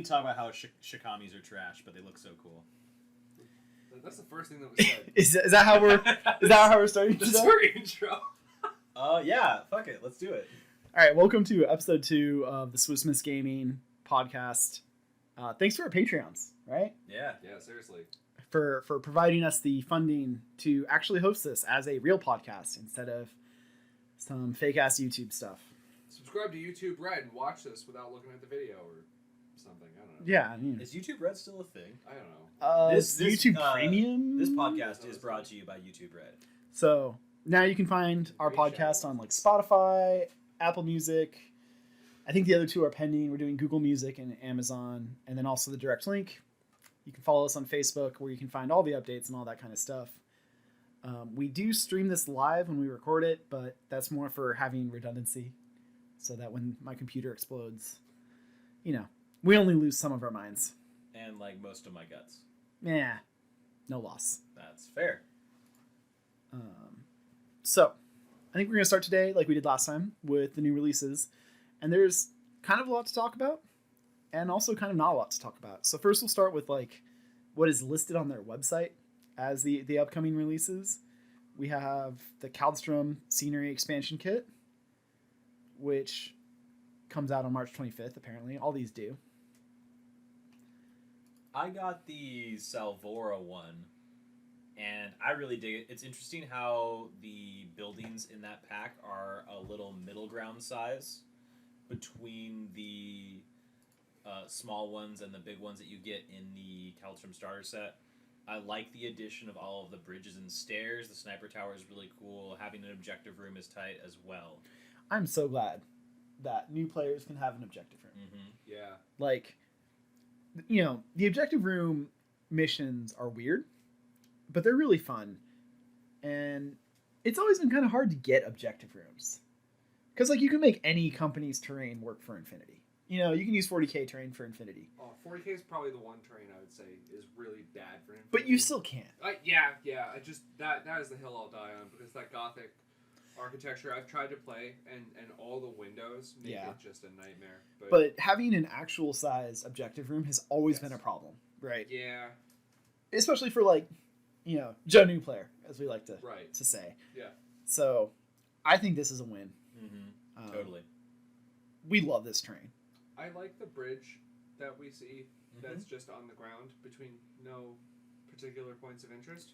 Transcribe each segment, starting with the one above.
talk about how shikamis are trash, but they look so cool. That's the first thing that was said. Is that how we're starting That's today? our intro. Yeah, fuck it, let's do it. All right, welcome to episode 2 of the Swiss Miss Gaming podcast. Thanks to our Patreons, right? Yeah. Yeah, seriously. For providing us the funding to actually host this as a real podcast instead of some fake ass YouTube stuff. Subscribe to YouTube Red and watch this without looking at the video or something. I don't know. Yeah, I mean, Is YouTube Red still a thing? I don't know. This YouTube Premium. This podcast is brought to you by YouTube Red. So now you can find our Great podcast show. on like Spotify, Apple Music. I think the other two are pending. We're doing Google Music and Amazon, and then also the direct link. You can follow us on Facebook where you can find all the updates and all that kind of stuff. We do stream this live when we record it, but that's more for having redundancy so that when my computer explodes, we only lose some of our minds. And like most of my guts. Yeah, no loss. That's fair. So, I think we're going to start today, like we did last time, with the new releases. And there's kind of a lot to talk about, and also kind of not a lot to talk about. So first we'll start with like what is listed on their website as the upcoming releases. We have the Kaldstrom Scenery Expansion Kit, which comes out on March 25th, apparently. All these do. I got the Salvora one, and I really dig it. It's interesting how the buildings in that pack are a little middle ground size between the small ones and the big ones that you get in the Kaldstrom starter set. I like the addition of all of the bridges and stairs. The sniper tower is really cool. Having an objective room is tight as well. I'm so glad that new players can have an objective room. Mm-hmm. Yeah. Like, the objective room missions are weird, but they're really fun. And it's always been kind of hard to get objective rooms. Because, you can make any company's terrain work for Infinity. You can use 40k terrain for Infinity. Oh, 40k is probably the one terrain I would say is really bad for Infinity. But you still can't. Yeah. I just that is the hill I'll die on because that Gothic architecture I've tried to play and all the windows make it just a nightmare. But having an actual size objective room has always been a problem, right? Yeah. Especially for Joe New Player, as we like to say. Yeah. So, I think this is a win. Mm-hmm. Totally. We love this train. I like the bridge that we see that's just on the ground between no particular points of interest.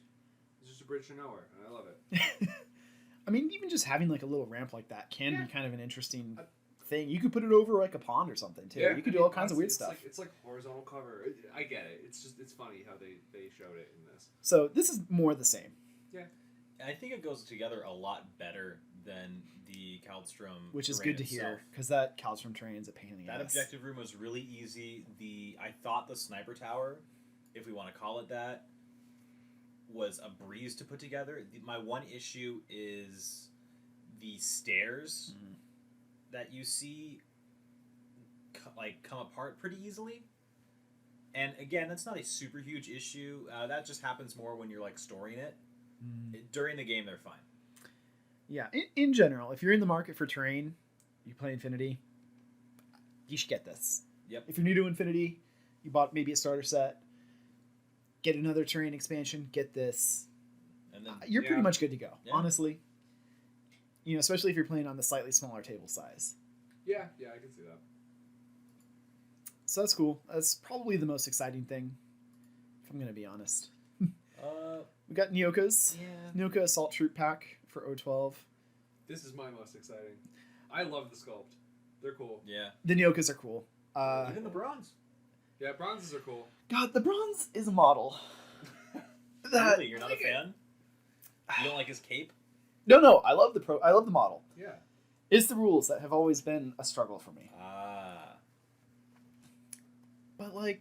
It's just a bridge to nowhere, and I love it. I mean, even just having a little ramp like that can be kind of an interesting thing. You could put it over a pond or something too. You could do all kinds of weird stuff. It's like horizontal cover. I get it. It's funny how they showed it in this. So this is more the same. Yeah. I think it goes together a lot better than the Kaldstrom, which is terrain good to itself. hear because that Kaldstrom terrain is a pain in the ass. That objective room was really easy. I thought the sniper tower, if we want to call it that, was a breeze to put together. My one issue is the stairs that you see come apart pretty easily. And again, that's not a super huge issue. That just happens more when you're storing it. During the game, they're fine. Yeah, in general, if you're in the market for terrain, you play Infinity, you should get this. Yep. If you're new to Infinity, you bought maybe a starter set, get another terrain expansion, get this. And then you're pretty much good to go, honestly. Especially if you're playing on the slightly smaller table size. Yeah, I can see that. So that's cool. That's probably the most exciting thing, if I'm going to be honest. We got Nyoka's. Yeah. Nyoka Assault Troop Pack for O12. This is my most exciting. I love the sculpt. They're cool. Yeah. The Nyokas are cool. Even the bronze. Yeah, bronzes are cool. God, the bronze is a model. Really? You're not a fan? You don't like his cape? No. I love the model. Yeah. It's the rules that have always been a struggle for me. But I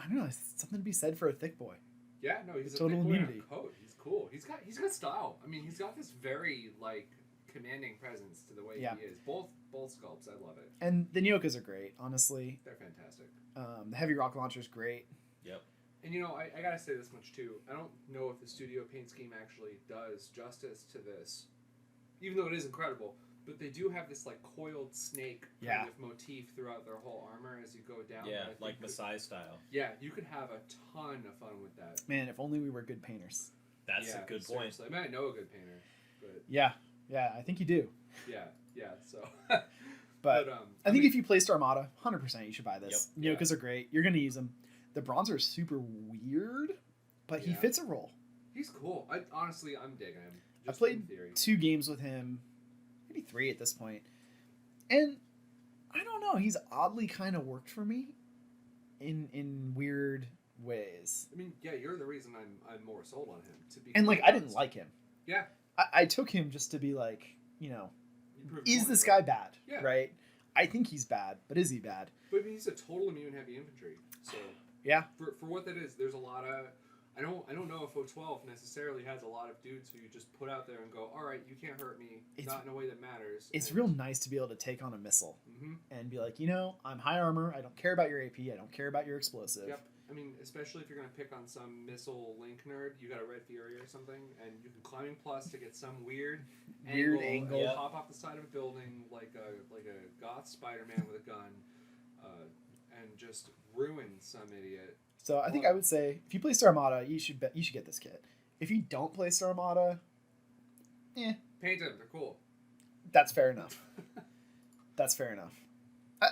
don't know, something to be said for a thick boy. Yeah, no, he's a total thick boy in immunity. a coat. He's cool. He's got style. I mean, he's got this very commanding presence to the way he is. Both sculpts, I love it. And the Nyokas are great, honestly. They're fantastic. The heavy rock launcher is great. Yep. And I gotta say this much too. I don't know if the studio paint scheme actually does justice to this, even though it is incredible. But they do have this like coiled snake Yeah. kind of motif throughout their whole armor as you go down. Yeah, that I think like could- Masai style. Yeah, you could have a ton of fun with that. Man, if only we were good painters. That's Yeah, a good point. seriously. I mean, I know a good painter, but Yeah, I think you do. yeah. So, But I think if you placed Armada, 100% you should buy this. Yep. You know, because they're great. You're gonna use them. The bronzer is super weird, but he Yeah. fits a role. he's cool. Honestly, I'm digging him. I Just played in theory. 2 games with him, maybe 3 at this point, and I don't know. He's oddly kind of worked for me, in weird ways. I mean, yeah, you're the reason I'm more sold on him. To be And like, I didn't like him. Yeah. I took him just to be like, you know, You proved is point, this right? guy bad? Yeah. Right. I think he's bad, but is he bad? But I mean, he's a total immune heavy infantry. So Yeah. for what that is, there's a lot of. I don't know if O12 necessarily has a lot of dudes who you just put out there and go, all right, you can't hurt me, It's- not in a way that matters. It's real nice to be able to take on a missile Mm-hmm. and be like, you know, I'm high armor. I don't care about your AP. I don't care about your explosive. Yep. I mean, especially if you're gonna pick on some missile link nerd, you got a Red Fury or something, and you can climbing plus to get some weird angle. and Yep. pop off the side of a building like a goth Spider-Man with a gun, and just ruin some idiot. So I think I would say if you play Star Armada, you should get this kit. If you don't play Star Armada, Paint them, they're cool. that's fair enough. That's fair enough.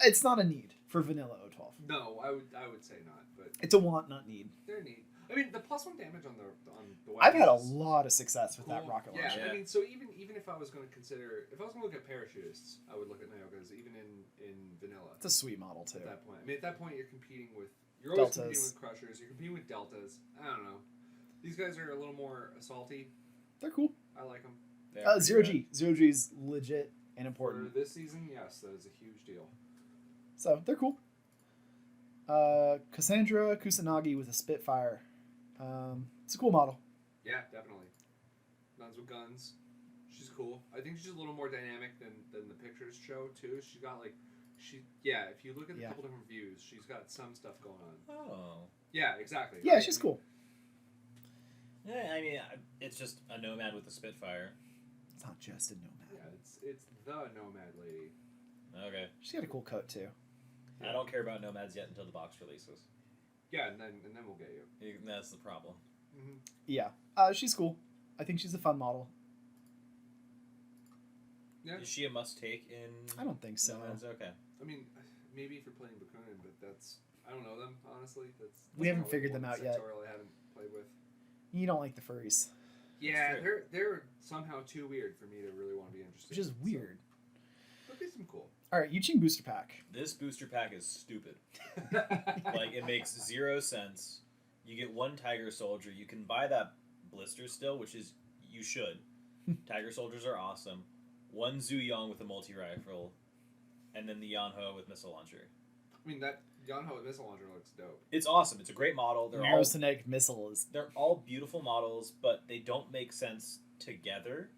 It's not a need for vanilla O12. No, I would say not, but It's a want, not need. they're neat. I mean, the +1 damage on the I've had a weapons is lot of success with that cool. rocket Yeah, launcher. Yeah. I mean, so even if I was going to consider, if I was going to look at parachutists, I would look at Nyogas even in vanilla. It's a sweet model too. At that point, I mean, at that point, you're always competing Deltas. with crushers. You're competing with deltas. I don't know. These guys are a little more assaulty. They're cool. I like them. They're pretty Zero good. G. Zero G is legit and For important. this season, yes, that is a huge deal. So they're cool. Cassandra Kusanagi with a Spitfire. It's a cool model. Yeah, definitely. Nuns with guns. She's cool. I think she's a little more dynamic than the pictures show too. She's got like, if you look at a Yeah. couple different views, she's got some stuff going on. Oh. Yeah, exactly. Yeah, right? she's I mean, cool. Yeah, I mean, it's just a nomad with a Spitfire. It's not just a nomad. Yeah, it's the nomad lady. Okay. She's got a cool coat too. I don't care about nomads yet until the box releases. Yeah, and then we'll get you. That's the problem. Mm-hmm. Yeah. She's cool. I think she's a fun model. Yeah. Is she a must take in I don't think so. nomads? Okay. I mean, maybe if you're playing Bakunin, but I don't know them honestly. We haven't probably figured one them out yet. sectorial I haven't played with. You don't like the furries, Yeah, true. they're somehow too weird for me to really want to be interested. which is so- weird. But there's some cool. All right, Yuching booster pack. This booster pack is stupid. Like, it makes 0 sense. You get 1 Tiger Soldier. You can buy that blister still, which is, you should. Tiger Soldiers are awesome. 1 Zhu Yong with a multi-rifle, and then the Yanho with missile launcher. I mean, that Yanho with missile launcher looks dope. It's awesome. It's a great model. Aerostatic missile is. They're all beautiful models, but they don't make sense together,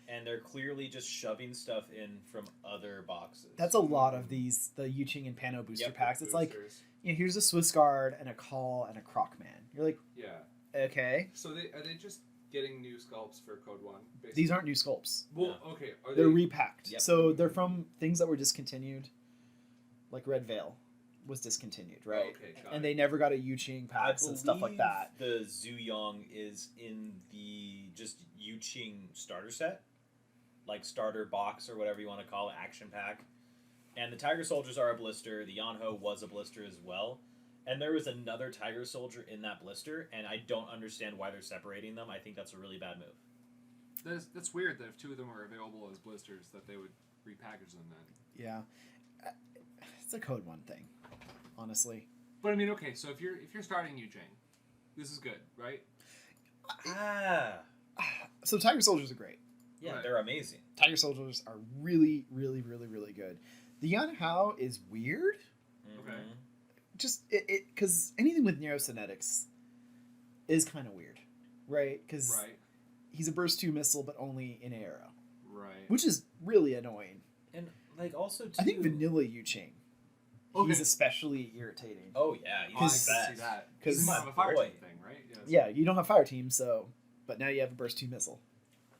and they're clearly just shoving stuff in from other boxes. That's a lot of these, the Yuching and Pano booster Yep, packs. It's like, Boosters. you know, here's a Swiss Guard and a Call and a Crocman. You're like, Yeah. okay, So are they just getting new sculpts for Code 1? Basically? these aren't new sculpts. Well, okay. Are They're they? repacked. Yep. So they're from things that were discontinued. Like Red Veil was discontinued, right? Okay, got And it. they never got a Yuching packs and stuff like that. The Zhu Yong is in the just Yuching starter set, like starter box or whatever you want to call it, action pack. And the Tiger Soldiers are a blister. The Yanho was a blister as well. And there was another Tiger Soldier in that blister, and I don't understand why they're separating them. I think that's a really bad move. That's weird that if 2 of them are available as blisters, that they would repackage them then. Yeah. It's a Code 1 thing, honestly. But I mean, okay, so if you're starting Yujing, this is good, right? So Tiger Soldiers are great. Yeah, Right. they're amazing. Tiger Soldiers are really, really, really, really good. The Yan Hao is weird. Okay. Mhm. Just because anything with neurocinetics is kind of weird, right? Because Right. he's a burst 2 missile, but only in arrow, Right. which is really annoying. And like also too, I think Vanilla Yuching, Okay. he's especially irritating. Oh yeah, Oh, I he's can the see best. that. 'Cause He's my kind of a fire boy. team thing, right? Yes. Yeah, you don't have fire team, so but now you have a burst 2 missile.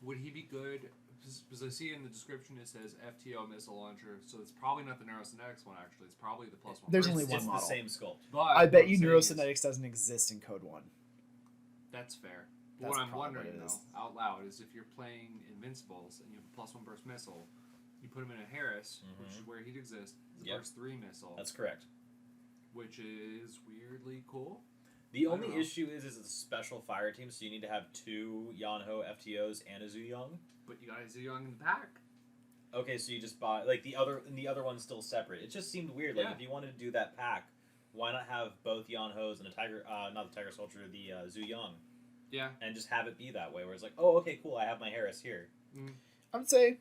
Would he be good? because I see in the description it says FTO missile launcher, so it's probably not the Neurosynetics one. Actually, it's probably the +1. There's burst. only one It's model. the same sculpt. But I bet what you I'm saying is- Neurosynetics doesn't exist in Code 1. That's fair. But That's what I'm probably wondering what it though, is. out loud, is if you're playing Invincibles and you have a +1 burst missile, you put him in a Harris, which is where he'd exist. It's a Yep. burst 3 missile, That's correct. which is weirdly cool. The I only don't know. issue is it's a special fire team, so you need to have 2 Yanho FTOs and a Zuyong. But you got Ziyong in the pack. Okay, so you just buy like the other one's still separate. It just seemed weird. Like Yeah. if you wanted to do that pack, why not have both Yanhos and a Tiger? Not the Tiger Soldier, the Zuyong, Yeah. and just have it be that way, where it's like, oh, okay, cool, I have my Harris here. I would say,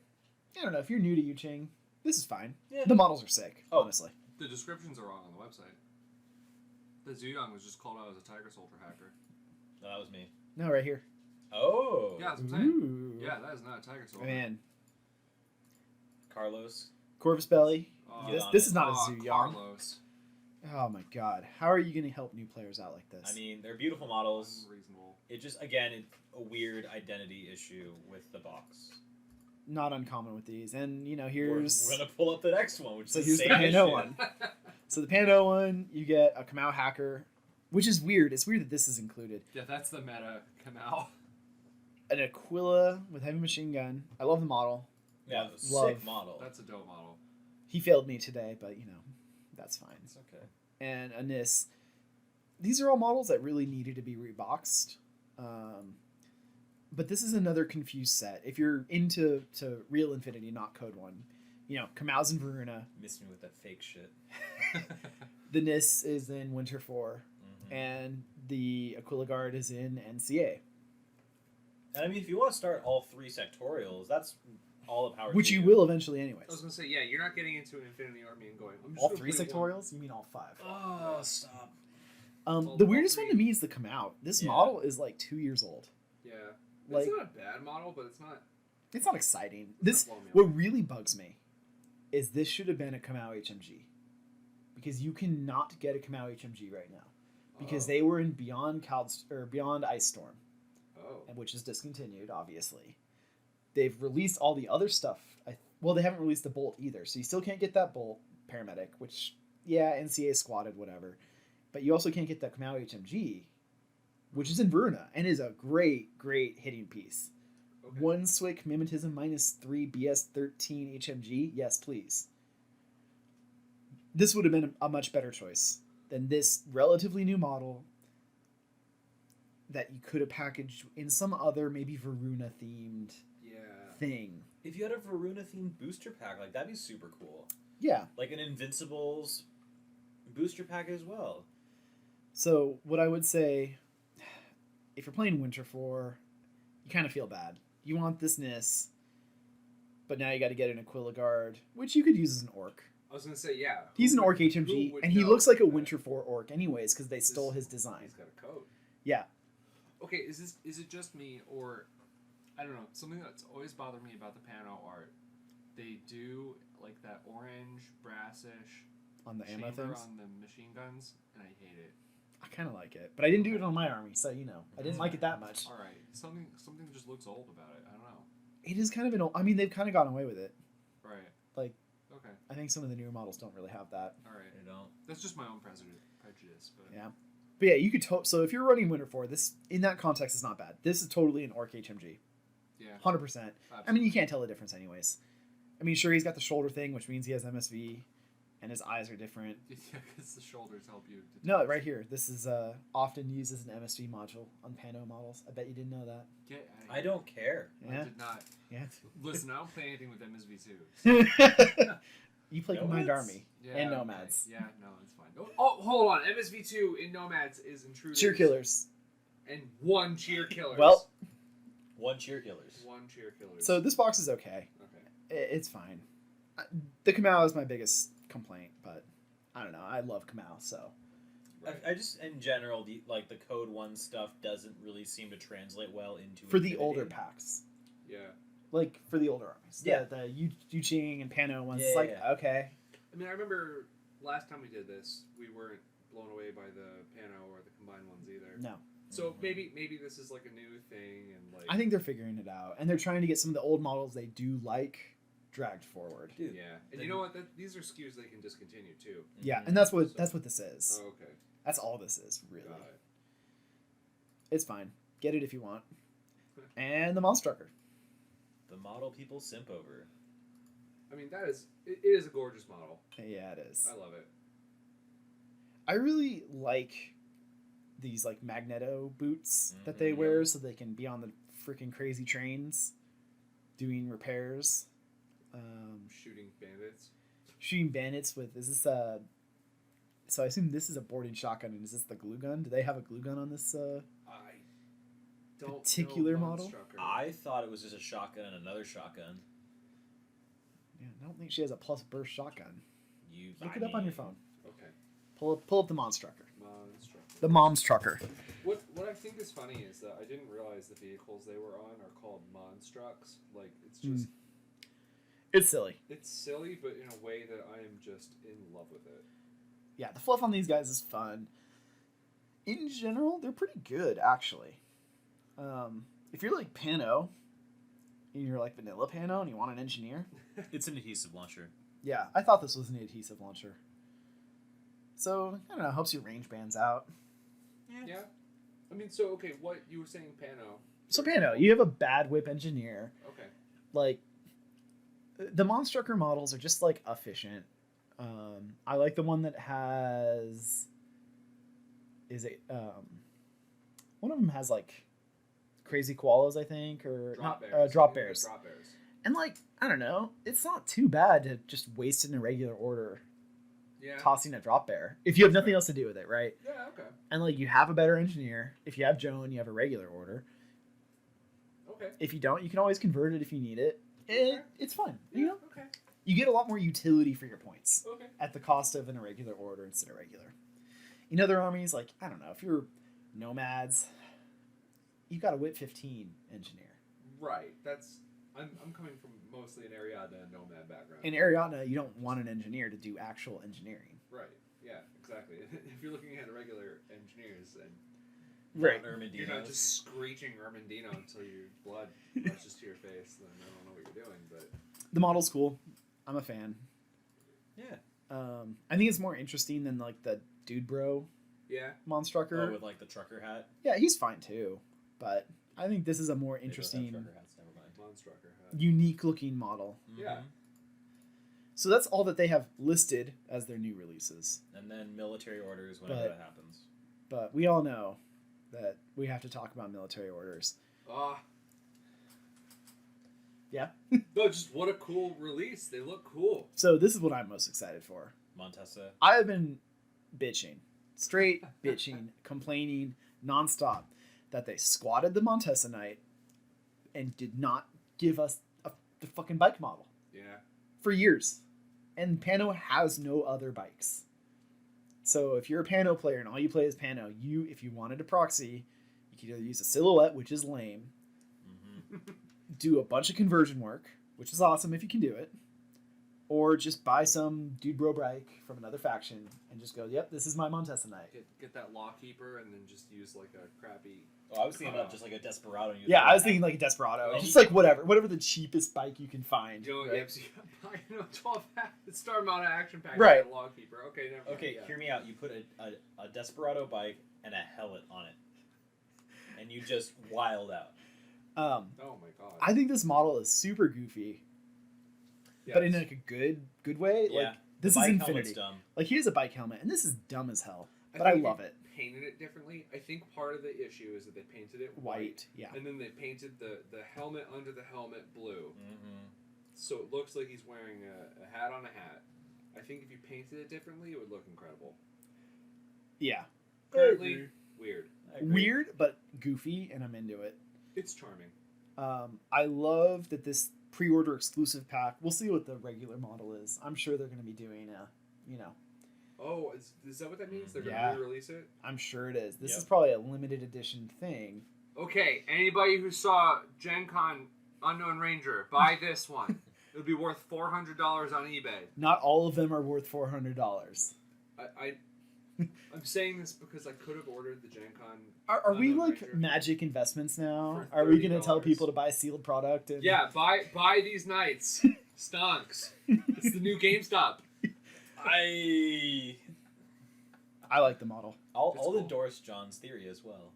I don't know, if you're new to Yuching, this is fine. Yeah. The models are sick, Oh. honestly. The descriptions are wrong on the website. The Zuyong was just called out as a Tiger Soldier hacker. No, that was me. No, right here. Oh, Yeah, that's what I'm saying. Ooh. Yeah, that is not a Tiger Soldier. Man. Carlos. Corvus Belly. Oh, This is not a oh, Zuyong. Carlos. Oh my god. How are you going to help new players out like this? I mean, they're beautiful models. Unreasonable. It just again, it's a weird identity issue with the box. Not uncommon with these. And, you know, here's... We're gonna pull up the next one, which So is here's the same Pano issue. one. So the Pando one, you get a Kamau hacker, which is weird. It's weird that this is included. Yeah, that's the meta Kamau. An Aquila with heavy machine gun. I love the model. Yeah, Love. sick model. That's a dope model. He failed me today, but, you know, that's fine. It's okay. And a Nis. These are all models that really needed to be reboxed. But this is another confused set. If you're into Real Infinity, not Code 1, you know, Kamau's in Varuna. Missed me with that fake shit. The Nis is in Winter 4. Mhm. And the Aquila Guard is in NCA. And I mean, if you want to start all 3 sectorials, that's all of Howard. Which you will eventually anyways. I was gonna say, yeah, you're not getting into an Infinity Army and going. I'm just All gonna 3 play sectorials? You mean all 5? Oh, stop. Well, The all weirdest one to 3. me is the Kamau. This Yeah. model is like 2 years old. Yeah, Like- it's not a bad model, but it's not. It's not exciting. It's This not blowing me what away. really bugs me is this should have been a Kamau HMG. Because you cannot get a Kamau HMG right now. Because they were in Beyond Beyond Ice Storm, Oh. which is discontinued, obviously. They've released all the other stuff. Well, they haven't released the Bolt either, so you still can't get that Bolt Paramedic, which, yeah, NCA squatted, whatever. But you also can't get that Kamau HMG, which is in Veruna, and is a great, great hitting piece. Okay. 1 Swick Mimetism -3 BS13 HMG, yes, please. This would have been a much better choice than this relatively new model that you could have packaged in some other, maybe Varuna themed Yeah. thing. If you had a Varuna themed booster pack, like that'd be super cool. Yeah. Like an Invincibles booster pack as well. So what I would say, if you're playing Winter 4, you kind of feel bad. You want this Nis, but now you got to get an Aquila Guard, which you could use as an Orc. I was gonna say, yeah. He's an who Orc would- HMG, who would and he know looks like a that Winter 4 Orc anyways, because they stole his design. He's got a code. Yeah. Okay, is it just me, or I don't know, something that's always bothered me about the Pano art? They do like that orange brassish On the ammo chamber things. on the machine guns, and I hate it. I kind of like it, but I didn't do it on my army, so you know, I didn't like it that much. All right, something just looks old about it. I don't know. It is kind of an old. I mean, they've kind of gotten away with it. Right. Like- Okay. I think some of the newer models don't really have that. All right. You know. That's just my own prejudice, but Yeah. But yeah, you could. So if you're running Winter 4, this in that context is not bad. This is totally an Orc HMG, yeah. 100%. I mean, you can't tell the difference anyways. I mean, sure, he's got the shoulder thing, which means he has MSV, and his eyes are different. Yeah, because the shoulders help you. No, right here. This is often used as an MSV module on Pano models. I bet you didn't know that. Get I don't care. I Yeah. did not. Yeah. Listen, I don't play anything with MSV2. You play Nomads? Combined Army Yeah, and okay. Nomads. Yeah, no, it's fine. Oh, hold on. MSV2 in Nomads is Intruders. Cheer Killers. And 1 Cheer Killers. Well, 1 cheer killers. 1 Cheer Killers. so this box is okay. Okay. It's fine. The Kamau is my biggest complaint, but I don't know. I love Kamau, so. Right. I just, in general, the Code 1 stuff doesn't really seem to translate well into For the Infinity. older packs. Yeah. Like, for the older armies. Yeah. The Yuching and Pano ones. Yeah, It's like, yeah. okay. I mean, I remember last time we did this, we weren't blown away by the Pano or the combined ones either. No. So maybe this is like a new thing, and like I think they're figuring it out, and they're trying to get some of the old models they do like dragged forward. Dude, yeah. And you know what? These are SKUs they can discontinue too. Yeah, Mhm. and that's what So- this is. Oh, okay. That's all this is, really. Got it. It's fine. Get it if you want. And the Monstrucker. The model people simp over. I mean, it is a gorgeous model. Yeah, it is. I love it. I really like these like Magneto boots that they Mhm. wear so they can be on the freaking crazy trains doing repairs. Shooting bandits. Shooting bandits with so I assume this is a boarding shotgun, and is this the glue gun? Do they have a glue gun on this I don't particular know model? Monstrucker. I thought it was just a shotgun and another shotgun. Yeah, I don't think she has a plus burst shotgun. Look I it up on your mean, phone. Okay. Pull up the Monstrucker. Monstrucker. The Momstrucker. What I think is funny is that I didn't realize the vehicles they were on are called Monstrucks. Like it's just It's silly. it's silly, but in a way that I am just in love with it. Yeah, the fluff on these guys is fun. In general, they're pretty good, actually. If you're like Pano, and you're like vanilla Pano, and you want an engineer, it's an adhesive launcher. yeah, I thought this was an adhesive launcher. So, I don't know, helps your range bands out. Yeah. I mean, so okay, what you were saying, Pano. So, Pano, you have a bad whip engineer. Okay. Like, the Monstrucker models are just, like, efficient. I like the one that has... one of them has, like, crazy koalas, I think, or Drop not bears. drop I think bears. Drop bears. And like, I don't know, it's not too bad to just waste it in a regular order, Yeah. tossing a drop bear if you have nothing else to do with it, right? Yeah. Okay. And like, you have a better engineer. If you have Joan, you have a regular order. Okay. If you don't, you can always convert it if you need it. It's fun. You know, Okay. you get a lot more utility for your points Okay. at the cost of an irregular order instead of regular. In other armies, like, I don't know, if you're nomads, you've got a whip 15 engineer. Right. I'm coming from mostly an Ariadna and Nomad background. In Ariadna, you don't want an engineer to do actual engineering. Right. Yeah. Exactly. If you're looking at regular engineers and Right. you're not just screeching Ermendino until your blood rushes to your face, then I don't know what you're doing. But The model's cool. I'm a fan. Yeah. I think it's more interesting than like the Dude Bro yeah. Monstrucker. Oh, with like the trucker hat. Yeah, he's fine too. But I think this is a more They both have interesting, trucker hats, never mind. Monstrucker. Huh? unique looking model. Yeah. Mhm. So that's all that they have listed as their new releases. And then military orders whenever But- that happens. But we all know that we have to talk about military orders. Ah. Yeah. No, just what a cool release. They look cool. So this is what I'm most excited for. Montesa. I have been bitching, straight bitching, complaining nonstop that they squatted the Montesa Knight and did not give us the fucking bike model Yeah. for years. And Pano has no other bikes. So if you're a Pano player and all you play is Pano, if you wanted a proxy, you could either use a silhouette, which is lame, Mm-hmm. do a bunch of conversion work, which is awesome if you can do it, or just buy some dude bro bike from another faction and just go, yep, this is my Montesa Knight. Get that law keeper and then just use like a crappy. Oh, I was thinking about just like a Desperado. and you Yeah, throw I was it thinking like a Desperado. Well, Just like whatever the cheapest bike you can find. You know, right? yeah, so you buy 12 star amount of action pack. Right. Law keeper. Okay, never mind. Okay, yeah. hear me out. You put a Desperado bike and a helmet on it, and you just wild out. Oh my god. I think this model is super goofy, but in like a good way. Yeah. Like this The is bike helmet's Infinity. dumb. Like here's a bike helmet, and this is dumb as hell, but think I if love you it. Painted it differently. I think part of the issue is that they painted it White, yeah. and then they painted the helmet under the helmet blue, Mm-hmm. so it looks like he's wearing a hat on a hat. I think if you painted it differently, it would look incredible. Yeah. Currently, weird. Weird, but goofy, and I'm into it. It's charming. I love that this pre-order exclusive pack. We'll see what the regular model is. I'm sure they're going to be doing Oh, is that what that means? They're Yeah. gonna re-release it? I'm sure it is. This Yep. is probably a limited edition thing. Okay, anybody who saw Gen Con Unknown Ranger, buy this one. It would be worth $400 on eBay. Not all of them are worth $400. I I'm saying this because I could have ordered the Gen Con. Are we Unknown like Ranger. magic investments now? For Are we going to tell $30. people to buy sealed product? And... Yeah, buy these knights. Stonks. It's the new GameStop. I like the model. I'll It's cool. endorse John's theory as well.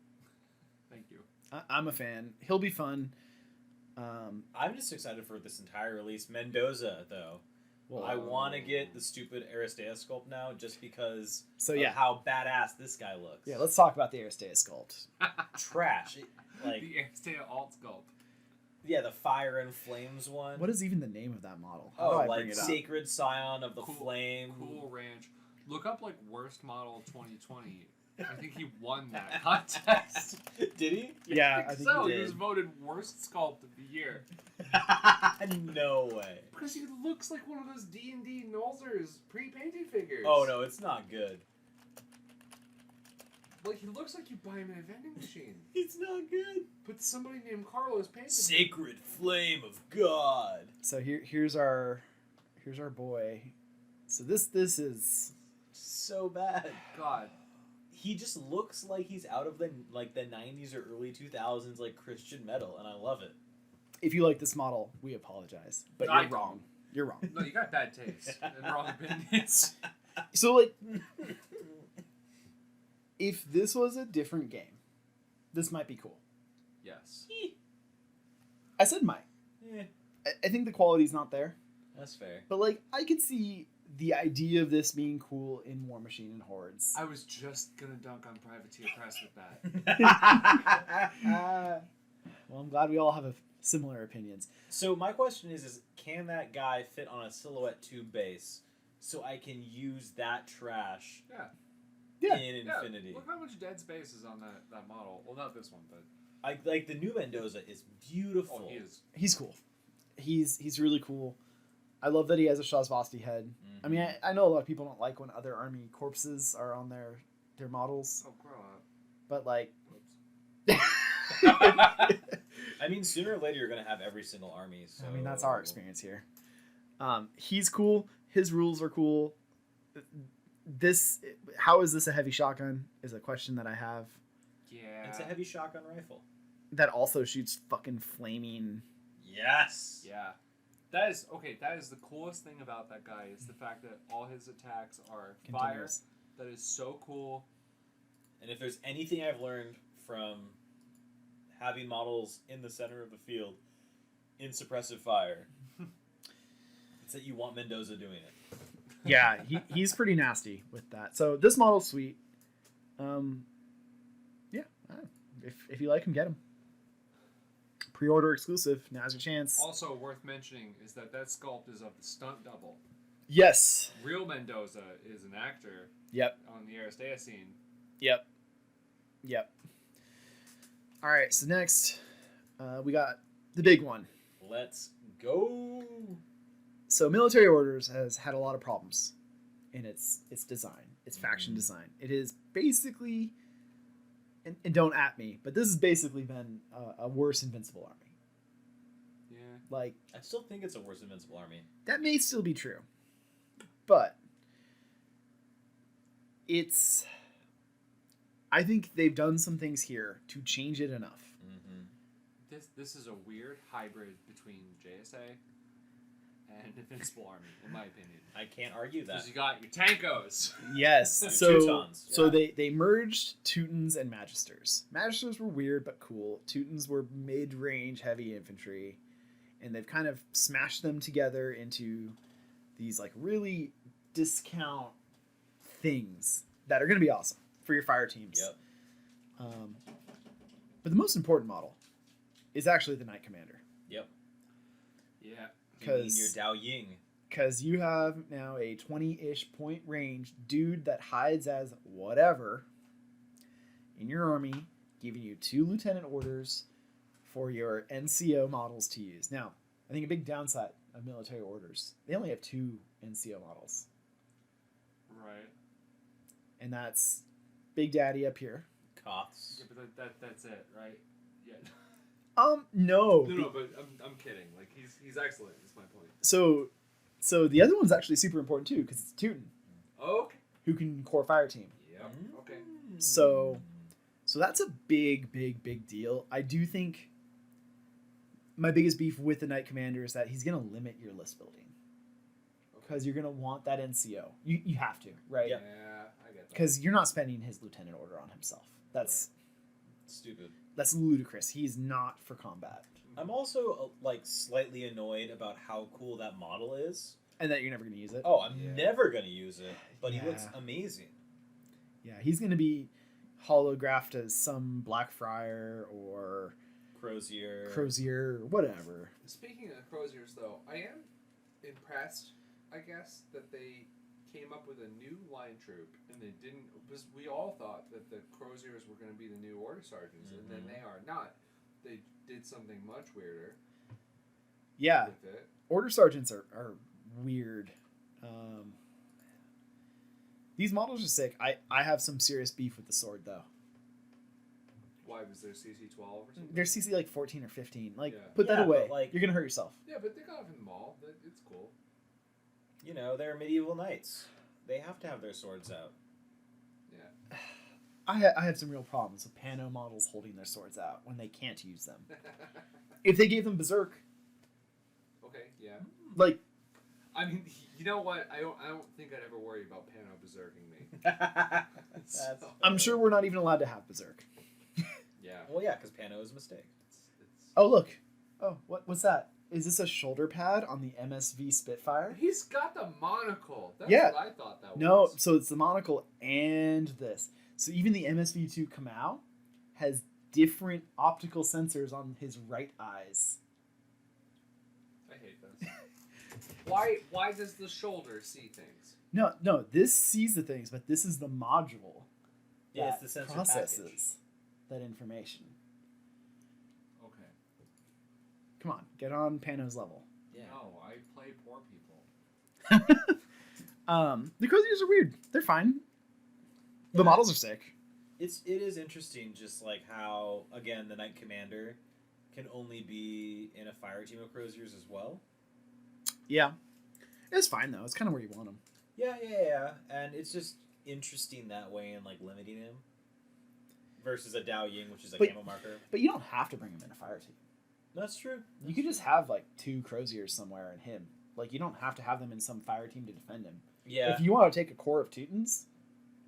Thank you. I'm a fan. He'll be fun. I'm just excited for this entire release. Mendoza, though. Well, I want to get the stupid Aristeas sculpt now just because So of yeah. how badass this guy looks. Yeah, let's talk about the Aristeas sculpt. Trash. Like, The Aristea alt sculpt. yeah, the fire and flames one. What is even the name of that model? How do Oh, I bring like it up? Sacred Scion of the Cool- Flame. Cool Ranch. Look up like worst model 2020. I think he won that contest. Did he? Yeah, I think so. he He did. was voted worst sculpt of the year No way. because he looks like one of those D&D Nolzur's pre-painted figures. Oh no, it's not good. Like he looks like you buy him in a vending machine. It's not good. But somebody named Carlos painted him. Sacred Flame of God. So here's our boy. So this is So bad. God. He just looks like he's out of the 90s or early 2000s like Christian metal, and I love it. if you like this model, we apologize, but I you're wrong. You're wrong. No, you got bad taste and wrong opinions. So like, if this was a different game, this might be cool. Yes. I said might. Eh, I think the quality's not there, that's fair. but like I could see the idea of this being cool in War Machine and Hordes. I was just gonna dunk on Privateer Press with that. Well, I'm glad we all have similar opinions. So my question is can that guy fit on a Silhouette 2 base so I can use that trash Yeah. in Yeah, Infinity? look how much dead space is on that model. Well, not this one, but Like the new Mendoza is beautiful. oh, he is. He's cool. He's really cool. I love that he has a Shazvasti head. I mean, I know a lot of people don't like when other army corpses are on their models, Oh, grow up. but like, Whoops. I mean, sooner or later you're gonna have every single army. So I mean, that's our experience here. He's cool. His rules are cool. How is this a heavy shotgun? Is a question that I have. Yeah. It's a heavy shotgun rifle. That also shoots fucking flaming. Yes. Yeah. That is okay. That is the coolest thing about that guy is the fact that all his attacks are fire. Continuous. That is so cool. And if there's anything I've learned from having models in the center of the field in suppressive fire, it's that you want Mendoza doing it. Yeah, he's pretty nasty with that. So this model's sweet. Yeah, if you like him, get him. Pre-order exclusive. Now's your chance. Also worth mentioning is that sculpt is of the stunt double. Yes. Real Mendoza is an actor Yep. on the Aristea scene. Yep. All right. So next, we got the big one. Let's go. So military orders has had a lot of problems in its design, its faction design. It is basically, and don't at me, but this has basically been a worse Invincible army. Yeah. Like, I still think it's a worse Invincible army. that may still be true, but I think they've done some things here to change it enough. Mm-hmm. This is a weird hybrid between JSA and Invincible Army, in my opinion. I can't argue that. Because you got your Tankos. Yes. Your So Teutons, so yeah. they merged Teutons and Magisters. Magisters were weird but cool. Teutons were mid-range heavy infantry, and they've kind of smashed them together into these like really discount things that are going to be awesome for your fire teams. Yep. But the most important model is actually the Knight Commander, Yep. Yeah. You mean 'Cause- your Dao Ying. because you have now a 20-ish point range dude that hides as whatever in your army, giving you 2 lieutenant orders for your NCO models to use. Now, I think a big downside of military orders, they only have 2 NCO models, Right. and that's Big Daddy up here. Koths. Yeah, but that's it, right? Yeah. No. No, but I'm kidding. Like he's excellent. Is my point. So the other one's actually super important too, because it's Teuton, Okay. who can core fire team. Yep. Yep. Okay. So that's a big, big, big deal. I do think my biggest beef with the Knight Commander is that he's going to limit your list building. Because you're going to want that NCO. You have to, right? Yeah, I get that. Because you're not spending his lieutenant order on himself. That's stupid. That's ludicrous. He's not for combat. I'm also like slightly annoyed about how cool that model is. And that you're never going to use it. Oh, I'm never going to use it, but Yeah. he looks amazing. Yeah, he's going to be holographed as some Blackfriar or Crozier. or whatever. Speaking of Croziers, though, I am impressed, I guess, that they came up with a new line troop, and they didn't, because we all thought that the Croziers were going to be the new Order Sergeants, and then they are not. They did something much weirder Yeah, with it. Order Sergeants are weird. These models are sick. I have some serious beef with the sword, though. Why was there CC-12 or something? They're CC like 14 or 15. Like, Yeah. put that Yeah, away. but, like- You're going to hurt yourself. Yeah, but they got it from the mall. It's cool. You know, they're medieval knights. They have to have their swords out. Yeah. I have some real problems with Pano models holding their swords out when they can't use them. If they gave them Berserk, Okay, yeah. like, I mean, you know what? I don't think I'd ever worry about Pano berserking me. That's I'm sure we're not even allowed to have Berserk. Yeah. Well, yeah, because Pano is a mistake. It's Oh, look. Oh, what's that? Is this a shoulder pad on the MSV Spitfire? He's got the monocle. That's Yeah. what I thought that No, was. so it's the monocle and this. So even the MSV2 Kamau has different optical sensors on his right eyes. I hate this. Why does the shoulder see things? No, this sees the things, but this is the module Yeah, that it's the sensor processes that information. Okay. Come on, get on Pano's level. Yeah. No, I play poor people. The Croziers are weird. They're fine. The Yeah. models are sick. It is interesting, just like how again the Knight Commander can only be in a fire team of Croziers as well. Yeah, it's fine though. It's kind of where you want them. Yeah, and it's just interesting that way and like limiting him versus a Dao Ying, which is a But- camo marker. But you don't have to bring him in a fire team. That's true. You could just have like 2 Croziers somewhere and him. Like you don't have to have them in some fire team to defend him. Yeah. If you want to take a core of Teutons,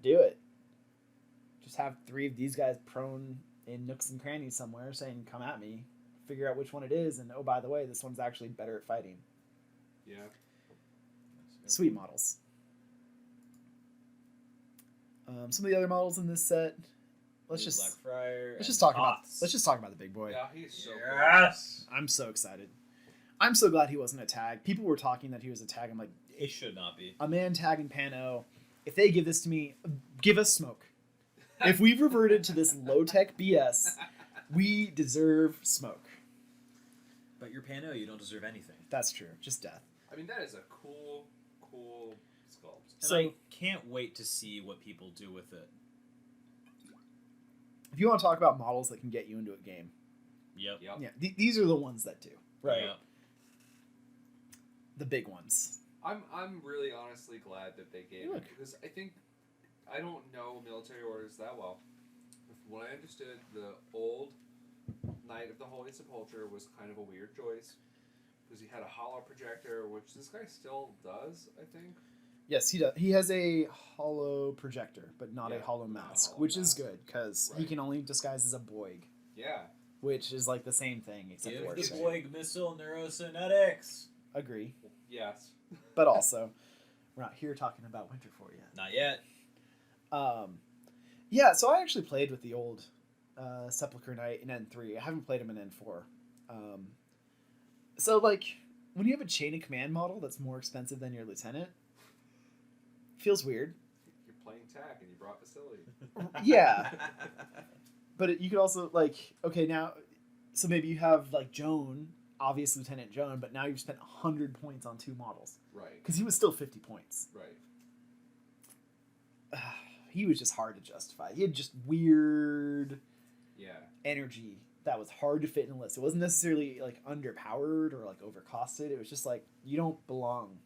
do it. Just have 3 of these guys prone in nooks and crannies somewhere saying, come at me. Figure out which one it is, and oh, by the way, this one's actually better at fighting. Yeah. Sweet models. Some of the other models in this set. Let's just talk about the big boy. Yeah, he's so cool. Yes. I'm so excited. I'm so glad he wasn't a tag. People were talking that he was a tag. I'm like, It should not be. a man tagging Pano. If they give this to me, give us smoke. If we've reverted to this low-tech BS, we deserve smoke. But you're Pano, you don't deserve anything. That's true. Just death. I mean, that is a cool sculpt. And So- I can't wait to see what people do with it. If you want to talk about models that can get you into a game, Yep. Yep. yeah, these are the ones that do. Right. Yeah. The big ones. I'm really honestly glad that they gave Look. it, because I don't know military orders that well. From what I understood, the old Knight of the Holy Sepulchre was kind of a weird choice because he had a hollow projector, which this guy still does, I think. Yes, he does. He has a hollow projector, but not a Yeah, hollow not a mask, hollow which is mask. good because he Right. can only disguise as a Boig, Yeah. which is like the same thing except Give for the it's Boig missile neurosynetics. agree, Yes. but also we're not here talking about Winter for yet. Not yet. Yeah, so I actually played with the old Sepulchre Knight in N3. I haven't played him in N4. So like when you have a chain of command model that's more expensive than your lieutenant, feels weird. You're playing tag and you brought facility. Yeah, but you could also like now, so maybe you have like Joan, obvious Lieutenant Joan, but now you've spent 100 points on 2 models Right. because he was still 50 points. Right. He was just hard to justify. He had just weird Yeah. energy that was hard to fit in a list. It wasn't necessarily like underpowered or like overcosted. It was just like you don't belong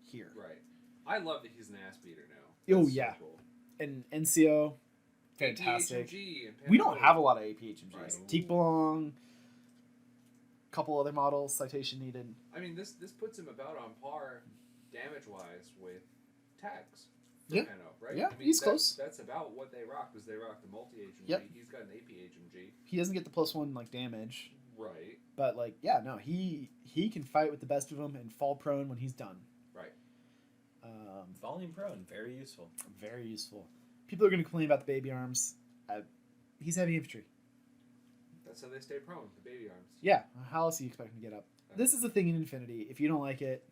here. Right. I love that he's an ass beater now. Oh, That's so yeah. cool. and NCO, fantastic. APHMG and We don't Panavision. have a lot of APHMGs. Right. Teak belong. Couple other models, citation needed. I mean, this puts him about on par, damage-wise, with tags. For Yeah. Pano, right? Yeah, I mean, he's close. That's about what they rock, because they rock the multi-HMG. Yep. He's got an APHMG. He doesn't get the +1 like damage, Right. but like yeah, no, he can fight with the best of them and fall prone when he's done. Right. Falling prone, very useful. Very useful. People are going to complain about the baby arms. He's heavy infantry. That's how they stay prone, the baby arms. Yeah, how else do you expect him to get up? This is a thing in Infinity. If you don't like it,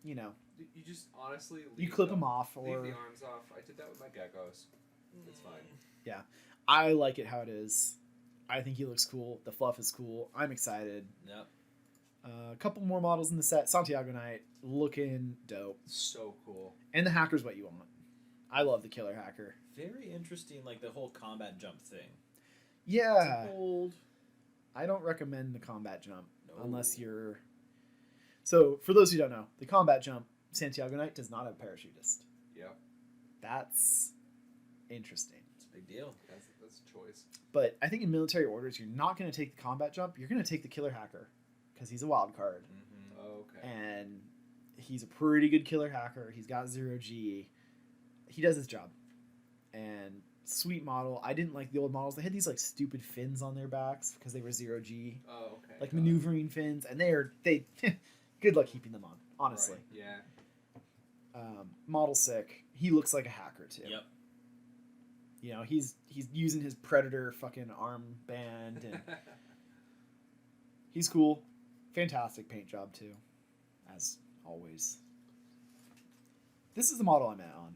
you know, You just honestly you leave clip them off, Leave or the arms off. I did that with my geckos. It's fine. I like it how it is. I think he looks cool. The fluff is cool. I'm excited. Yep. A couple more models in the set. Santiago Knight looking dope, So cool. and the hacker's what you want. I love the killer hacker. Very interesting, like the whole combat jump thing. Yeah, It's bold. I don't recommend the combat jump No. unless you're. So, for those who don't know, the combat jump, Santiago Knight does not have a parachutist. Yep. That's interesting. It's a big deal. That's a choice. But I think in military orders, you're not going to take the combat jump. You're going to take the killer hacker because he's a wild card, Mm-hmm. Okay. and he's a pretty good killer hacker. He's got 0G. He does his job, and sweet model. I didn't like the old models. They had these like stupid fins on their backs because they were 0G, Oh, okay. like maneuvering fins, and they good luck keeping them on. Honestly, Right. Yeah. model sick. He looks like a hacker too. Yep. You know, he's using his Predator fucking armband, and he's cool. Fantastic paint job too, as always. This is the model I'm at on.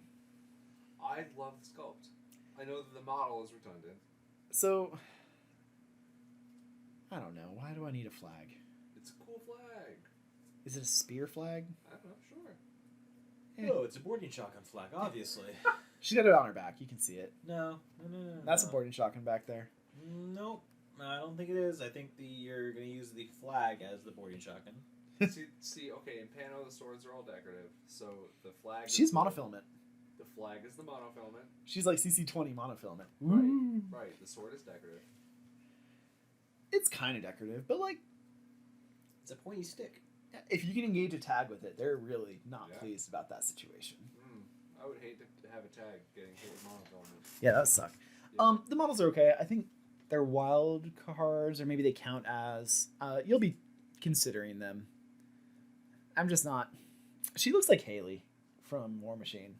I love the sculpt. I know that the model is redundant. So, I don't know. Why do I need a flag? It's a cool flag. Is it a spear flag? I don't know. Sure. No, it's a boarding shotgun flag, obviously. She's got it on her back. You can see it. No. That's a boarding shotgun back there. Nope. I don't think it is. I think you're going to use the flag as the boarding shotgun. see. Okay, in Pano, the swords are all decorative. So the flag. She's is monofilament. The flag is the monofilament. She's like CC20 monofilament. Right. Ooh. Right. The sword is decorative. It's kind of decorative, but like, It's a pointy stick. if you can engage a tag with it, they're really not Yeah. pleased about that situation. I would hate to have a tag getting hit with monofilament. Yeah, that would suck. Yeah. The models are okay. I think they're wild cards, or maybe they count as. You'll be considering them. I'm just not. She looks like Haley from War Machine.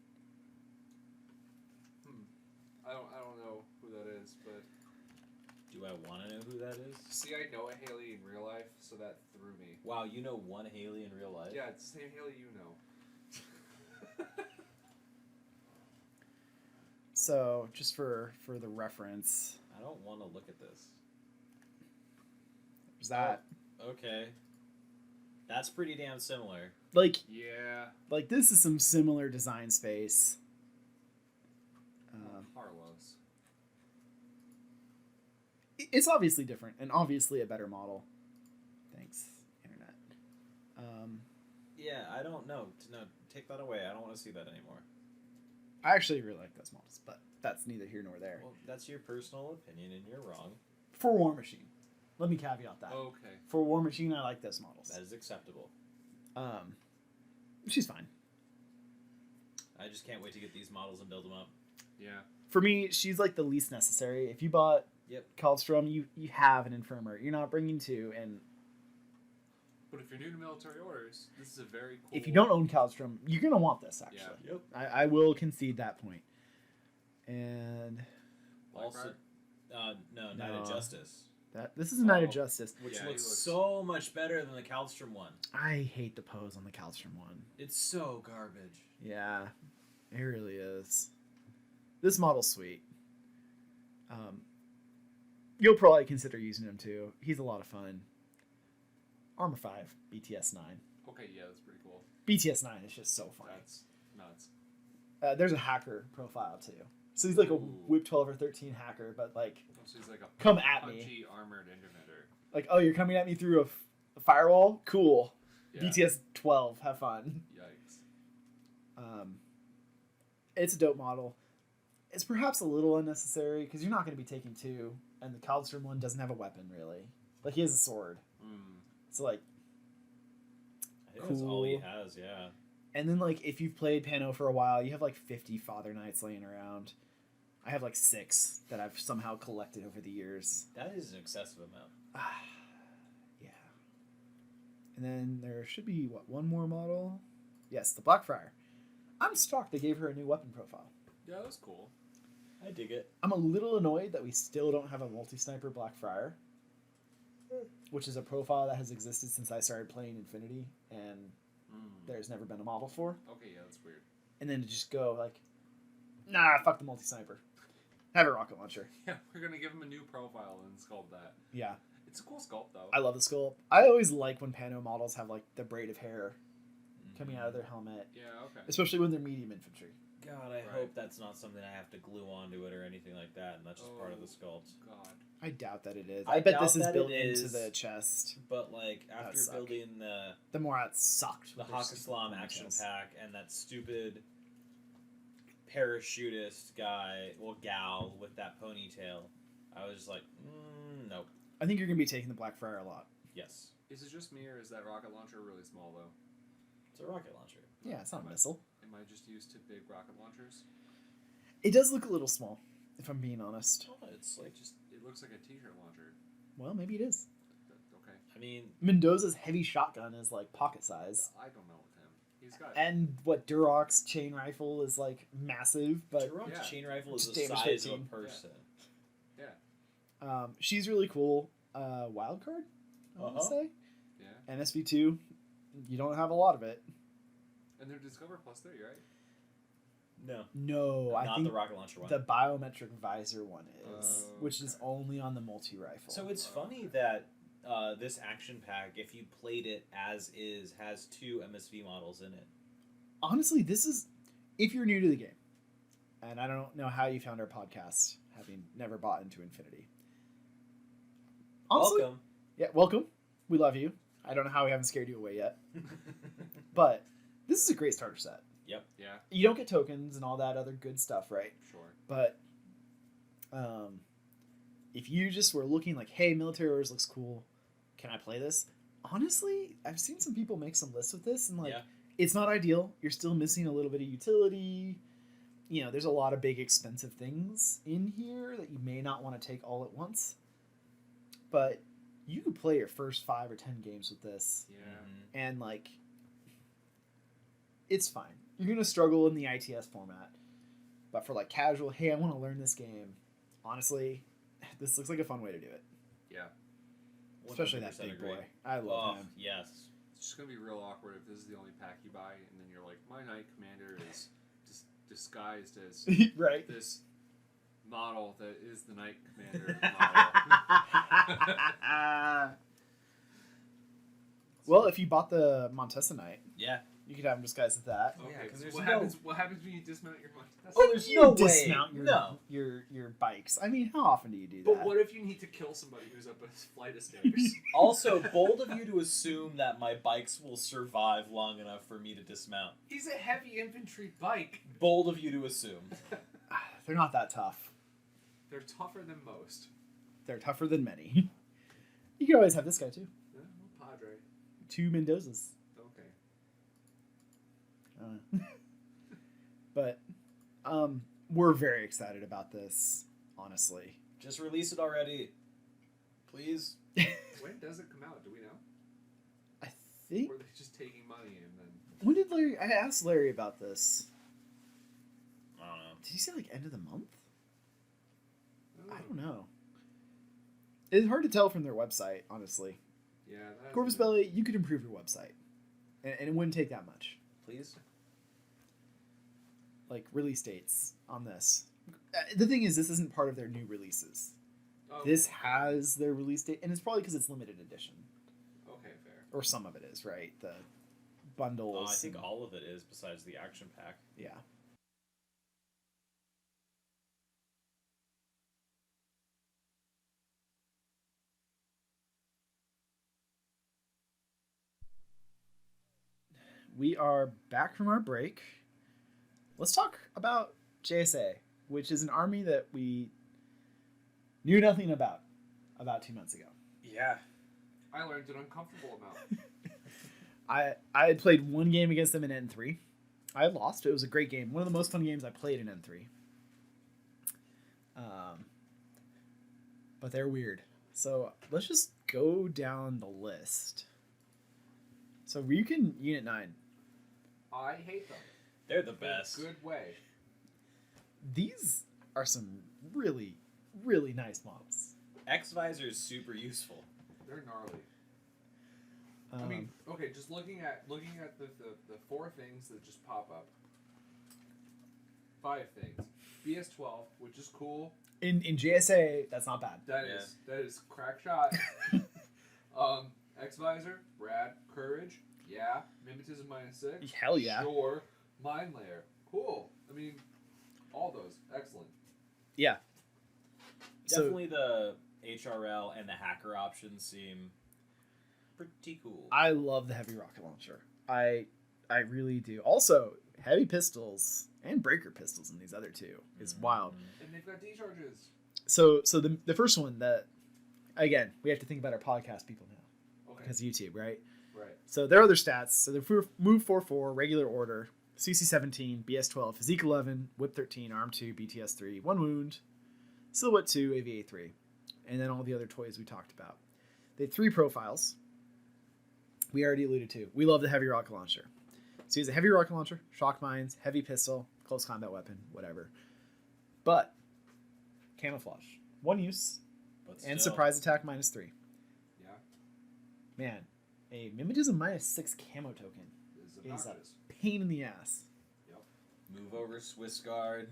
I don't know who that is, but Do I want to know who that is? see, I know a Haley in real life, so that threw me. Wow, you know one Haley in real life? Yeah, it's the same Haley you know. So, just for the reference, I don't want to look at this. there's that. Okay. That's pretty damn similar. Like this is some similar design space. Carlos. It's obviously different and obviously a better model. Thanks, internet. Yeah, I don't know. No, take that away. I don't want to see that anymore. I actually really like those models, but that's neither here nor there. Well, that's your personal opinion, and you're wrong. For War Machine, let me caveat that. Okay. For War Machine, I like those models. That is acceptable. She's fine. I just can't wait to get these models and build them up. Yeah. For me, she's like the least necessary. If you bought Yep. Kaldstrom, you have an Infirmer. You're not bringing two, and But if you're new to military orders, this is a very cool. if you don't own Kaldstrom, you're gonna want this. Actually, Yeah. Yep. I will concede that point. And Also, no, Knight of No. Justice, this is a Knight of Oh. Justice. which Yeah, he looks looks- so much better than the Kaldstrom one. I hate the pose on the Kaldstrom one. It's so garbage. Yeah, it really is. This model's sweet. You'll probably consider using him too. He's a lot of fun. Armor 5, BTS 9. Okay, yeah, that's pretty cool. BTS 9 is just so funny. That's nuts. There's a hacker profile too. So he's like a Ooh. Whip 12 or 13 hacker, but like, So he's like a come at me. punchy armored intermitter. Like, oh, you're coming at me through a firewall? Cool. Yeah. BTS 12, have fun. Yikes. It's a dope model. It's perhaps a little unnecessary because you're not going to be taking two, and the Kaldstrom one doesn't have a weapon really. Like he has a sword, so like. I think that's all he Cool. has. Yeah. And then like if you've played Pano for a while, you have like 50 Father Knights laying around. I have like 6 that I've somehow collected over the years. That is an excessive amount. Yeah. And then there should be one more model. Yes, the Blackfriar. I'm shocked they gave her a new weapon profile. Yeah, that was cool. I dig it. I'm a little annoyed that we still don't have a multi-sniper Blackfriar, which is a profile that has existed since I started playing Infinity, and there's never been a model for. Okay, yeah, that's weird. And then to just go like, nah, fuck the multi-sniper. Have a rocket launcher. Yeah, we're gonna give him a new profile and sculpt that. Yeah. It's a cool sculpt though. I love the sculpt. I always like when Pano models have like the braid of hair coming out of their helmet, Yeah, okay. especially when they're medium infantry. God, I Right. hope that's not something I have to glue onto it or anything like that, and that's just part of the sculpt. God. I doubt that it is. I I bet doubt this is that built it into is. the chest. But like after suck. building The more it sucked. the with their Hakaslam ponytails. action pack and that stupid parachutist guy, well gal with that ponytail, I was just like, nope. I think you're gonna be taking the Blackfriar a lot. Yes, Is it just me or is that rocket launcher really small though? it's a rocket launcher. Yeah, it's not a missile. Am I just used to big rocket launchers? It does look a little small, if I'm being honest. Oh, it's like It looks like a t-shirt launcher. Well, maybe it is. Okay. I mean, Mendoza's heavy shotgun is like pocket size. I don't know with him. He's got And what Durok's chain rifle is like massive, but Turok's yeah. chain rifle is Just the damage size of a 13. person. she's really cool. Wild card, I want to Uh-huh. say. yeah. NSV2, you don't have a lot of it. And they're Discover +3, right? No, No, I not think the rocket launcher one. the biometric visor one is, Oh, which is okay. only on the multi rifle. So it's Oh, funny okay. that this action pack, if you played it as is, has 2 MSV models in it. Honestly, this is if you're new to the game, and I don't know how you found our podcast, having never bought into Infinity. Honestly, Welcome. yeah, welcome. We love you. I don't know how we haven't scared you away yet, but this is a great starter set. Yeah, You don't get tokens and all that other good stuff, right? sure. But if you just were looking like, hey, military orders looks cool, can I play this? Honestly, I've seen some people make some lists with this, and like, Yeah. it's not ideal. You're still missing a little bit of utility. You know, there's a lot of big expensive things in here that you may not want to take all at once. But you could play your first 5 or 10 games with this, Yeah. and like, it's fine. You're gonna struggle in the ITS format, but for like casual, hey, I want to learn this game. Honestly, this looks like a fun way to do it. Yeah. Especially that 100% big agree. boy. I love Oh, him. yes. It's just gonna be real awkward if this is the only pack you buy, and then you're like, my Knight Commander is just disguised as Right. this model that is the Knight Commander model. Well, if you bought the Montesa Knight, Yeah. you could have him disguised as that. Yeah, Okay, 'cause so there's what no- happens? What happens when you dismount your Montesa? Oh, there's You no way. dismount your, No. your bikes. I mean, how often do you do that? But what if you need to kill somebody who's up a flight of stairs? Also, bold of you to assume that my bikes will survive long enough for me to dismount. He's a heavy infantry bike. Bold of you to assume. They're not that tough. They're tougher than most. They're tougher than many. You could always have this guy too. Yeah, well, Padre. 2 Mendozas. Okay. But we're very excited about this, honestly. Just release it already. Please. When does it come out? Do we know? I think. Or are they just taking money and then? When did Larry? I asked Larry about this. I don't know. Did he say like end of the month? Oh. I don't know. It's hard to tell from their website, honestly. Yeah. That's Corvus Belli, you could improve your website, and it wouldn't take that much. Please. Like release dates on this. The thing is, this isn't part of their new releases. Okay. This has their release date, and it's probably because it's limited edition, Okay, fair. or some of it is, right? The bundles. I think and- all of it is besides the action pack. Yeah. We are back from our break. Let's talk about JSA. which is an army that we knew nothing about 2 months ago. Yeah. I learned an uncomfortable amount. I had played one game against them in N3. I had lost. It was a great game. One of the most fun games I played in N3. But they're weird. So let's just go down the list. So Ryukin Unit 9. I hate them. They're the best. In a good way. These are some really, really nice models. X-Visor is super useful. They're gnarly. I mean, okay, just looking at the 4 things that just pop up. 5 things. BS-12, which is cool. In JSA, that's not bad. That is crack shot. X-Visor, rad. Courage, yeah. Mimetism -6. Hell yeah. Sure. Mind Layer, cool. I mean, all those, excellent. Yeah. Definitely the HRL and the hacker options seem pretty cool. I love the heavy rocket launcher. I really do. Also, heavy pistols and breaker pistols in these other two is wild. And they've got D-charges. So the first one that, again, we have to think about our podcast people now. Okay. Because of YouTube, right? Right. So their other stats. So they move 4-4, regular order, CC 17, BS 12, Physique 11, Whip 13, Arm 2, BTS 3, 1 wound, Silhouette 2, AVA 3, and then all the other toys we talked about. They had 3 profiles. We already alluded to. We love the heavy rocket launcher. So he has a heavy rocket launcher, shock mines, heavy pistol, close combat weapon, whatever. But camouflage, 1 use, But and still, surprise attack -3. Yeah. Man, a mimetism -6 camo token Is is a obnoxious. pain in the ass. move over Swiss Guard.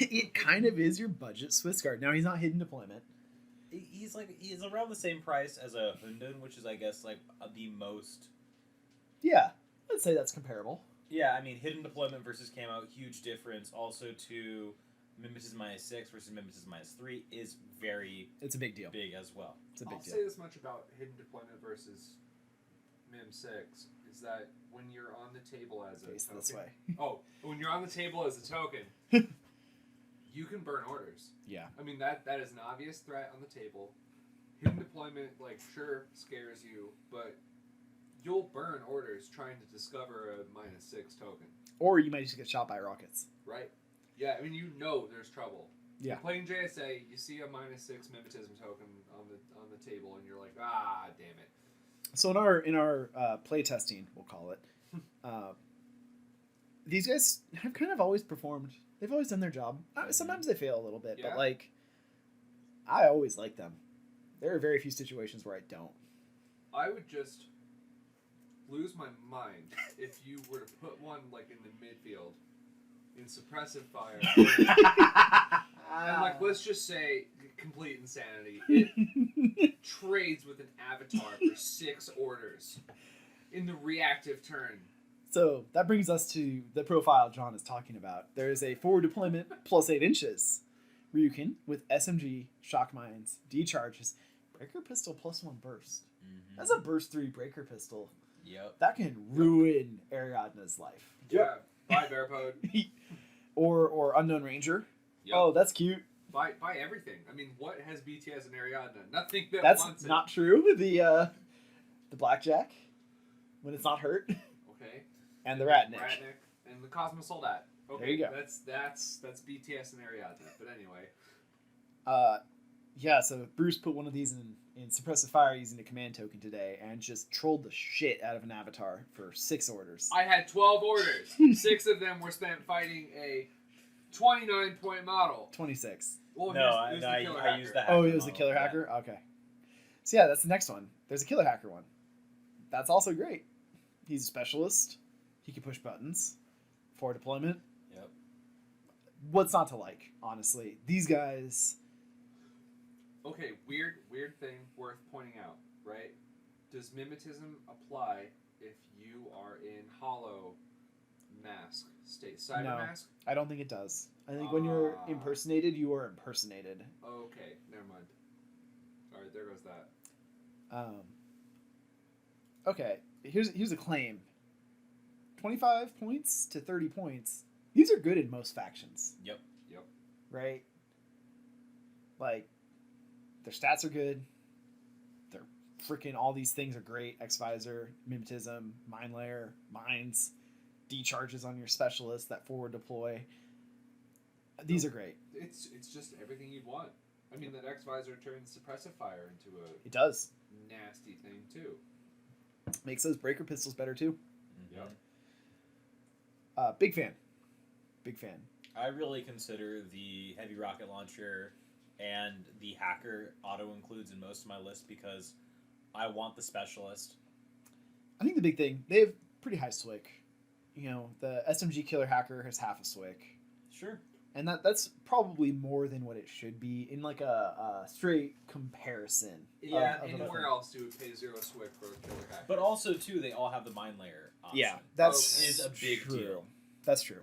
It kind of is your budget Swiss Guard. Now he's not hidden deployment. He's around the same price as a Hundun, which is, I guess, like the most. Yeah, I'd say that's comparable. Yeah, I mean, hidden deployment versus camo, huge difference. Also, to Mimetism -6 versus Mimetism -3 is very It's a big deal. big as well. It's a big I'll deal. say this much about hidden deployment versus Mim 6 is that when you're on the table as a Face token, this way. when you're on the table as a token, you can burn orders. Yeah. I mean that is an obvious threat on the table. Hidden deployment, like, sure, scares you, but you'll burn orders trying to discover a -6 token, Or you might just get shot by rockets. right? Yeah, I mean, you know there's trouble. Yeah. You're playing JSA, you see a -6 mimetism token on the table, and you're like, ah, damn it. So in our play testing, we'll call it, these guys have kind of always performed. They've always done their job. Sometimes they fail a little bit, Yeah. but like, I always like them. There are very few situations where I don't. I would just lose my mind if you were to put one like in the midfield in suppressive fire. And like, let's just say complete insanity. It trades with an avatar for 6 orders in the reactive turn. So that brings us to the profile John is talking about. There is a forward deployment +8 inches Ryukin with SMG, shock mines, D charges, breaker pistol +1 burst. Mm-hmm. That's a burst 3 breaker pistol. Yep. That can ruin Ariadne's life. Yeah. Bye, Bearpode. or Unknown Ranger. Yep. Oh, that's cute. Buy everything. I mean, what has BTS and Ariadne? Nothing that That's wants not true. The blackjack when it's not hurt, Okay. and the ratnik. Ratnik and the Cosmo Soldat. Okay. There you go. That's BTS and Ariadne. But anyway. Yeah. So Bruce put one of these in suppressive fire using a command token today, and just trolled the shit out of an avatar for 6 orders. I had 12 orders. 6 of them were spent fighting a 29-point model. 26. Well, No, here's the killer I hacker. used that. Oh, it was the killer hacker? Okay. So yeah, that's the next one. There's a killer hacker one. That's also great. He's a specialist. He can push buttons. Forward deployment. Yep. What's not to like, honestly? These guys... Okay, weird thing worth pointing out, right? Does mimetism apply if you are in hollow mask state? Cyber No. mask? I don't think it does. I think when you're Ah. impersonated, you are impersonated. Okay, never mind. Alright, there goes that. Okay, here's a claim. 25 points to 30 points. These are good in most factions. Yep. right? Like, their stats are good. They're freaking, all these things are great. X-Visor, Mimetism, Mind Layer, Mines, D-Charges on your Specialist that forward deploy. These are great. It's just everything you'd want. I mean, that X-Visor turns Suppressive Fire into a It does. nasty thing, too. Makes those breaker pistols better, too. Yep. Big fan. Big fan. I really consider the heavy rocket launcher and the hacker auto-includes in most of my list because I want the Specialist. I think the big thing, they have pretty high SWIC. You know, the SMG Killer Hacker has half a SWIC. Sure. And that's probably more than what it should be in like a straight comparison. Yeah, of anywhere else you would pay 0 SWIC for a Killer Hacker. But also, too, they all have the Mind Layer option. Yeah, that's is a big true. deal. That's true.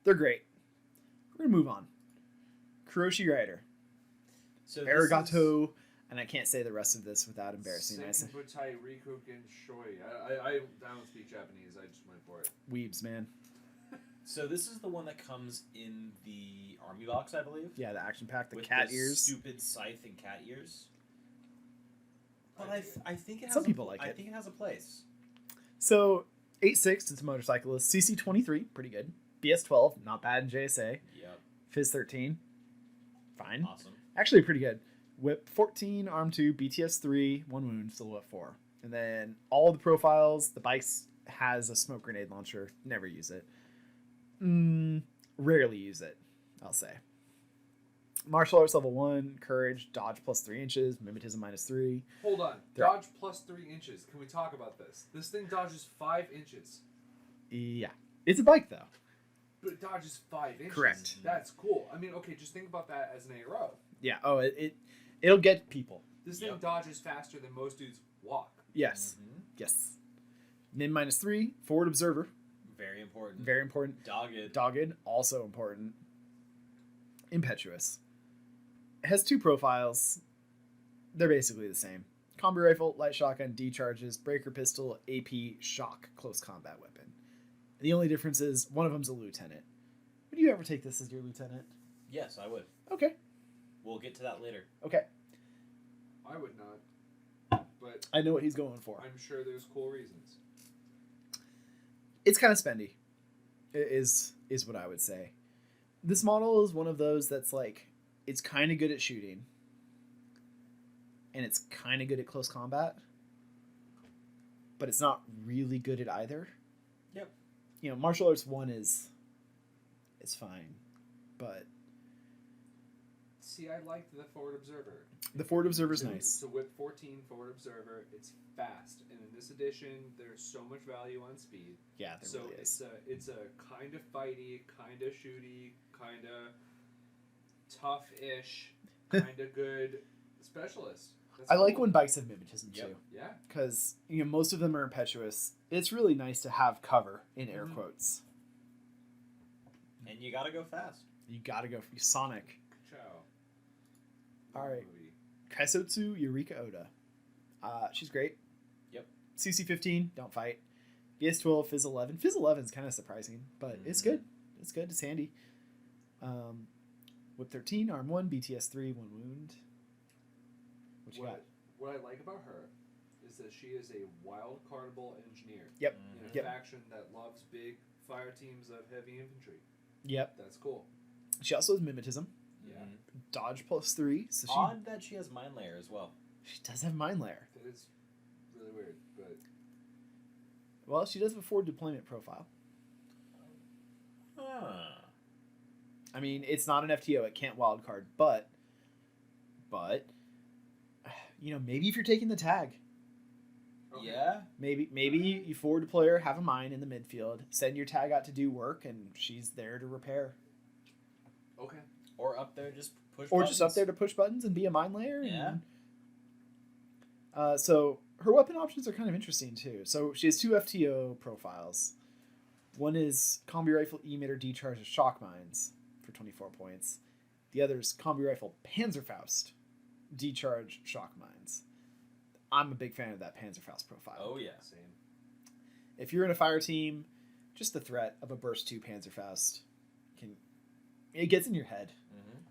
They're great. We're going to move on. Kuroshi Rider. So Arigato. And I can't say the rest of this without embarrassing myself. Senkabutai Rikuken Shoi. I don't speak Japanese. I just went for it. Weebs, man. So this is the one that comes in the army box, I believe. Yeah, the action pack, the with cat the ears. stupid scythe and cat ears. But I think it has Some people like I it. think it has a place. So 8.6, it's a motorcyclist. CC23, pretty good. BS12, not bad in JSA. Yep. Fizz 13, fine. Awesome. Actually, pretty good. Whip 14, Arm 2, BTS 3, 1 wound, Silhouette 4. And then all the profiles, the bikes has a smoke grenade launcher. Never use it. Rarely use it, I'll say. Martial arts level 1, courage, dodge plus 3 inches, mimetism minus 3. Hold on. They're- Dodge plus 3 inches. Can we talk about this? This thing dodges 5 inches. Yeah. It's a bike, though. But it dodges 5 inches. Correct. That's cool. I mean, okay, just think about that as an ARO. Yeah. Oh, it'll get people. This thing Yep. dodges faster than most dudes walk. Yes. Mhm. Yes. Min minus 3, forward observer. Very important. Very important. Dogged. Dogged, also important. Impetuous. It has 2 profiles. They're basically the same. Combi rifle, light shotgun, D charges, breaker pistol, AP, shock, close combat weapon. The only difference is one of them's a lieutenant. Would you ever take this as your lieutenant? Yes, I would. Okay. We'll get to that later. Okay. I would not. But I know what he's going for. I'm sure there's cool reasons. It's kind of spendy, is what I would say. This model is one of those that's like, it's kind of good at shooting, and it's kind of good at close combat, but it's not really good at either. Yep. You know, martial arts 1 is fine, but See, I liked the forward observer. the forward observer's So- nice. So whip 14 forward observer, it's fast, and in this edition, there's so much value on speed. Yeah, there So really is. it's a kind of fighty, kind of shooty, kind of tough-ish, kind of good specialist. That's I like cool. when bikes have mimetism Yep. too, Yeah. because most of them are impetuous. It's really nice to have cover in air Mhm. quotes. And you gotta go fast. You gotta go for Sonic. Ciao. All right. Movie. Kaisotsu Eureka Oda. She's great. Yep. CC15, don't fight. BS12, Fizz 11. Fizz 11 is kind of surprising, but it's good. It's good. It's handy. Whip 13, Arm 1, BTS 3, 1 wound. What you got? What I like about her is that she is a wild cardable engineer Yep. in a Yep. faction that loves big fire teams of heavy infantry. Yep. That's cool. She also has mimetism. Yeah. Mhm. Dodge plus 3. So Odd that she has Mind Layer as well. she does have Mind Layer. That is really weird, but Well, she does have a forward deployment profile. Huh. I mean, it's not an FTO. It can't wildcard, but maybe if you're taking the tag, okay. Yeah. maybe you forward deploy her, have a mine in the midfield, send your tag out to do work, and she's there to repair, Okay. Or up there, just push. or just up buttons. there to push buttons and be a mine layer. Yeah. So her weapon options are kind of interesting too. So she has 2 FTO profiles. One is combi rifle emitter decharge of shock mines for 24 points. The other is combi rifle Panzerfaust decharge shock mines. I'm a big fan of that Panzerfaust profile. Oh yeah. Same. If you're in a fire team, just the threat of a burst 2 Panzerfaust can It gets in your head.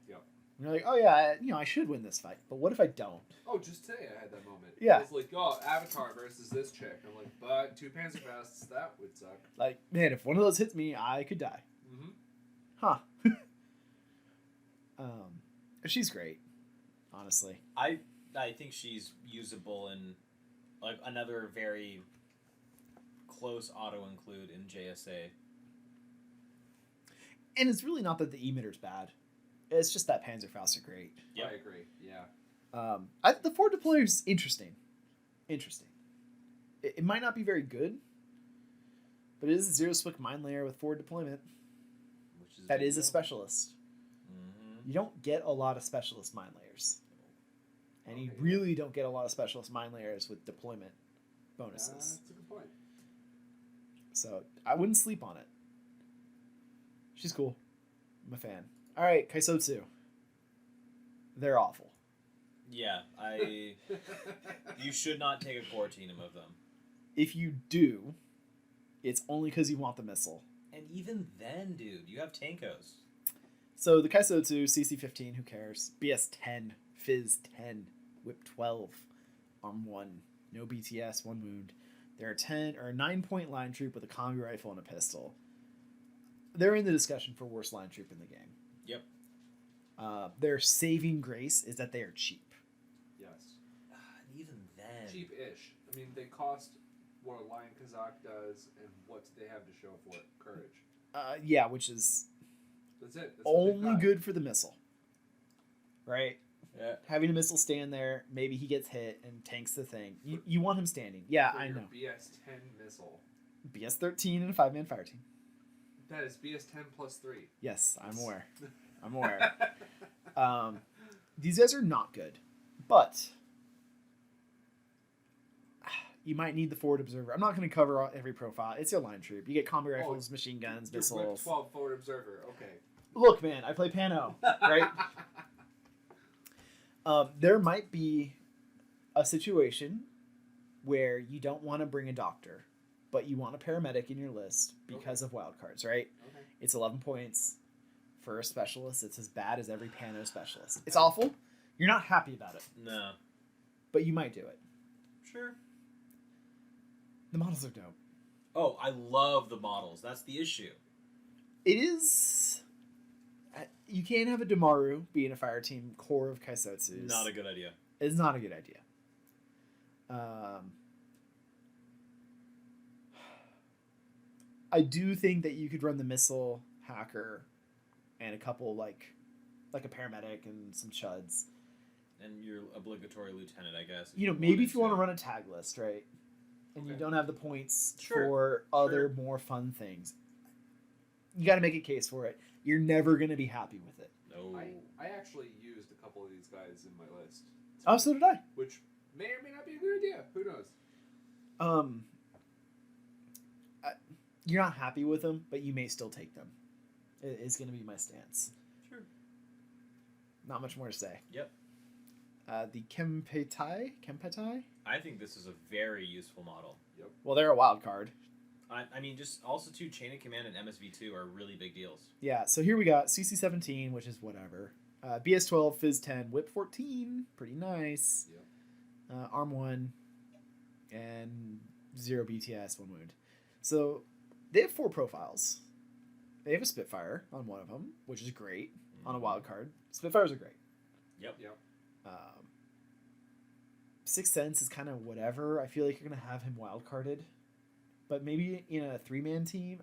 Yep. You're like, oh yeah, I should win this fight, but what if I don't? Oh, just today I had that moment. Yeah. It's like, oh, Avatar versus this chick. I'm like, but 2 Panzerfausts, that would suck. Like, man, if one of those hits me, I could die. Mm-hmm. Huh. She's great, honestly. I think she's usable in like another very close auto include in JSA. And it's really not that the emitter's bad. It's just that Panzerfaust are great. Yep. I agree. Yeah. The forward deployer's interesting. It might not be very good, but it is a zero swick mine layer with forward deployment. Which is That big is a deal. specialist. Mm-hmm. You don't get a lot of specialist mine layers. And you Okay. really don't get a lot of specialist mine layers with deployment bonuses. That's a good point. So I wouldn't sleep on it. She's cool. I'm a fan. All right, Kaisotsu. They're awful. Yeah, you should not take a core team of them. If you do, it's only because you want the missile. And even then, dude, you have Tankos. So the Kaisotsu, CC-15, who cares? BS-10, Fizz 10, Whip 12, Arm 1, no BTS, 1 wound. They're a 9-point line troop with a combi rifle and a pistol. They're in the discussion for worst line troop in the game. Yep. Their saving grace is that they are cheap. Yes. And even then, Cheap-ish. I mean, they cost what a Lion Kazakh does, and what do they have to show for it? Courage. Yeah, which is That's it. That's what they've only got. good for the missile. Right? Yeah. Having a missile stand there, maybe he gets hit and tanks the thing. You want him standing. Yeah, For I your know. BS-10 missile. BS-13 and a 5-man fire team. That is BS-10 plus 3. Yes, I'm aware. I'm aware. These guys are not good, but you might need the forward observer. I'm not going to cover every profile. It's your line troop. You get combi rifles, machine guns, Your Whip missiles. 12 forward observer. Okay. Look, man, I play Pano, right? There might be a situation where you don't want to bring a doctor, but you want a paramedic in your list because of wildcards, right? Okay. It's 11 points for a specialist. It's as bad as every Pano specialist. It's awful. You're not happy about it, No. but you might do it. Sure. The models are dope. Oh, I love the models. That's the issue. It is... You can't have a Damaru be in a fire team core of Kaisotsus. Not a good idea. It's not a good idea. I do think that you could run the missile hacker and a couple like a paramedic and some chuds. And your obligatory lieutenant, I guess. Maybe if you want to run a tag list, right? And you Okay. don't have the points Sure. for other more fun things. You got to make a case for it. You're never going to be happy with it. No. I actually used a couple of these guys in my list. Oh, so did I. Which may or may not be a good idea. Who knows? You're not happy with them, but you may still take them. It's going to be my stance. Sure. Not much more to say. Yep. The Kempetai? I think this is a very useful model. Well, they're a wild card. I mean, just also too, Chain of Command and MSV2 are really big deals. Yeah, so here we got CC-17, which is whatever. BS-12, Fizz 10, Whip 14, pretty nice. Yep. Arm 1, and 0 BTS, 1 wound. So they have 4 profiles. They have a Spitfire on one of them, which is great on a wild card. Spitfires are great. Yep. Sixth Sense is kind of whatever. I feel like you're going to have him wild carded. But maybe in a 3-man team,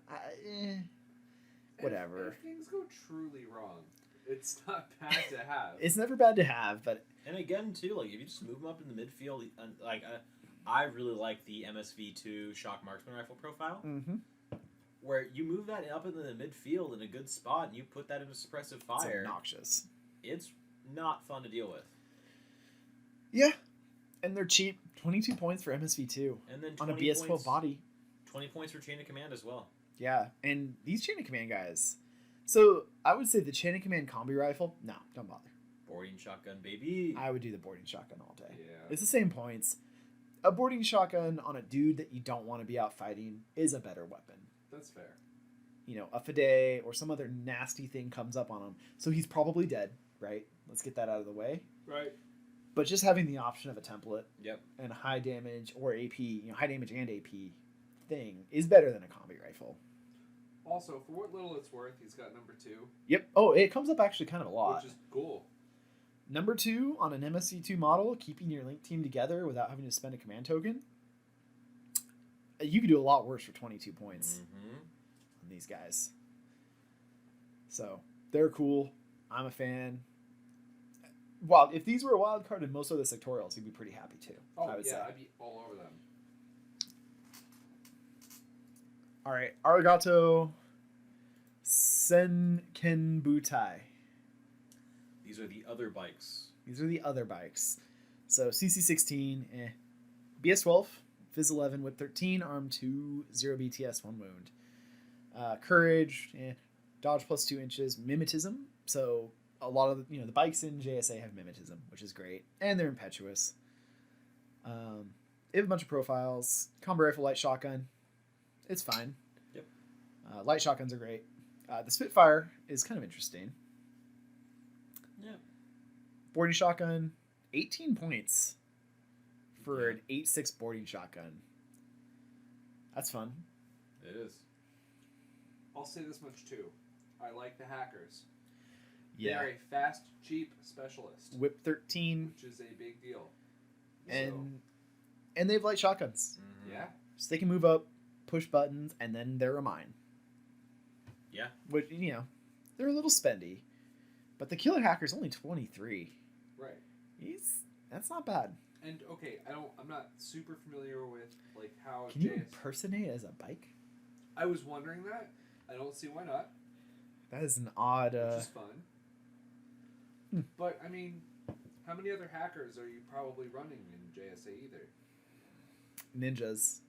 whatever. If things go truly wrong, it's not bad to have. It's never bad to have, but And again, too, like if you just move them up in the midfield, I really like the MSV2 shock marksman rifle profile, where you move that up into the midfield in a good spot and you put that into suppressive it's fire. obnoxious. It's not fun to deal with. Yeah, and they're cheap. 22 points for MSV2 And then on a 20 BS-12 points, body. 20 points for Chain of Command as well. Yeah, and these Chain of Command guys. So I would say the Chain of Command combi rifle. No, don't bother. Boarding shotgun, baby. I would do the boarding shotgun all day. Yeah. It's the same points. A boarding shotgun on a dude that you don't want to be out fighting is a better weapon. That's fair. a Fide or some other nasty thing comes up on him. So he's probably dead, right? Let's get that out of the way. Right. But just having the option of a template Yep. and high damage or AP, high damage and AP thing is better than a combi rifle. Also, for what little it's worth, he's got number 2. Yep. Oh, it comes up actually kind of a lot. Which is cool. Number 2 on an MSC2 model, keeping your link team together without having to spend a command token. You could do a lot worse for 22 points on these guys. So they're cool. I'm a fan. Well, if these were a wild card in most of the sectorials, you'd be pretty happy too. Oh, I would say. I'd be all over them. All right, Arigato Senkenbutai. These are the other bikes. These are the other bikes. So CC16, BS12, Phys 11, Whip 13, Arm 2, 0 BTS, 1 wound. Courage, Dodge plus 2 inches, Mimetism. So a lot of the bikes in JSA have Mimetism, which is great, and they're impetuous. They have a bunch of profiles. Combo rifle, light shotgun. It's fine. Yep. Light shotguns are great. The Spitfire is kind of interesting. Yeah. Boarding shotgun, 18 points for an 8.6 boarding shotgun. That's fun. It is. I'll say this much too. I like the hackers. Yeah. They're a fast, cheap specialist. Whip 13, which is a big deal. and they have light shotguns. So, yeah. So they can move up, push buttons, and then they're a mine. Yeah. Which, they're a little spendy. But the killer hacker's only 23. Right. That's not bad. And okay, I'm not super familiar with like how Can you impersonate as a bike? I was wondering that. I don't see why not. That is an odd. Which is fun. But I mean, how many other hackers are you probably running in JSA either? Ninjas.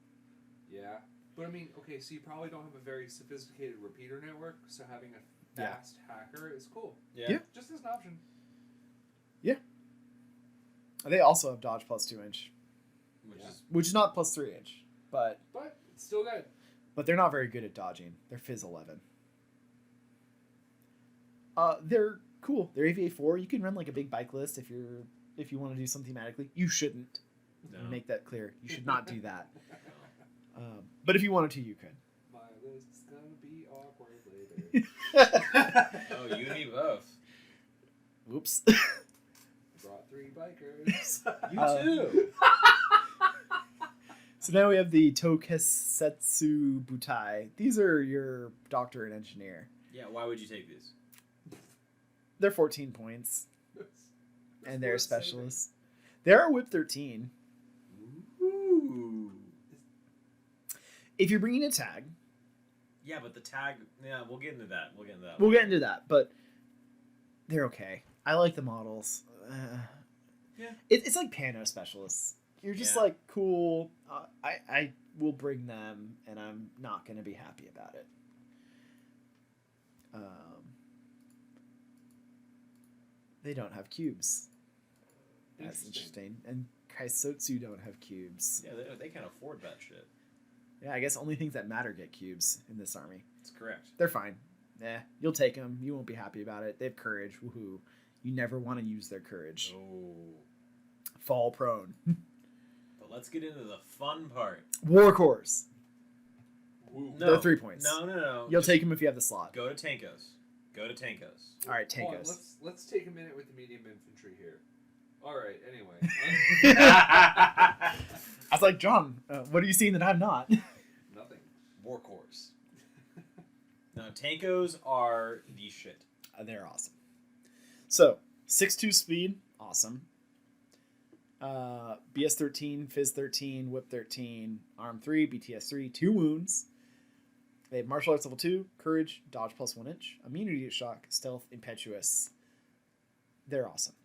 Yeah. But I mean, okay, so you probably don't have a very sophisticated repeater network, so having a fast hacker is cool. Yeah. Just as an option. Yeah. They also have dodge plus 2 inch, which is not plus 3 inch, but it's still good. But they're not very good at dodging. They're Phys 11. They're cool. They're AVA 4. You can run like a big bike list if you want to do something thematically. You shouldn't. No. Let me make that clear. You should not do that. But if you wanted to, you could. My list's gonna be awkward later. Oh, you and me both. Whoops. I brought 3 bikers. You too. So now we have the Tokesetsu Butai. These are your doctor and engineer. Yeah, why would you take these? They're 14 points, and they're worth specialists. They're Whip 13. Ooh. If you're bringing a tag... Yeah, but the tag... Yeah, we'll get into that. We'll get into that, but they're okay. I like the models. Yeah. It's like Pano specialists. You're just like, cool, I will bring them, and I'm not going to be happy about it. They don't have cubes. That's interesting. And Kaisotsu don't have cubes. Yeah, they can't afford that shit. Yeah, I guess only things that matter get cubes in this army. That's correct. They're fine. You'll take them. You won't be happy about it. They have courage. Woohoo. You never want to use their courage. Oh. Fall prone. But let's get into the fun part. War cores. No. They're 3 points. No. You'll take them if you have the slot. Go to Tankos. All right, Hold on, Tankos. let's take a minute with the medium infantry here. All right. Anyway. I was like, John, what are you seeing that I'm not? Nothing. War cores. No, Tankos are the shit. They're awesome. So, 6.2 speed, awesome. BS 13, Phys 13, Whip 13, Arm 3, BTS 3, 2 wounds. They have martial arts level 2, courage, dodge plus 1 inch, immunity to shock, stealth, impetuous. They're awesome.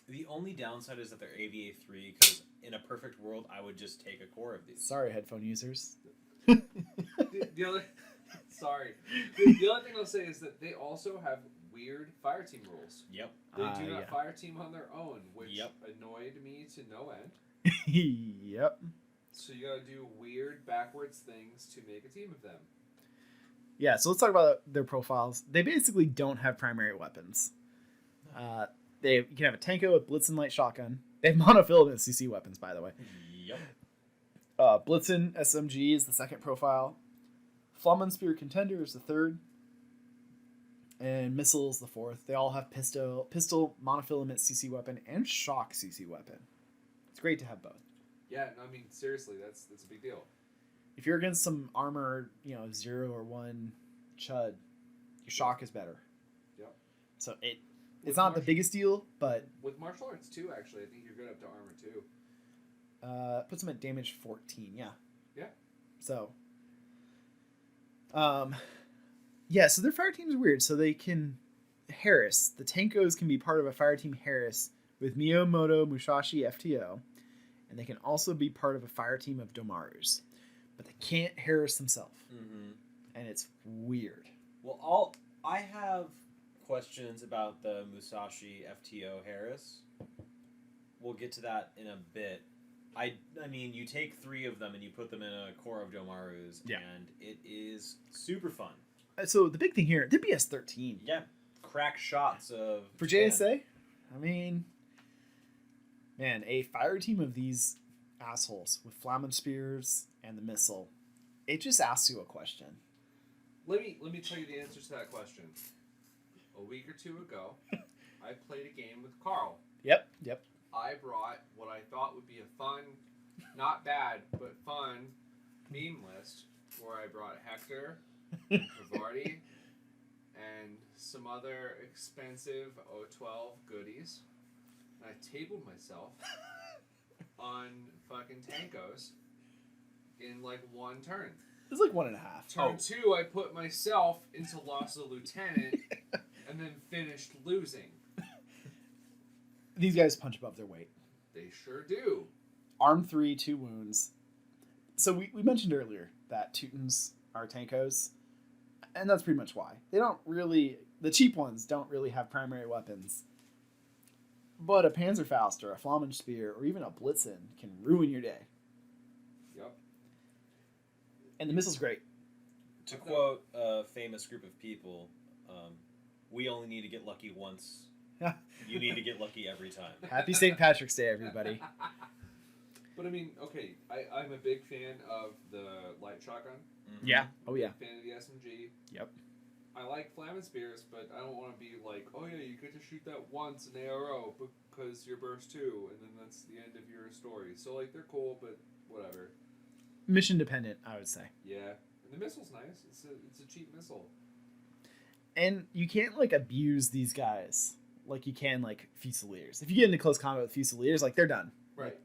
The only downside is that they're AVA 3, because in a perfect world, I would just take a core of these. Sorry, headphone users. The other, sorry. The other thing I'll say is that they also have weird fire team rules. Yep. They do not fire team on their own, which annoyed me to no end. Yep. So you gotta do weird backwards things to make a team of them. Yeah, so let's talk about their profiles. They basically don't have primary weapons. You can have a Tanko with Blitzen light shotgun. They have monofilament CC weapons, by the way. Yep. Blitzen SMG is the second profile. Flammenspier Contender is the third. And Missile is the fourth. They all have pistol, monofilament CC weapon, and shock CC weapon. It's great to have both. Yeah, no, I mean, seriously, that's a big deal. If you're against some armor, 0 or 1 chud, your shock is better. Yep. So it's not the biggest deal, but with martial arts too, actually, I think you're good up to armor too. Puts them at damage 14. Yeah. Yeah. So. So their fire team is weird. So they can Harris. The Tankos can be part of a fire team Harris with Miyamoto Mushashi FTO, and they can also be part of a fire team of Domarus, but they can't Harris themselves, and it's weird. Well, I have questions about the Musashi FTO Harris. We'll get to that in a bit. I mean, you take 3 of them and you put them in a core of Domarus, and it is super fun. So the big thing here, they're BS-13. Yeah, crack shots of... For JSA, I mean, man, a fire team of these assholes with Flamen Spears and the missile, it just asks you a question. Let me tell you the answer to that question. A week or 2 ago, I played a game with Carl. Yep. I brought what I thought would be a fun, not bad, but fun meme list where I brought Hector, Havarti, and some other expensive O12 goodies. And I tabled myself on fucking Tankos in like 1 turn. It's like 1.5. Turn 2, I put myself into loss of lieutenant and then finished losing. These guys punch above their weight. They sure do. Arm 3, 2 wounds. So we mentioned earlier that Teutons are Tankos, and that's pretty much why. They don't really... The cheap ones don't really have primary weapons. But a Panzerfaust or a Flammenspeer or even a Blitzen can ruin your day. Yep. And the missile's great. To quote a famous group of people, we only need to get lucky once. You need to get lucky every time. Happy St. Patrick's Day, everybody. But I mean, okay, I'm a big fan of the light shotgun. Mm-hmm. Yeah. Oh, yeah. Big fan of the SMG. Yep. I like Flamen Spears, but I don't want to be like, oh yeah, you get to shoot that once in ARO because you're burst 2, and then that's the end of your story. So, like, they're cool, but whatever. Mission dependent, I would say. Yeah. And the missile's nice. It's a cheap missile. And you can't, like, abuse these guys like you can, like, Fusiliers. If you get into close combat with Fusiliers, like, they're done. Right.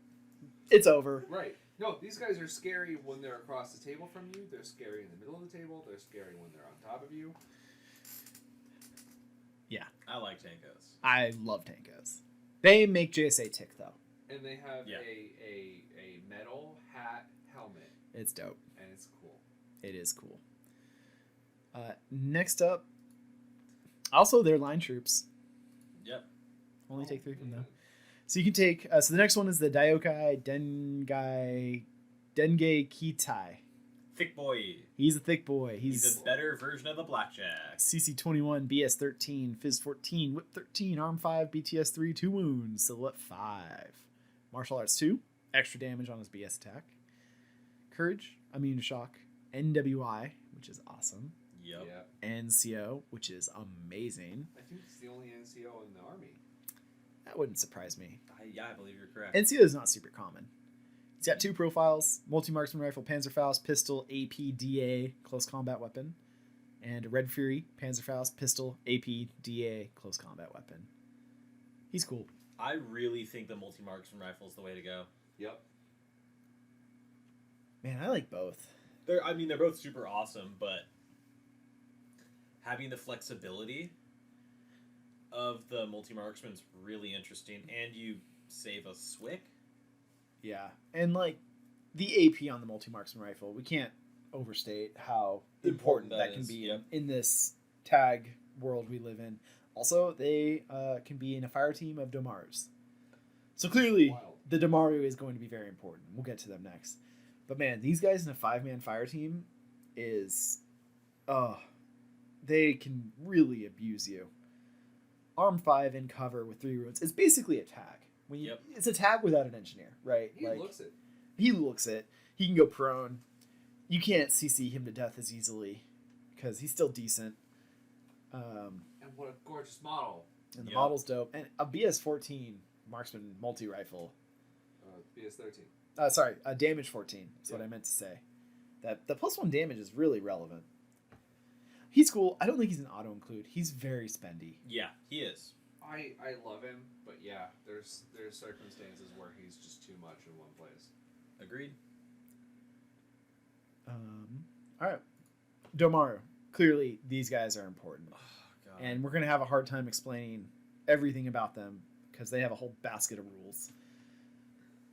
It's over. Right. No, these guys are scary when they're across the table from you. They're scary in the middle of the table. They're scary when they're on top of you. Yeah. I like Tankos. I love Tankos. They make JSA tick, though. And they have a metal hat helmet. It's dope. And it's cool. It is cool. Next up, also their line troops. Yep. Only take 3 from them. So you can take... so the next one is the Daiokai Denge Kitai. Thick boy. He's a thick boy. He's a better version of the Blackjack. CC21, BS13, Fizz 14, Whip 13, Arm 5, BTS 3, 2 wounds, Silhouette 5. Martial Arts 2, extra damage on his BS attack. Courage, immune to shock. NWI, which is awesome. Yep. Yeah. NCO, which is amazing. I think it's the only NCO in the army. That wouldn't surprise me. I believe you're correct. NCO is not super common. He's got 2 profiles, multi-marksman rifle, Panzerfaust, pistol, AP, DA, close combat weapon, and a Red Fury, Panzerfaust, pistol, AP, DA, close combat weapon. He's cool. I really think the multi-marksman rifle is the way to go. Yep. Man, I like both. They're both super awesome, but having the flexibility of the multi-marksman is really interesting, and you save a SWIC. Yeah, and like the AP on the multi-marksman rifle, we can't overstate how important that can be in this tag world we live in. Also, they can be in a fire team of Domarus. So clearly, the Domaru is going to be very important. We'll get to them next. But man, these guys in a 5-man fire team is they can really abuse you. Arm 5 in cover with 3 wounds. It's basically a tag. It's a tag without an engineer, right? He looks it. He looks it. He can go prone. You can't CC him to death as easily because he's still decent. And what a gorgeous model. And the model's dope. And a BS-14 marksman multi-rifle. BS-13. Damage 14 is what I meant to say. That the +1 damage is really relevant. He's cool. I don't think he's an auto-include. He's very spendy. Yeah, he is. I love him, but yeah, there's circumstances where he's just too much in one place. Agreed. All right. Domaru. Clearly, these guys are important. Oh, God. And we're going to have a hard time explaining everything about them because they have a whole basket of rules.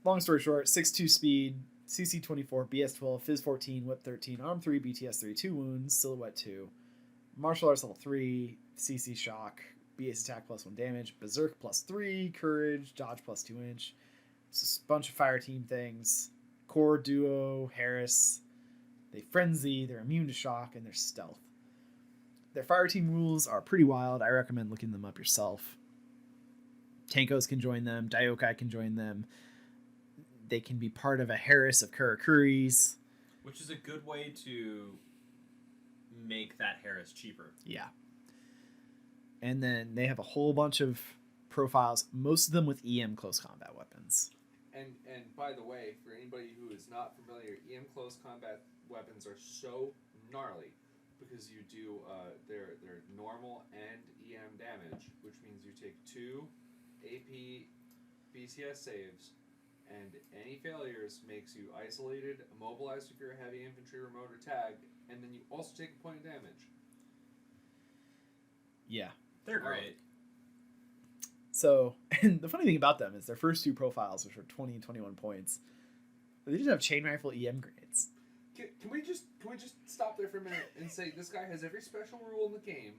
Long story short, 6'2 speed, CC 24, BS 12, Phys 14, Whip 13, Arm 3, BTS 3, 2 wounds, Silhouette 2, Martial Arts level 3, CC shock, BS attack +1 damage, Berserk +3, Courage, Dodge +2 inch. It's a bunch of fire team things. Core, Duo, Harris. They frenzy, they're immune to shock, and they're stealth. Their fire team rules are pretty wild. I recommend looking them up yourself. Tankos can join them. Daiokai can join them. They can be part of a Harris of Karakuris. Which is a good way to make that Harris cheaper. Yeah. And then they have a whole bunch of profiles, most of them with EM close combat weapons. And by the way, for anybody who is not familiar, EM close combat weapons are so gnarly because you do their normal and EM damage, which means you take 2 AP BTS saves, and any failures makes you isolated, immobilized if you're a heavy infantry remote or tag, and then you also take a point of damage. Yeah. They're great. So, and the funny thing about them is their first 2 profiles, which are 20 and 21 points, they just have chain rifle EM grenades. Can we just stop there for a minute and say this guy has every special rule in the game,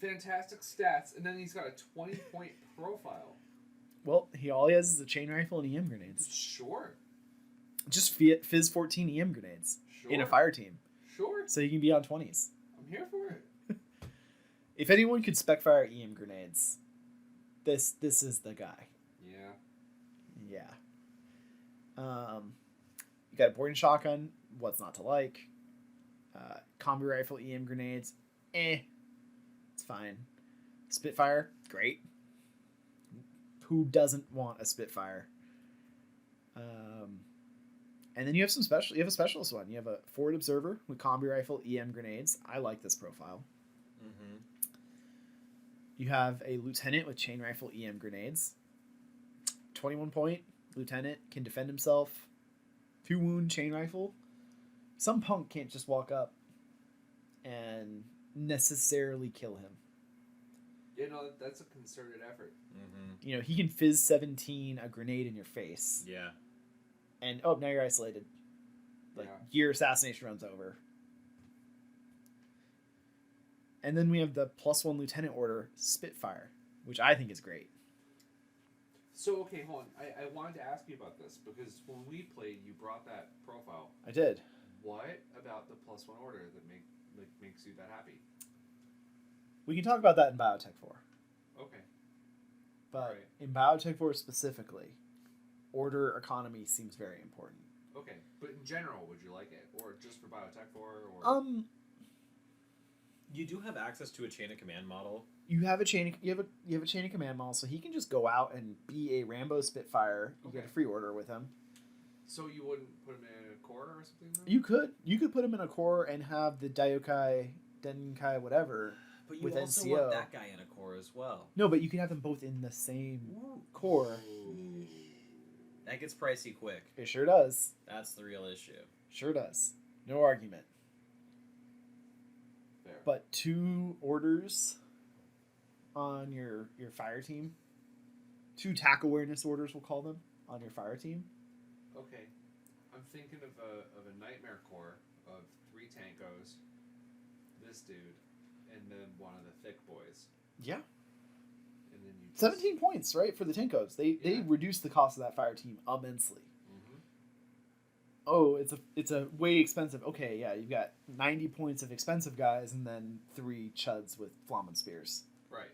fantastic stats, and then he's got a 20-point profile. Well, all he has is a chain rifle and EM grenades. Sure. Just Phys 14 EM grenades in a fire team. Sure. So you can be on 20s. I'm here for it. If anyone could spec fire EM grenades, this is the guy. Yeah. Yeah. You got a boarding shotgun. What's not to like? Combi rifle EM grenades. It's fine. Spitfire, great. Who doesn't want a Spitfire? And then you have You have a specialist one. You have a forward observer with combi rifle EM grenades. I like this profile. Mm-hmm. You have a lieutenant with chain rifle EM grenades. 21 point. Lieutenant can defend himself. 2 wound chain rifle. Some punk can't just walk up and necessarily kill him. You know, that's a concerted effort. Mm-hmm. You know, he can Phys 17 a grenade in your face. Yeah. And, now you're isolated. Your assassination run's over. And then we have the +1 lieutenant order, Spitfire, which I think is great. So, okay, hold on. I wanted to ask you about this, because when we played, you brought that profile. I did. What about the +1 order that makes you that happy? We can talk about that in Biotech 4. Okay. But in Biotech 4 specifically, order economy seems very important. Okay, but in general, would you like it? Or just for Biotech 4? Or... You do have access to a chain of command model. You have a chain of command model, so he can just go out and be a Rambo Spitfire. You get a free order with him. So you wouldn't put him in a core or something? Then? You could put him in a core and have the Daiokai, Denkai, whatever. But you with also NCO. want that guy in a core as well. No, but you can have them both in the same core. Ooh. That gets pricey quick. It sure does. That's the real issue. Sure does. No argument. Fair. But 2 orders on your fire team. 2 tack awareness orders, we'll call them, on your fire team. Okay. I'm thinking of a nightmare core of 3 tankos, this dude, and then one of the thick boys. Yeah. And then you just... 17 points, right, for the Tankos. They reduce the cost of that fire team immensely. oh, it's a way expensive. Okay, yeah, you've got 90 points of expensive guys and then 3 chuds with flamen spears. Right.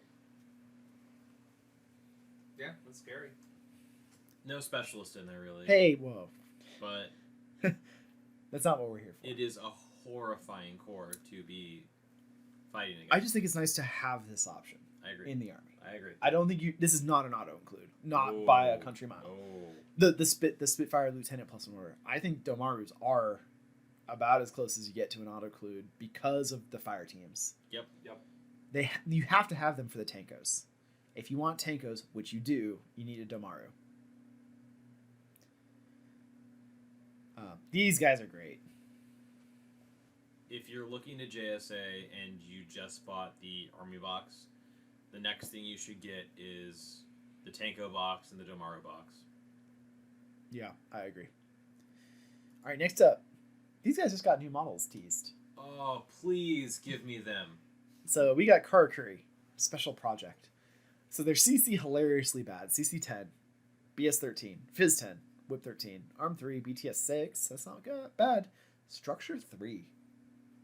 Yeah, that's scary. No specialist in there really. Hey, whoa. But That's not what we're here for. it is a horrifying core to be fighting against. I just think it's nice to have this option I agree. in the army. I agree. I don't think this is not an auto include, not Oh, by a country mile. Oh. The Spitfire Lieutenant plus 1 order. I think Domarus are about as close as you get to an auto include because of the fire teams. Yep. You have to have them for the tankos. If you want tankos, which you do, you need a Domaru. These guys are great. If you're looking to JSA and you just bought the army box, the next thing you should get is the Tanko box and the Domaru box. Yeah, I agree. All right, next up. These guys just got new models teased. Oh, please give me them. So we got Karakuri, special project. So they're CC hilariously bad. CC 10, BS 13, Fizz 10, Whip 13, Arm 3, BTS 6. That's not good, bad. Structure 3.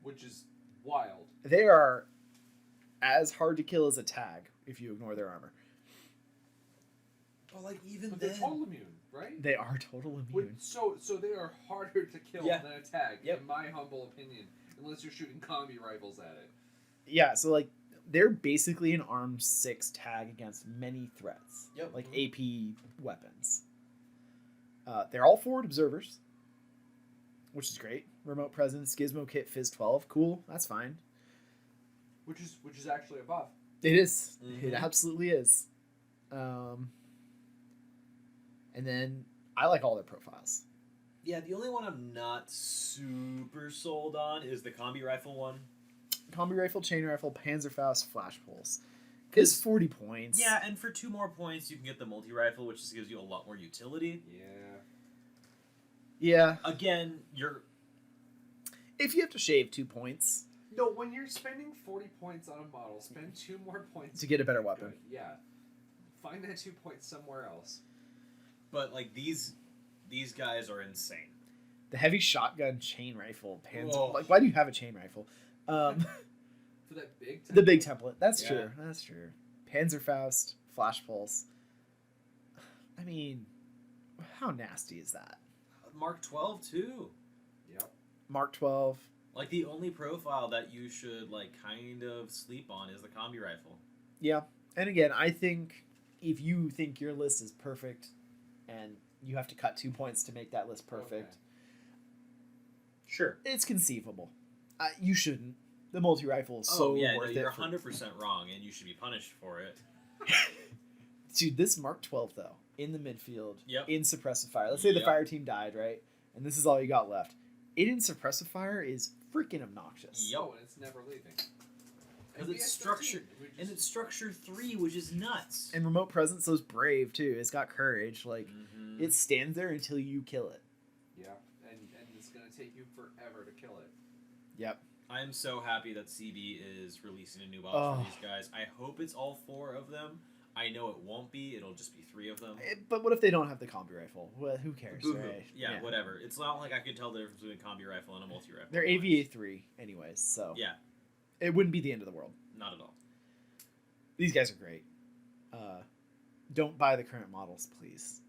Which is wild. They are as hard to kill as a tag if you ignore their armor. But like even But they're total immune, right? They are total immune. So they are harder to kill Yeah. than a tag, Yep. in my humble opinion. Unless you're shooting combi rifles at it. Yeah, so like they're basically an Arm 6 tag against many threats. Yep. Like AP weapons. They're all forward observers, which is great. Remote presence, Gizmo Kit, Fizz 12. Cool, that's fine. Which is actually a buff. It is. Mhm. It absolutely is. And then I like all their profiles. Yeah, the only one I'm not super sold on is the combi rifle one. Combi rifle, chain rifle, Panzerfaust, flash pulse. Is 40 points. Yeah, and for 2 more points, you can get the multi rifle, which just gives you a lot more utility. Yeah. Yeah. Again, If you have to shave 2 points No, when you're spending 40 points on a model, spend 2 more points to get a better weapon. Yeah. Find that 2 points somewhere else. but like these guys are insane. The heavy shotgun chain rifle, Panzer. Whoa. Like, why do you have a chain rifle? For that big The big template. That's Yeah. true. That's true. Panzerfaust, flash pulse. I mean, how nasty is that? Mark 12 too. Yep. Mark 12. Like the only profile that you should like kind of sleep on is the combi rifle. Yeah. And again, I think if you think your list is perfect and you have to cut 2 points to make that list perfect, Okay. Sure. it's conceivable. You shouldn't. The multi-rifle is so yeah, worth you're it. 100% wrong, and you should be punished for it. Dude, this Mark 12, though, in the midfield, Yep. in suppressive fire. Let's say the Yep. fire team died, right? And this is all you got left. It in suppressive fire is freaking obnoxious. Yep. Oh, and it's never leaving. Because And it's BS13, structured, we just- and it's structure 3, which is nuts. And remote presence is brave, too. It's got courage. Like, Mhm. it stands there until you kill it. Yeah, and it's going to take you forever to kill it. Yep. I'm so happy that CB is releasing a new box Oh. for these guys. I hope it's all 4 of them. I know it won't be. It'll just be 3 of them. But what if they don't have the combi rifle? Well, who cares, Boo-hoo. right? Yeah, whatever. It's not like I could tell the difference between a combi rifle and a multi rifle. They're AVA 3, anyways, so Yeah, it wouldn't be the end of the world. not at all. These guys are great. Don't buy the current models, please.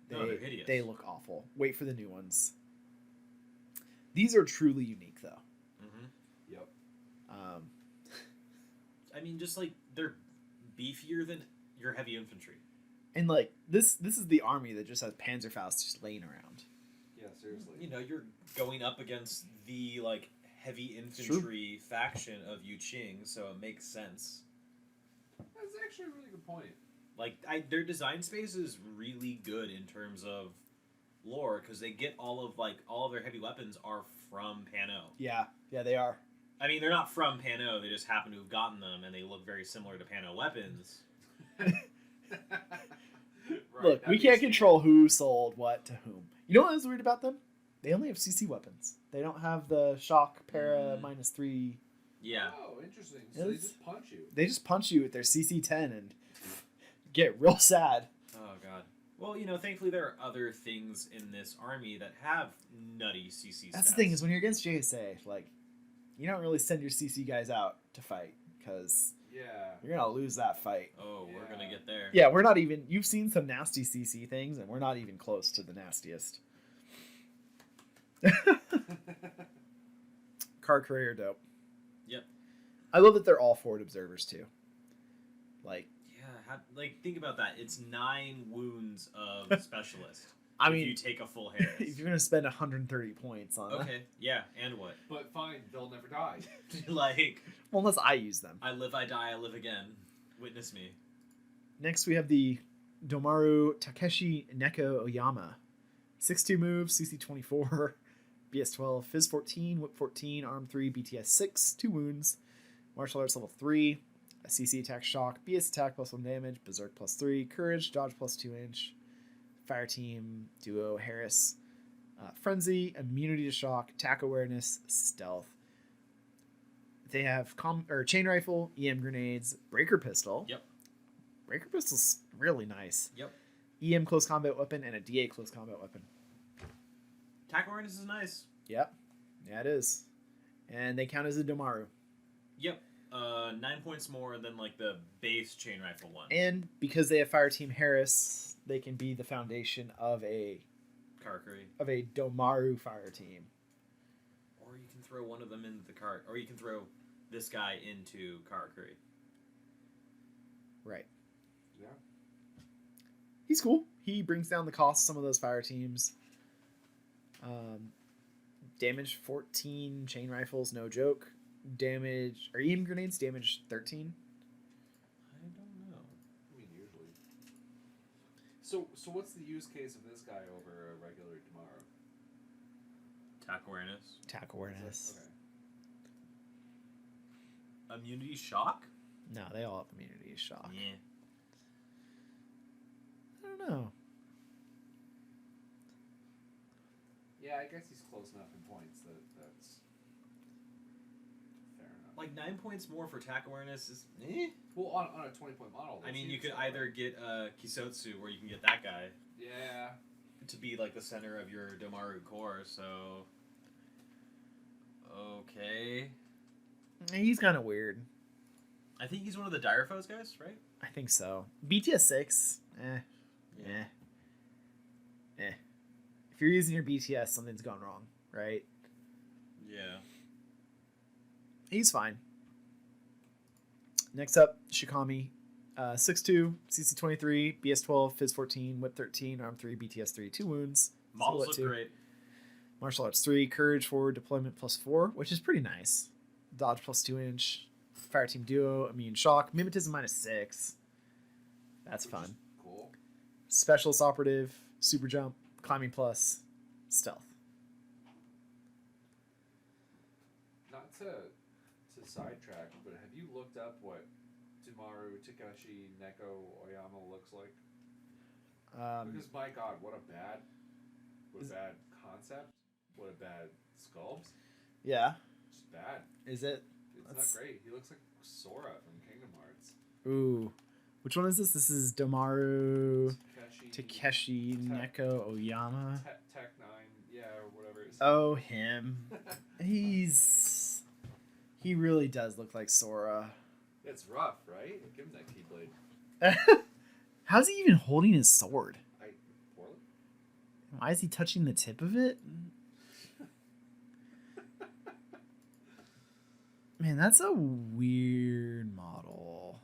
No, they're hideous. They look awful. Wait for the new ones. These are truly unique, though. Hmm. Yep. I mean, just like they're beefier than your heavy infantry. And like this is the army that just has Panzerfaust just laying around. Yeah, seriously. You know, you're going up against the like heavy infantry faction of Yu Qing, so it makes sense. That's actually a really good point. Like, their design space is really good in terms of lore because they get all of their heavy weapons are from Pano. Yeah, they are. I mean, they're not from Pano; they just happen to have gotten them, and they look very similar to Pano weapons. Right, Look, that we makes can't sense. control who sold what to whom. You know what was weird about them? They only have CC weapons. They don't have the shock para -3. Yeah. Oh, interesting. So they It's- just punch you. They just punch you with their CC 10 and get real sad. Oh god. Well, thankfully there are other things in this army that have nutty CC stats. That's the thing, is when you're against JSA, like, you don't really send your CC guys out to fight, because Yeah. you're going to lose that fight. Oh, we're Yeah. gonna get there. Yeah, we're not even... You've seen some nasty CC things, and we're not even close to the nastiest. Car courier dope. Yep. I love that they're all forward observers, too. Like, Yeah, think about that. It's 9 wounds of specialist. I if mean, you take a full Harris. if you're going to spend 130 points on Okay, yeah, and what? But fine, they'll never die. well, unless I use them. I live, I die, I live again. Witness me. Next, we have the Domaru Takeshi Neko Oyama. 6'2 moves, CC 24, BS 12, Fizz 14, Whip 14, Arm 3, BTS 6, 2 wounds, Martial Arts level 3, a CC attack shock, BS attack plus 1 damage, Berserk plus 3, Courage, Dodge plus 2 inch, Fire Team, Duo, Harris, Frenzy, Immunity to Shock, Attack Awareness, Stealth. They have Chain Rifle, EM Grenades, Breaker Pistol. Yep. Breaker Pistol's really nice. Yep. EM Close Combat Weapon and a DA Close Combat Weapon. Attack awareness is nice. Yep. Yeah, it is. And they count as a Domaru. Yep. 9 points more than the base chain rifle one. And because they have Fire Team Harris, they can be the foundation of a Karakuri. Domaru fire team. Or you can throw one of them into the cart. Or you can throw this guy into Karakuri. Right. Yeah. He's cool. He brings down the cost of some of those fire teams. Damage 14 chain rifles, no joke. Damage or EM grenades damage 13. I don't know. I mean, usually. So what's the use case of this guy over a regular Tomorrow? Attack awareness. Attack awareness. Okay. Immunity shock? No, they all have immunity shock. Yeah. I don't know. Yeah, I guess he's close enough in points that's fair enough. 9 points more for attack awareness is eh? Well, on a 20-point model. I mean, you could seems either get Kisotsu or you can get that guy Yeah. to be the center of your Domaru core, so okay. He's kind of weird. I think he's one of the Dire Foes guys, right? I think so. BTS 6. Eh. If you're using your BTS, something's gone wrong, right? Yeah. He's fine. Next up, Shikami. 6'2", CC 23, BS 12, Fizz 14, Whip 13, Arm 3, BTS 3, 2 wounds. Models Silhouette look 2. great. Martial Arts 3, Courage 4, Deployment plus 4, which is pretty nice. Dodge plus 2 inch. Fire Team Duo, Immune Shock, Mimetism minus 6. That's Which fun. is cool. Specialist Operative, Super Jump, Climbing plus, Stealth. Not to sidetrack, but have you looked up what Domaru Takeshi Neko Oyama looks like? Because my God, what a bad concept. What a bad sculpt. Yeah. Just bad. Is it? It's not great. He looks like Sora from Kingdom Hearts. Ooh. Which one is this? This is Domaru Takeshi Neko Oyama. Tech 9, yeah, or whatever it is. Oh, him. He really does look like Sora. It's rough, right? Give him that Keyblade. How's he even holding his sword? Poorly? Why is he touching the tip of it? Man, that's a weird model.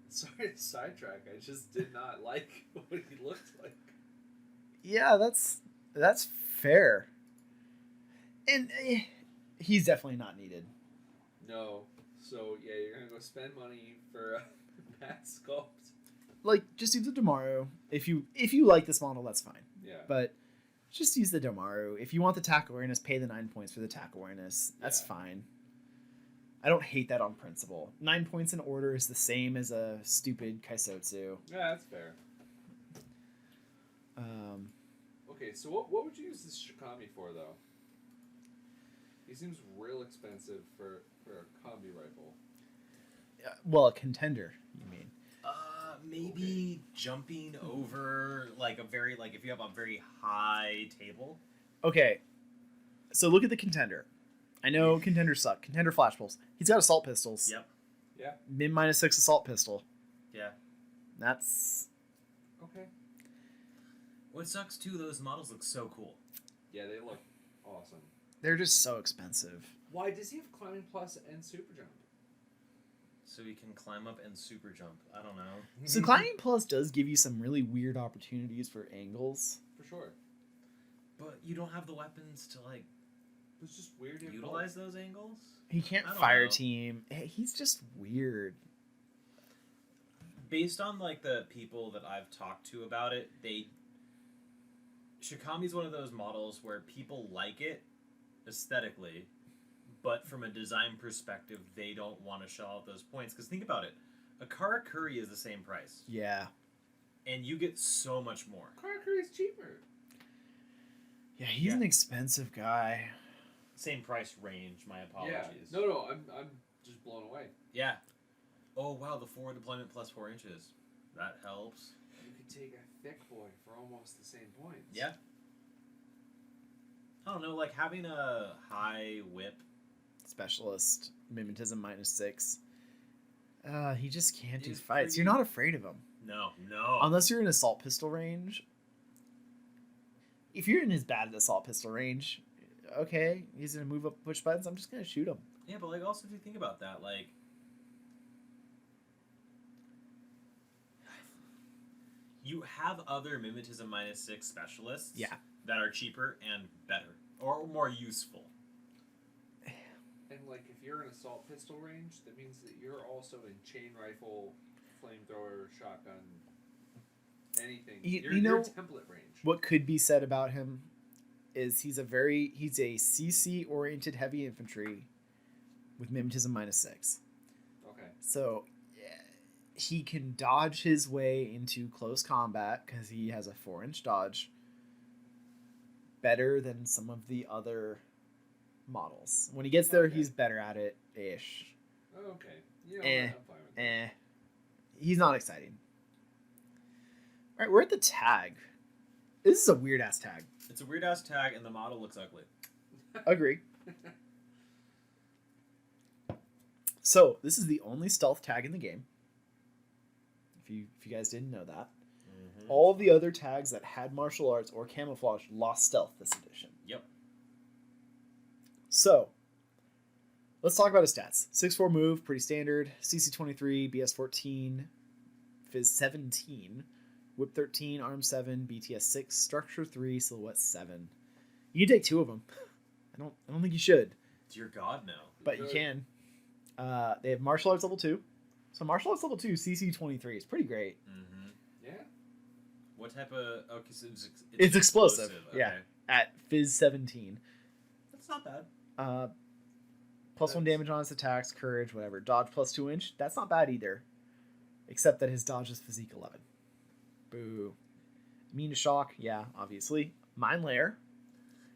Sorry to sidetrack. I just did not like what he looked like. Yeah, that's fair. And he's definitely not needed. No. So, yeah, you're going to go spend money for a bad sculpt. Just use the Domaru. If you like this model, that's fine. Yeah. But just use the Domaru. If you want the attack awareness, pay the 9 points for the attack awareness. That's fine. I don't hate that on principle. 9 points in order is the same as a stupid Kaisotsu. Yeah, that's fair. Okay, so what would you use this Shikami for, though? He seems real expensive for a combi rifle. Well, a contender, you mean? maybe jumping over like a very like if you have a very high table. Okay, so look at the contender. I know contenders suck. Contender flash pulse. He's got assault pistols. Yep. Yeah. Min -6 assault pistol. Yeah. That's Okay. What sucks too, those models look so cool. Yeah, they look awesome. they're just so expensive. Why does he have climbing plus and super jump? So you can climb up and super jump. I don't know. So climbing plus does give you some really weird opportunities for angles. For sure. But you don't have the weapons to like It's just weird. to utilize those angles. He can't I don't fire know. team. He's just weird. Based on like the people that I've talked to about it, Shikami's one of those models where people like it aesthetically, but from a design perspective, they don't want to shell out those points. Because think about it, a Karakuri is the same price, Yeah. and you get so much more. Karakuri is cheaper. Yeah, he's an expensive guy. Same price range. My apologies. Yeah. No, I'm just blown away. Yeah. Oh wow, the forward deployment plus 4 inches. That helps. You could take a thick boy for almost the same points. Yeah. I don't know, like having a high whip. Specialist, mimetism -6. He just can't do He's fights. pretty- You're not afraid of him. No. Unless you're in assault pistol range. If you're in his bad assault pistol range, okay, he's gonna move up, push buttons. I'm just gonna shoot him. Yeah, but like also if you think about that, like you have other mimetism -6 specialists Yeah. that are cheaper and better or more useful. And like if you're in assault pistol range, that means that you're also in chain rifle, flamethrower, shotgun, anything. You You're know- template range. What could be said about him is he's a CC oriented heavy infantry with mimetism -6. Okay. So yeah, he can dodge his way into close combat because he has a 4-inch dodge better than some of the other models. When he gets there, Okay. he's better at it ish. Okay. You know Eh, what? I'm fine with that. He's not exciting. All right, we're at the tag. This is a weird ass tag. It's a weird ass tag and the model looks ugly. Agree. So this is the only stealth tag in the game. If you guys didn't know that, all the other tags that had martial arts or camouflage lost stealth this edition. Yep. So let's talk about his stats. 6'4" move, pretty standard. CC 23, BS 14, Phys 17, Whip 13, Arm 7, BTS 6, Structure 3, Silhouette 7. You can take 2 of them. I don't think you should, Dear God, no. but you can. They have martial arts level 2. So martial arts level 2, CC 23 is pretty great. Yeah. What type of... Okay, so It's explosive, Okay. yeah. At Phys 17. That's not bad. Plus 1 damage on his attacks, courage, whatever. Dodge plus 2 inch. That's not bad either. Except that his dodge is physique 11. Boo. Immune to shock, yeah, obviously. Mind layer.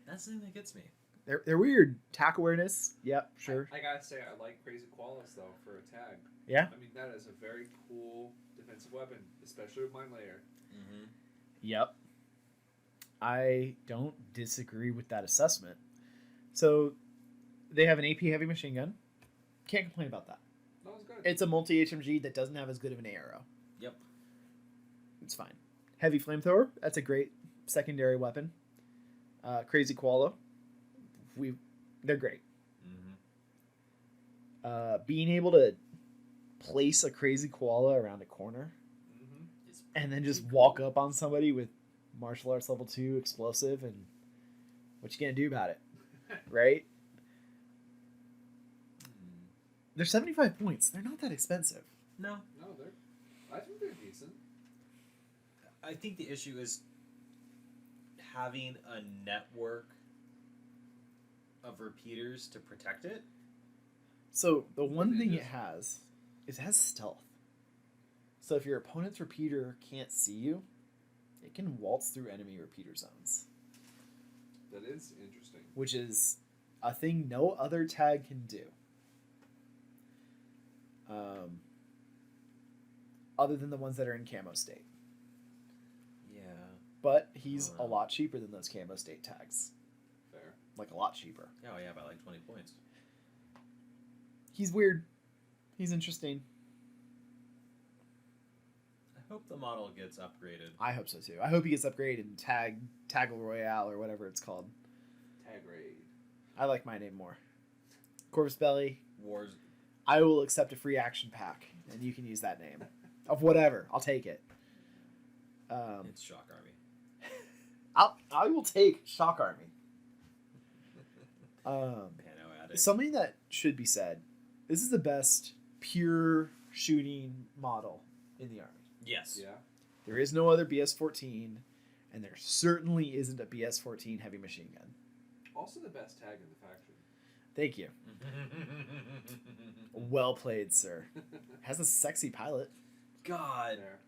That's the thing that gets me. They're weird. Tack awareness, yep, sure. I gotta say, I like Crazy Koalas though for a tag. Yeah. I mean, that is a very cool defensive weapon, especially with Mind Layer. Yep. I don't disagree with that assessment. So they have an AP heavy machine gun. Can't complain about that. That was good. It's a multi HMG that doesn't have as good of an arrow. Yep. It's fine. Heavy flamethrower. That's a great secondary weapon. Crazy koala. They're great. Being able to place a crazy koala around a corner It's and then just pretty walk cool. up on somebody with martial arts level 2 explosive, and what you gonna do about it, right? They're 75 points. They're not that expensive. No. No, I think they're decent. I think the issue is having a network of repeaters to protect it. So the one thing Yes. it has is it has stealth. So if your opponent's repeater can't see you, it can waltz through enemy repeater zones, That is interesting. which is a thing no other tag can do. other than the ones that are in camo state. Yeah. But he's Oh, a wow. lot cheaper than those camo state tags. Fair. Like, a lot cheaper. Oh yeah, by like 20 points. He's weird. He's interesting. I hope the model gets upgraded. I hope so too. I hope he gets upgraded in Taggle Royale or whatever it's called. Tag raid. I like my name more. Corvus Belly. Wars. I will accept a free action pack, and you can use that name. Of whatever. I'll take it. It's Shock Army. I will take Shock Army. Pano Addict. Something that should be said. This is the best pure shooting model in the Army. Yes. Yeah. There is no other BS-14, and there certainly isn't a BS-14 heavy machine gun. Also the best tag in the faction. Thank you. Well played, sir. Has a sexy pilot. God. There.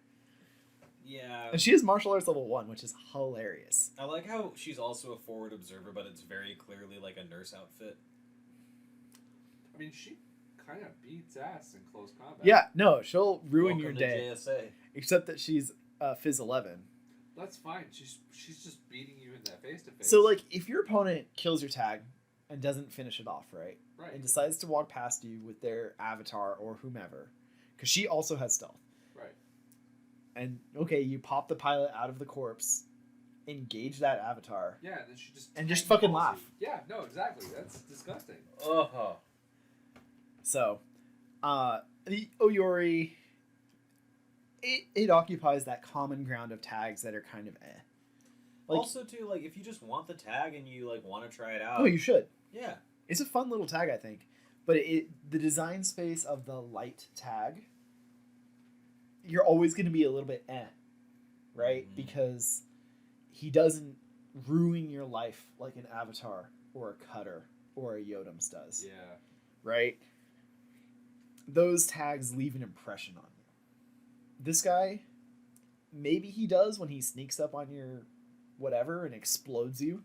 Yeah. And she is martial arts level 1, which is hilarious. I like how she's also a forward observer, but it's very clearly like a nurse outfit. I mean, she kind of beats ass in close combat. Yeah, no, she'll ruin Welcome your to day. JSA. Except that she's Phys 11. That's fine. She's just beating you in that face to face. So, like, if your opponent kills your tag and doesn't finish it off, right? Right. And decides to walk past you with their avatar or whomever, because she also has stealth. Right. And, okay, you pop the pilot out of the corpse, engage that avatar. Yeah, and then she just And just tag fucking calls laugh. you. Yeah, no, exactly. That's disgusting. Oh. So, the Oyori, it occupies that common ground of tags that are kind of eh. Like, Also, too, like if you just want the tag and you like want to try it out. oh, you should. Yeah. It's a fun little tag, I think. But the design space of the light tag, you're always going to be a little bit eh, right? Mhm. Because he doesn't ruin your life like an Avatar or a Cutter or a Yodems does, Yeah. right? Those tags leave an impression on you. This guy, maybe he does when he sneaks up on your whatever and explodes you.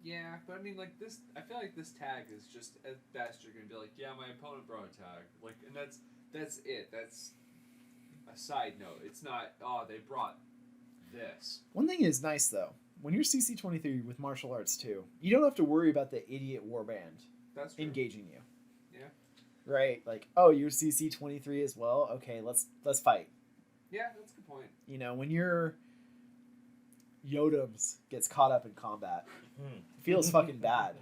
Yeah, but I mean, like this. I feel like this tag is just at best you're gonna be like, yeah, my opponent brought a tag, like, and that's it. That's a side note. It's not. Oh, they brought this. One thing is nice though, when you're CC-23 with martial arts too, you don't have to worry about the idiot warband That's true. engaging you. Yeah. Right? Like, oh, you're CC-23 as well? Okay, let's fight. Yeah, that's a good point. You know, when your Yodems gets caught up in combat, it feels fucking bad.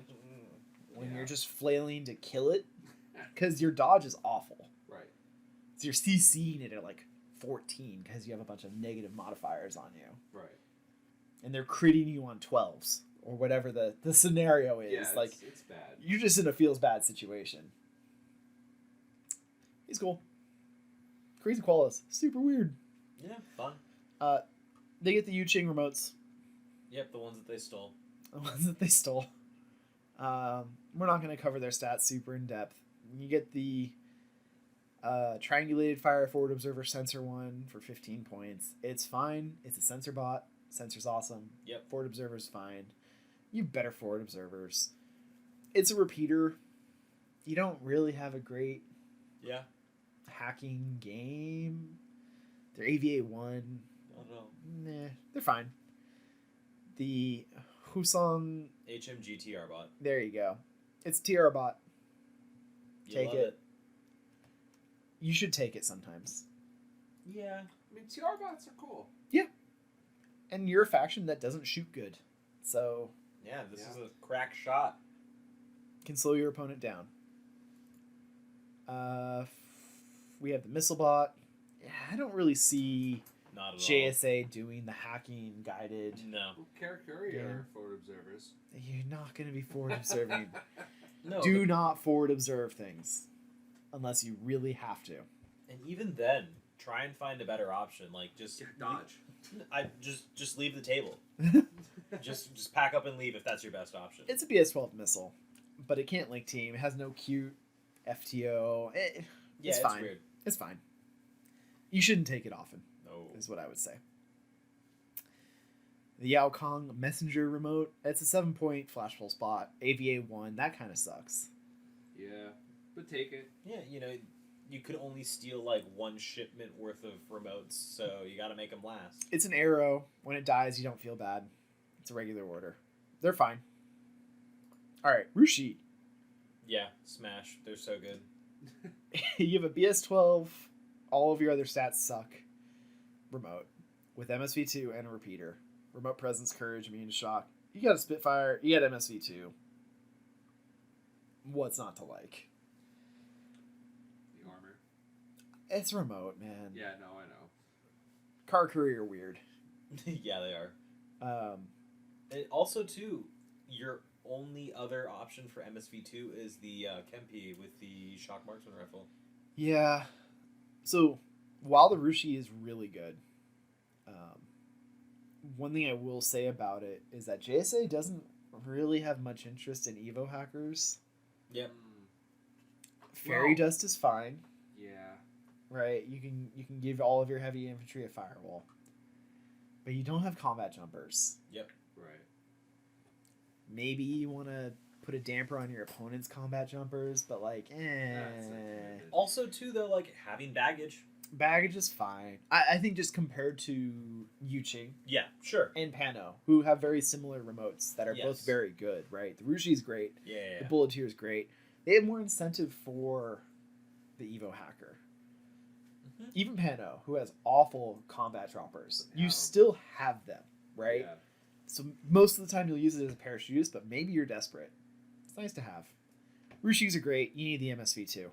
When Yeah. you're just flailing to kill it, because your dodge is awful. Right. So you're CCing it at like 14 because you have a bunch of negative modifiers on you. Right. And they're critting you on 12s or whatever the scenario is. Yeah, like, it's bad. you're just in a feels bad situation. He's cool. Crazy Koalas. Super weird. Yeah, fun. They get the Yu-Ching remotes. Yep, the ones that they stole. The ones that they stole. We're not going to cover their stats super in depth. You get the triangulated fire forward observer sensor one for 15 points. It's fine. It's a sensor bot. Sensor's awesome. Yep. Forward observer's fine. You have better forward observers. It's a repeater. You don't really have a great Yeah. hacking game. They're AVA 1. I don't know. Nah, they're fine. The Husong, HMGTR bot. there you go. It's TR bot. You Take love it. You should take it sometimes. Yeah. I mean, TR bots are cool. And you're a faction that doesn't shoot good. So, Yeah, this Yeah. is a crack shot. can slow your opponent down. We have the missile bot. Yeah, I don't really see Not at JSA doing the hacking guided. all. No. Well, Karakuri Yeah. are forward observers. You're not going to be forward observing. No. Do not forward observe things unless you really have to. And even then, try and find a better option. Like just Dodge. I just leave the table. just pack up and leave if that's your best option. It's a BS-12 missile, but it can't link team. It has no cute FTO. It's fine. weird. It's fine. You shouldn't take it often, No. is what I would say. The Yao Kong messenger remote. It's a 7-point flash pulse bot. AVA 1. That kind of sucks. Yeah, but take it. Yeah, you could only steal like one shipment worth of remotes, so you got to make them last. It's an arrow. When it dies, you don't feel bad. It's a regular order. They're fine. All right, Rushi. Yeah, smash. They're so good. You have a BS12. All of your other stats suck. Remote. With MSV2 and a repeater. Remote presence, courage, immune to shock. You got a Spitfire. You got MSV2. What's not to like? The armor. It's remote, man. Yeah, no, I know. Car courier weird. Yeah, they are. Um, And also, too, your only other option for MSV2 is the Kempi with the shock marksman rifle. yeah. So, while the Rushi is really good, one thing I will say about it is that JSA doesn't really have much interest in Evo hackers. Yep. Fairy Well- dust is fine, Yeah. right? You can give all of your heavy infantry a firewall, but you don't have combat jumpers. Yep. Right. Maybe you want to put a damper on your opponent's combat jumpers, but like, That's like, Also, too, though, like having baggage. baggage is fine. I think just compared to Yuching Yeah, sure. and Pano, who have very similar remotes that are both Yes. very good, right? The Rushi's great. Yeah. The Bulleteer is great. They have more incentive for the Evo hacker. Mhm. Even Pano, who has awful combat droppers, But you now- still have them, right? Yeah. So most of the time you'll use it as a parachutist, but maybe you're desperate. It's nice to have. Rushis are great. You need the MSV2.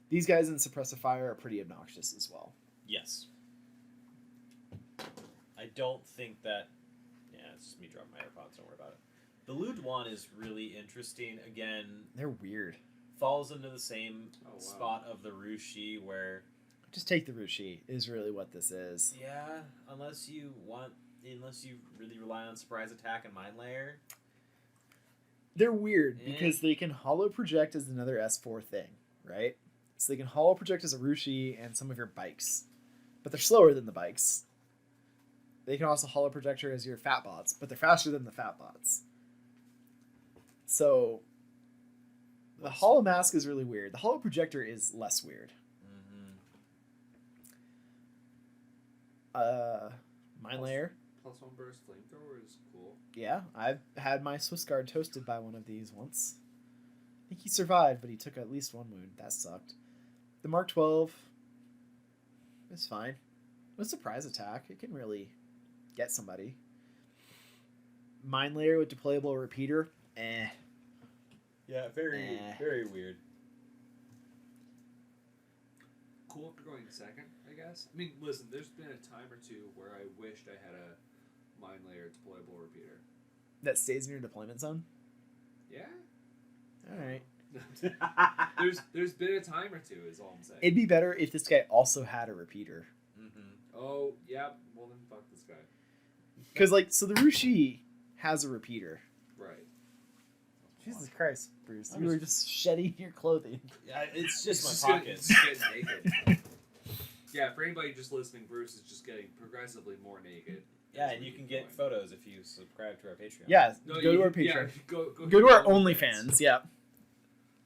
These guys in Suppressive Fire are pretty obnoxious as well. Yes. I don't think that. Yeah, it's just me dropping my AirPods. Don't worry about it. The Lewd one is really interesting. Again, They're weird. falls into the same Oh, wow. spot of the Rushi, where Just take the Rushi is really what this is. yeah, unless you really rely on surprise attack and mind layer. They're weird Eh. because they can hollow project as another S4 thing, right? So they can hollow project as a Rushi and some of your bikes. But they're slower than the bikes. They can also hollow projector as your fat bots, but they're faster than the fat bots. So the hollow mask is really weird. The hollow projector is less weird. Mind layer. Plus one burst flamethrower is cool. Yeah, I've had my Swiss guard toasted by one of these once. I think he survived, but he took at least one wound. That sucked. The Mark 12 is fine. With surprise attack, it can really get somebody. Mind layer with deployable repeater, eh. Yeah, very very weird. Cool after going second, I guess. I mean, listen, there's been a time or two where I wished I had a mind layer deployable repeater. That stays in your deployment zone. Yeah. All right. There's been a time or two, is all I'm saying. It'd be better if this guy also had a repeater. Oh, yeah. Well, then fuck this guy. Because, like, so the Rushi has a repeater. Right. Jesus Christ, Bruce. I'm You were just- just shedding your clothing. Yeah, it's just It's my just pockets. getting naked. Yeah, for anybody just listening, Bruce is just getting progressively more naked. Yeah, as and we you can keep get going. photos if you subscribe to our Patreon. Yeah, No, go you- to our yeah, Patreon. go Go to our OnlyFans. OnlyFans, yeah.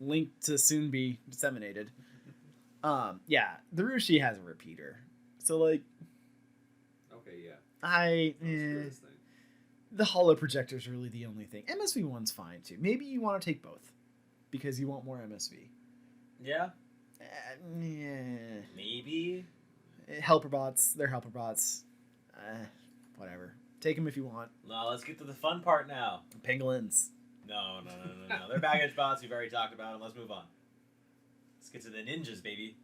Link to soon be disseminated. Yeah, the Rushi has a repeater. So, like, Okay, yeah. the hollow projector is really the only thing. MSV1's fine, too. Maybe you want to take both because you want more MSV. Yeah, Yeah. maybe. Helper bots, they're helper bots. Whatever. Take them if you want. Now let's get to the fun part now. Pangolins. No. They're baggage bots. We've already talked about them. Let's move on. Let's get to the ninjas, baby.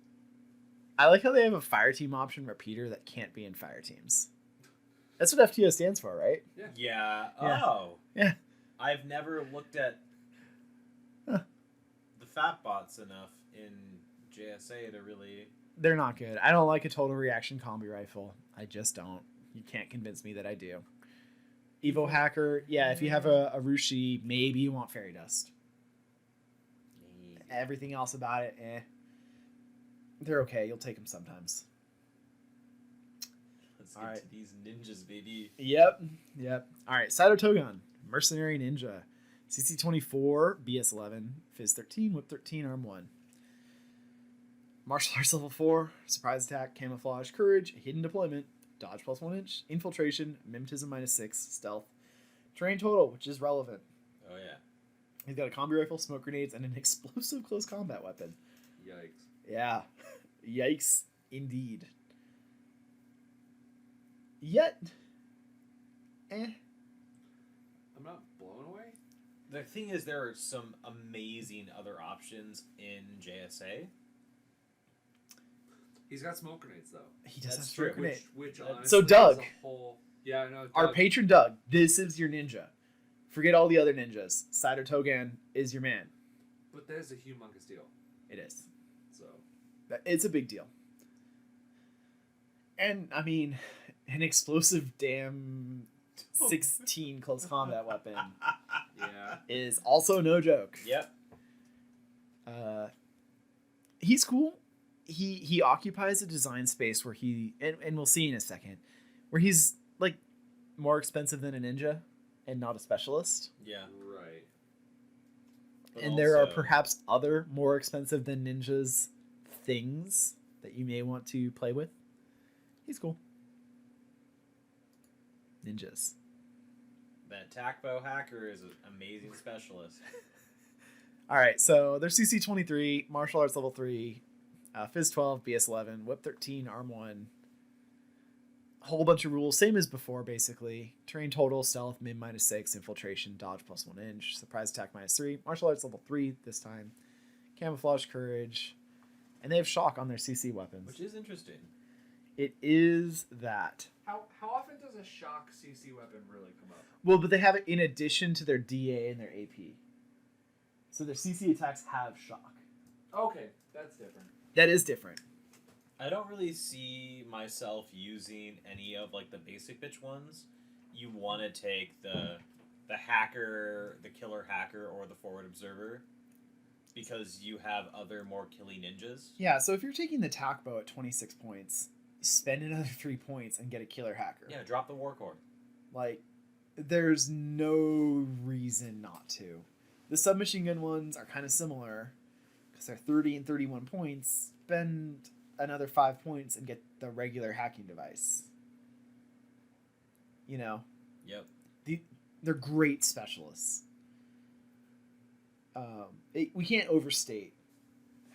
I like how they have a fire team option repeater that can't be in fire teams. That's what FTO stands for, right? Yeah. Yeah. Oh. Yeah. I've never looked at Huh. the fat bots enough in JSA to really. They're not good. I don't like a total reaction combi rifle. I just don't. You can't convince me that I do. Evo hacker, yeah, if you have a Rushi, maybe you want fairy dust. Everything else about it, eh. They're okay. You'll take them sometimes. Let's get All right. to these ninjas, baby. Yep. All right, Saito Togun, Mercenary Ninja, CC 24, BS 11, Fizz 13, Whip 13, Arm 1. Martial arts level 4, surprise attack, camouflage, courage, hidden deployment, dodge plus 1 inch, infiltration, mimetism -6, stealth, terrain total, which is relevant. Oh yeah. He's got a combi rifle, smoke grenades, and an explosive close combat weapon. Yikes. Yeah. Yikes, indeed. Yet, I'm not blown away. The thing is, there are some amazing other options in JSA. He's got smoke grenades though. he does have That's smoke true. grenade. Which So honestly Doug. is a whole. Yeah, I know. Our Doug. patron Doug, this is your ninja. Forget all the other ninjas. Cider Togan is your man. But that is a humongous deal. It is. So It's a big deal. And, I mean, an explosive damn 16 close combat weapon yeah. is also no joke. Yep. He's cool. He occupies a design space where he, and we'll see in a second, where he's, like, more expensive than a ninja and not a specialist. Yeah. Right. But And there are also- perhaps other more expensive than ninjas things that you may want to play with. He's cool. Ninjas. that Takbo hacker is an amazing specialist. All right, so they're CC 23, martial arts level 3, Phys 12, BS 11, Whip 13, Arm 1. Whole bunch of rules, same as before, basically. Terrain total, stealth, min -6, infiltration, dodge plus 1 inch, surprise attack -3, martial arts level 3 this time, camouflage, courage, and they have shock on their CC weapons. Which is interesting. It is that. How often does a shock CC weapon really come up? Well, but they have it in addition to their DA and their AP. So their CC attacks have shock. Okay, that's different. That is different. I don't really see myself using any of like the basic bitch ones. You want to take the hacker, the killer hacker, or the forward observer, because you have other more killy ninjas. Yeah, so if you're taking the Takbo at 26 points, spend another 3 points and get a killer hacker. Yeah, drop the war core. Like, there's no reason not to. The submachine gun ones are kind of similar because they're 30 and 31 points. Spend another 5 points and get the regular hacking device. You know, Yep. they're great specialists. We can't overstate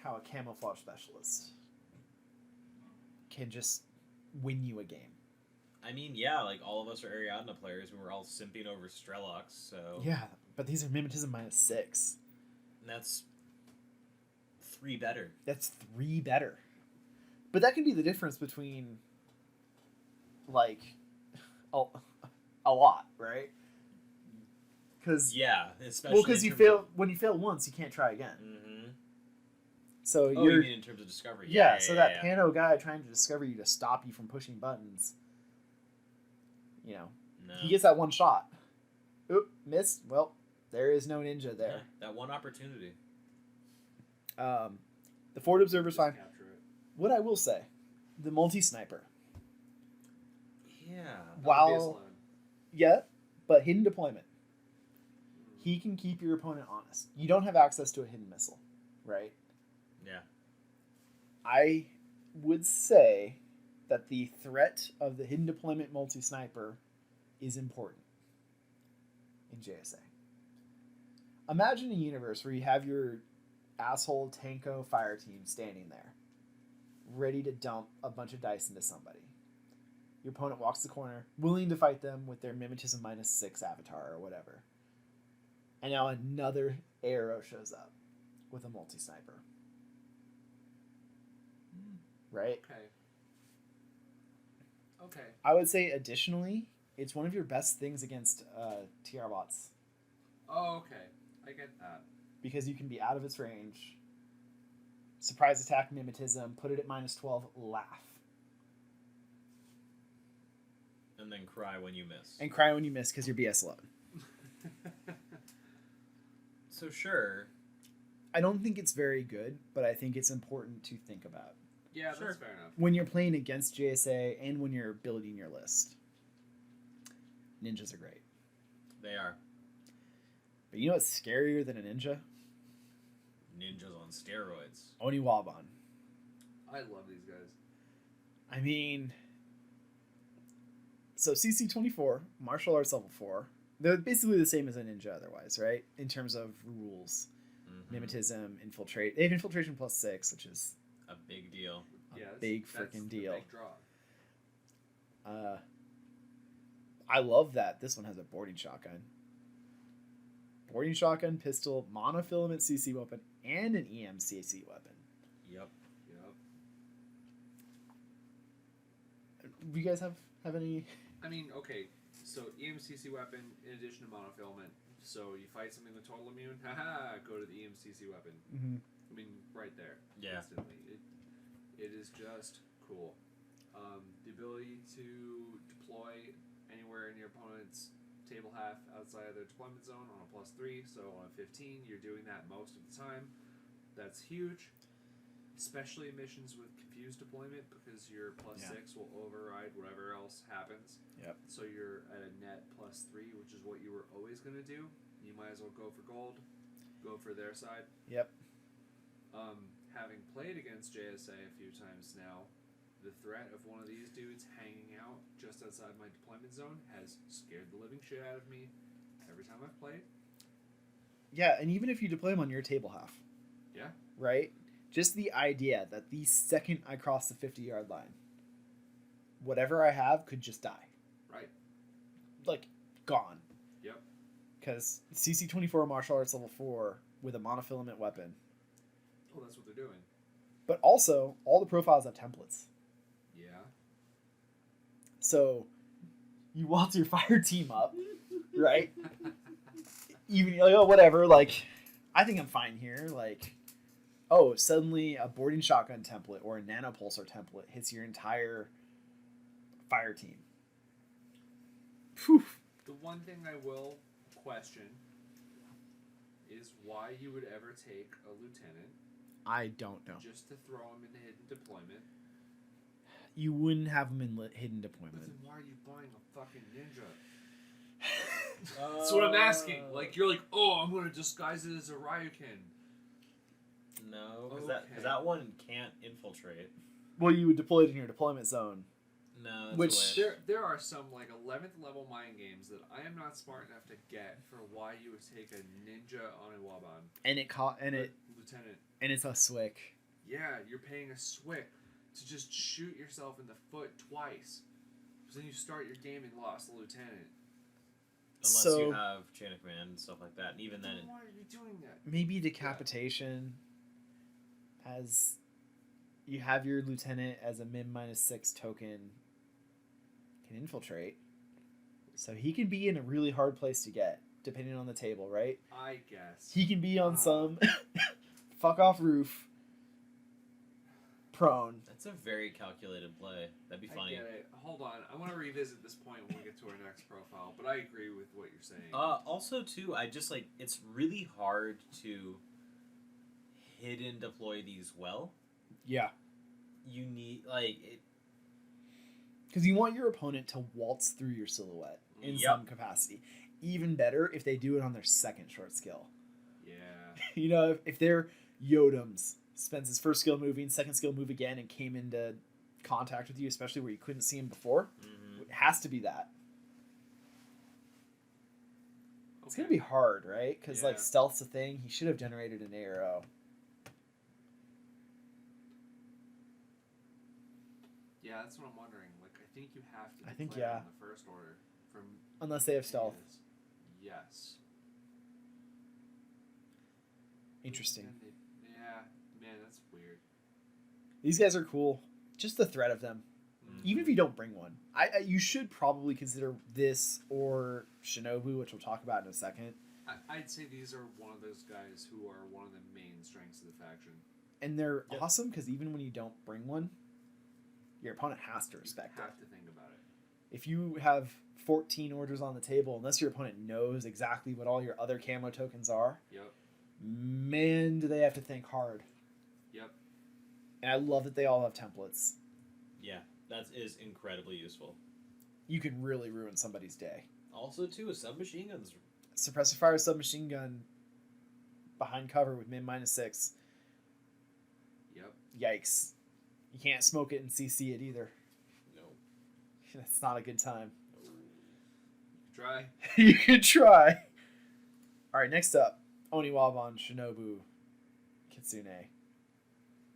how a camouflage specialist can just win you a game. I mean, yeah, like all of us are Ariadna players and we're all simping over Strelok, so Yeah, but these are mimetism -6. and that's 3 better. That's 3 better. But that can be the difference between, like, a lot, right? Because Yeah, especially because in you terms when you fail once, you can't try again. Mm-hmm. So Oh, you you're mean in terms of discovery? yeah. So that yeah. Pano guy trying to discover you to stop you from pushing buttons. You know, No. he gets that one shot. Oop, missed. Well, there is no ninja there. Yeah, that one opportunity. The forward observer's fine. Capture it. What I will say, the multi-sniper. Yeah. While yeah, but hidden deployment. He can keep your opponent honest. You don't have access to a hidden missile, right? Yeah. I would say that the threat of the hidden deployment multi-sniper is important in JSA. Imagine a universe where you have your asshole Tanko fire team standing there, ready to dump a bunch of dice into somebody. Your opponent walks the corner, willing to fight them with their mimetism -6 avatar or whatever. And now another arrow shows up with a multi-sniper. Right? Okay. I would say additionally, it's one of your best things against TR bots Oh, okay. I get that. because you can be out of its range. Surprise attack, mimetism, put it at -12, laugh. And then cry when you miss. And cry when you miss because you're BS 11. So sure. I don't think it's very good, but I think it's important to think about Yeah, Sure. that's fair enough. when you're playing against JSA and when you're building your list. Ninjas are great. They are But you know what's scarier than a ninja? ninjas on steroids. Oniwaban. I love these guys. I mean, so CC24, martial arts level 4, they're basically the same as a ninja otherwise, right? In terms of rules, mimetism, infiltrate. They have infiltration plus 6, which is a big deal. Big freaking deal. Big draw. I love that this one has a boarding shotgun. Boarding shotgun, pistol, monofilament CC weapon, and an EMCC weapon. Yep. Do you guys have any? I mean, okay, so EMCC weapon in addition to monofilament. So you fight something with total immune, haha, go to the EMCC weapon. Mm-hmm. I mean, right there. Yeah. Instantly. It is just cool. The ability to deploy anywhere in your opponent's table half outside of their deployment zone on a +3, so on a 15, you're doing that most of the time. That's huge. Especially in missions with confused deployment, because your +6 will override whatever else happens. Yep. So you're at a net +3, which is what you were always going to do. You might as well go for gold, go for their side. Yep. Having played against JSA a few times now, the threat of one of these dudes hanging out just outside my deployment zone has scared the living shit out of me every time I've played. Yeah, and even if you deploy them on your table half. Yeah. Right? Just the idea that the second I cross the 50-yard line, whatever I have could just die. Right. Like, gone. Yep. Because CC24 martial arts level 4 with a monofilament weapon. Oh, that's what they're doing. But also, all the profiles have templates. Yeah. So, you waltz your fire team up, right? Even, like, oh, whatever, like, I think I'm fine here, like... Oh, suddenly a boarding shotgun template or a nanopulsar template hits your entire fire team. Whew. The one thing I will question is why you would ever take a lieutenant. I don't know. Just to throw him into hidden deployment. You wouldn't have them in hidden But deployment. then why are you buying a fucking ninja? That's what I'm asking. Like, you're like, oh, I'm going to disguise it as a Ryukin. No, because Okay. that one can't infiltrate. Well, you would deploy it in your deployment zone. No, that's Which- a wish. There are some, like, 11th level mind games that I am not smart enough to get for why you would take a ninja on a Waban. And it caught and it Lieutenant. and it's a swick. Yeah, you're paying a swick to just shoot yourself in the foot twice. Because then you start your game and lost the lieutenant. Unless So- you have chain of command and stuff like that, and even then, Why are you doing that? Maybe decapitation as you have your lieutenant as a min -6 token can infiltrate. So he can be in a really hard place to get, depending on the table, right? I guess. He can be on some fuck off roof prone. that's a very calculated play. That'd be funny. I get it. Hold on. I want to revisit this point when we get to our next profile, but I agree with what you're saying. Also, too, I just like it's really hard to hidden deploy these well. Yeah. You need like Because you want your opponent to waltz through your silhouette in Yep. some capacity. Even better if they do it on their second short skill. Yeah. You know, if they're Yodams, spends his first skill moving, second skill move again, and came into contact with you, especially where you couldn't see him before, it has to be that. It's going to be hard, right? Because, like, Yeah. stealth's a thing. He should have generated an arrow. Yeah, that's what I'm wondering. Like, I think you have to. I think, declare yeah. in the first order from. Unless they have stealth. Yes. Interesting. And yeah, man, that's weird. These guys are cool. Just the threat of them. Mhm. Even if you don't bring one. You should probably consider this or Shinobu, which we'll talk about in a second. I'd say these are one of those guys who are one of the main strengths of the faction. And they're Yep. awesome because even when you don't bring one, your opponent has to respect You it. have to think about it. If you have 14 orders on the table, unless your opponent knows exactly what all your other camo tokens are, Yep. man, do they have to think hard. Yep. And I love that they all have templates. yeah, that is incredibly useful. You can really ruin somebody's day. Also, too, a submachine gun's Suppressive fire submachine gun behind cover with min -6. Yep. Yikes. You can't smoke it and CC it either. No. That's not a good time. Try. You could try. All right, next up, Oniwaban Shinobu Kitsune.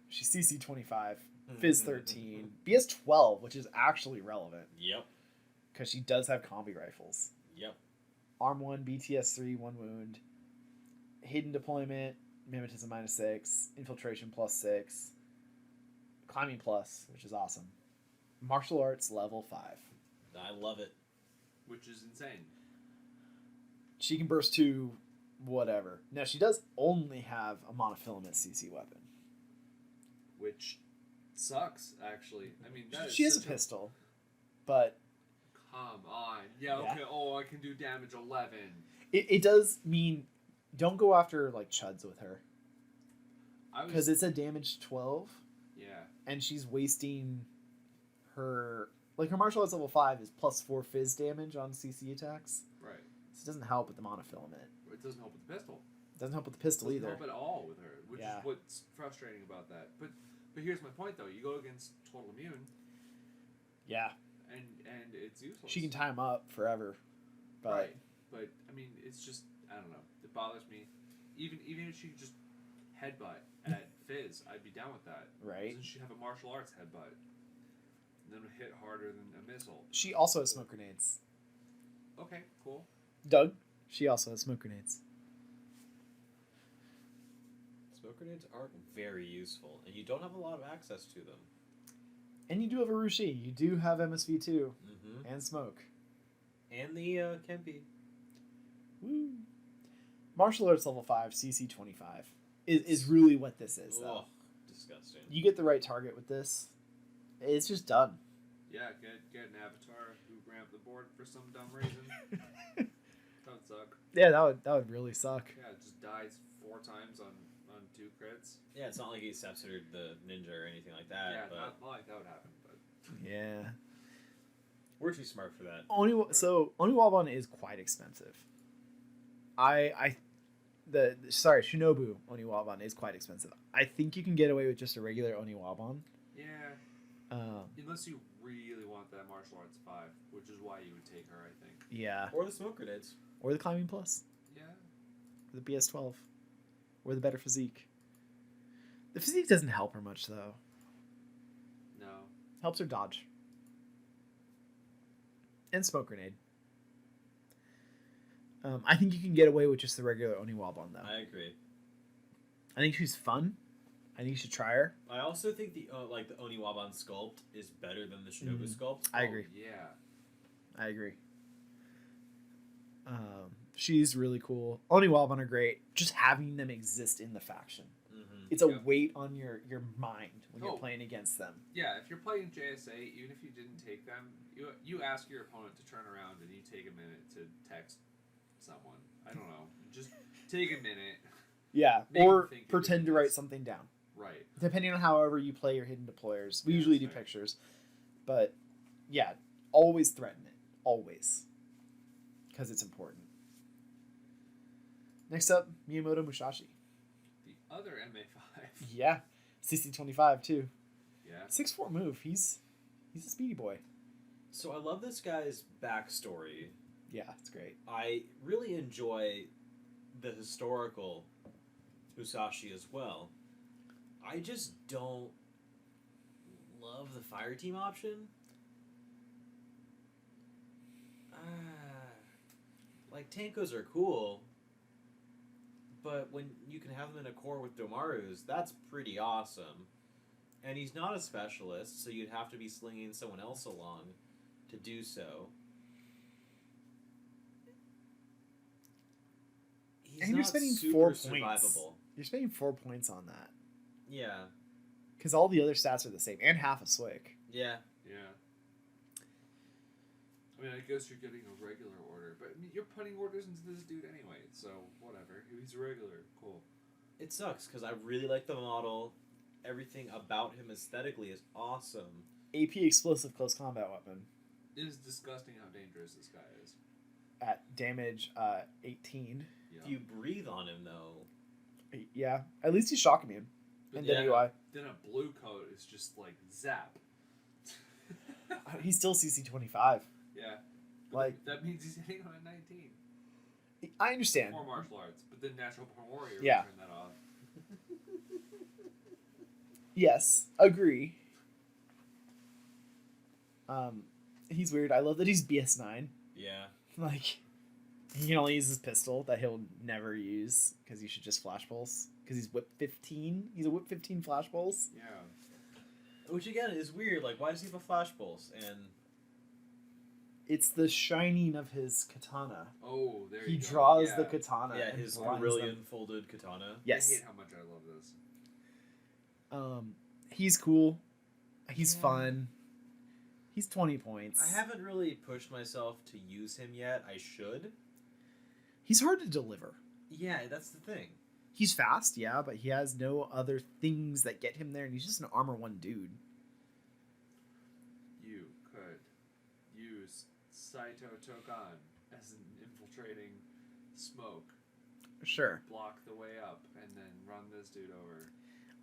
She's CC 25, Fizz 13, BS 12, which is actually relevant Yep. because she does have combi rifles. Yep. Arm 1, BTS 3, 1 wound. Hidden deployment, mimetism -6, infiltration +6, climbing plus, which is awesome. Martial arts level 5. I love it. Which is insane. She can burst to whatever. Now, she does only have a monofilament CC weapon. Which sucks, actually. I mean, that She is has a such pistol, but Come on. Yeah, okay. Yeah. Oh, I can do damage 11. it does mean don't go after like chuds with her I because was. it's a damage 12 Yeah. and she's wasting her like her martial arts level 5 is +4 fizz damage on CC attacks. Right. So it doesn't help with the monofilament. It doesn't help with the pistol. It doesn't help with the pistol Doesn't either. help at all with her, which Yeah. is what's frustrating about that. But here's my point, though. You go against Total Immune, Yeah, and it's useless. she can tie him up forever. But Right. But, I mean, it's just, I don't know. It bothers me. Even if she could just headbutt at Fizz, I'd be down with that. right. Doesn't she have a martial arts headbutt? And then hit harder than a missile. She also has smoke grenades. Okay, cool. Doug, she also has smoke grenades. Smoke grenades are very useful, and you don't have a lot of access to them. And you do have a Rushi. You do have MSV2 Mm-hmm. and smoke. And the Kempi. Woo. Martial arts level 5, CC 25 is really what this is, though. Ugh, disgusting. You get the right target with this. It's just done. Yeah, get an avatar who ramped the board for some dumb reason. That would suck. Yeah, that would really suck. Yeah, it just dies 4 times on 2 crits. Yeah, it's not like he septured the ninja or anything like that. Yeah, but not like that would happen, but Yeah. we're too smart for that. Oniwaban is quite expensive. Shinobu Oniwaban is quite expensive. I think you can get away with just a regular Oniwaban. yeah. Unless you really want that martial arts 5, which is why you would take her, I think. Yeah. Or the smoke grenades. Or the climbing plus. Yeah. Or the BS12. Or the better physique. The physique doesn't help her much, though. No. Helps her dodge. And smoke grenade. I think you can get away with just the regular Oniwaban, though. I agree. I think she's fun. I think you should try her. I also think the Oniwaban sculpt is better than the Shinobu sculpt. I agree. Oh, yeah. I agree. She's really cool. Oniwaban are great. Just having them exist in the faction. Mm-hmm. It's a Yep. weight on your mind when Oh. you're playing against them. Yeah, if you're playing JSA, even if you didn't take them, you ask your opponent to turn around and you take a minute to text someone. I don't know. Just take a minute. Yeah, Make them or think you're pretend to doing write this. something down. Right. Depending on however you play your hidden deployers. We Yeah, usually that's do fair. pictures. But, yeah, always threaten it. Always. Because it's important. Next up, Miyamoto Mushashi. The other MA5. Yeah, CC25 too. Yeah. 6'4" move. He's a speedy boy. So I love this guy's backstory. Yeah, it's great. I really enjoy the historical Musashi as well. I just don't love the fire team option. Like, Tankos are cool, but when you can have them in a core with Domarus, that's pretty awesome. And he's not a specialist, so you'd have to be slinging someone else along to do so. He's And you're not spending super 4 points. survivable. You're spending 4 points on that. Yeah. Because all the other stats are the same. And half a Swick. Yeah. Yeah. I mean, I guess you're getting a regular order, but I mean, you're putting orders into this dude anyway, so whatever. He's a regular. Cool. It sucks because I really like the model. Everything about him aesthetically is awesome. AP explosive close combat weapon. It is disgusting how dangerous this guy is. At damage 18. Yeah. If you breathe on him, though, Yeah. At least he's shock immune. But NWI. Then a blue coat is just like zap. He's still CC25. Yeah. But Like- that means he's hitting on a 19. I understand. Or martial arts, but then natural born warrior Yeah. would turn that off. Yes, agree. He's weird. I love that he's BS9. Yeah. Like, he can only use his pistol that he'll never use because he should just flash pulse. Because he's whip 15. He's a whip 15 flash pulse. Yeah. Which again is weird. Like, why does he have a flash pulse? And It's the shining of his katana. Oh, there He you go. draws Yeah. the katana. yeah, and his blinds brilliant them. folded katana. Yes. I hate how much I love this. He's cool. He's Yeah. fun. He's 20 points. I haven't really pushed myself to use him yet. I should. He's hard to deliver. Yeah, that's the thing. He's fast, yeah, but he has no other things that get him there, and he's just an armor 1 dude. You could use Saito Tokan as an infiltrating smoke, Sure. block the way up, and then run this dude over.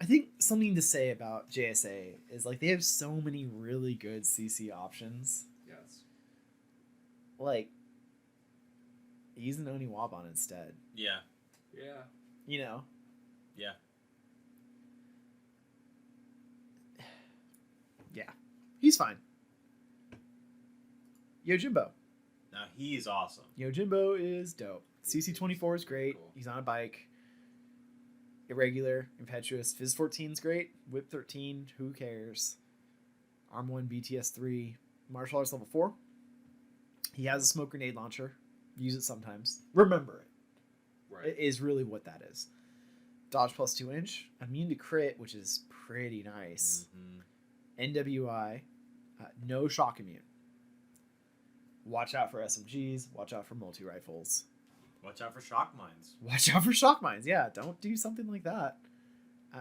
I think something to say about JSA is like they have so many really good CC options. Yes. Like, use an Oniwaban instead. Yeah. Yeah. You know? Yeah. Yeah. He's fine. Yojimbo. Now he's awesome. Yojimbo is dope. CC24 is great. Cool. He's on a bike. Irregular, impetuous. Fizz 14 is great. Whip 13, who cares? Arm 1, BTS 3. Martial arts level 4. He has a smoke grenade launcher. Use it sometimes. Remember it. Right. It is really what that is. Dodge plus 2 inch. Immune to crit, which is pretty nice. Mm-hmm. NWI. No shock immune. Watch out for SMGs. Watch out for multi-rifles. Watch out for shock mines. Watch out for shock mines. Yeah, don't do something like that.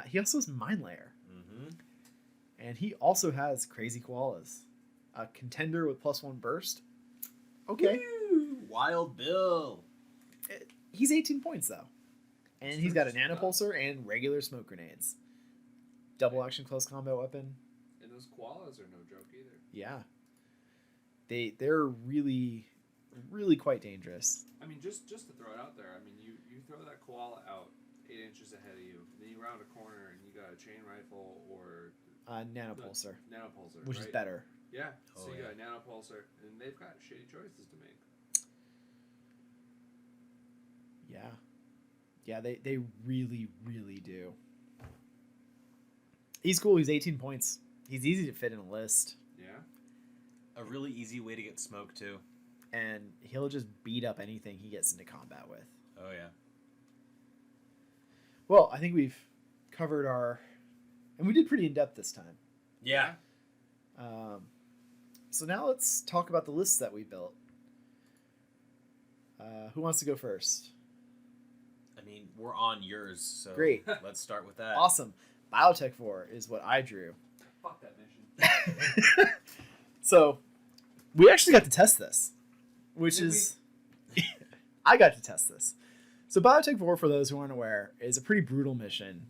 He also has Mine Layer. Mm-hmm. And he also has Crazy Koalas. A contender with +1 burst. Okay. Woo! Wild Bill. He's 18 points, though. And he's got a That's nanopulsar and regular smoke grenades. Double action close combat weapon. And those koalas are no joke either. Yeah. They're really, really quite dangerous. I mean, just to throw it out there, I mean, you throw that koala out 8 inches ahead of you, then you round a corner and you got a chain rifle or Nanopulsar, nanopulsar, which right? is better. Yeah, Oh, so you yeah. got a nanopulsar, and they've got shitty choices to make. Yeah. Yeah, they really, really do. He's cool. He's 18 points. He's easy to fit in a list. Yeah. A really easy way to get smoked too. And he'll just beat up anything he gets into combat with. Oh yeah. Well, I think we've covered our... And we did pretty in-depth this time. Yeah. So now let's talk about the lists that we built. Who wants to go first? I mean, we're on yours, so Great. let's start with that. Awesome. Biotech 4 is what I drew. Fuck that mission. So, we actually got to test this, which Did is... I got to test this. So Biotech 4, for those who aren't aware, is a pretty brutal mission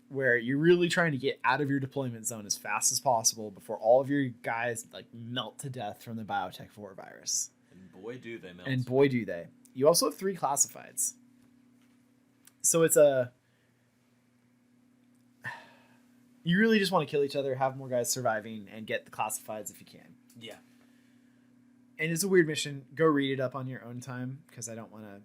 where you're really trying to get out of your deployment zone as fast as possible before all of your guys like melt to death from the Biotech 4 virus. And boy, do they melt. And boy, do they. You also have 3 classifieds. So it's a... You really just want to kill each other, have more guys surviving, and get the classifieds if you can. Yeah. And it's a weird mission. Go read it up on your own time, because I don't want to...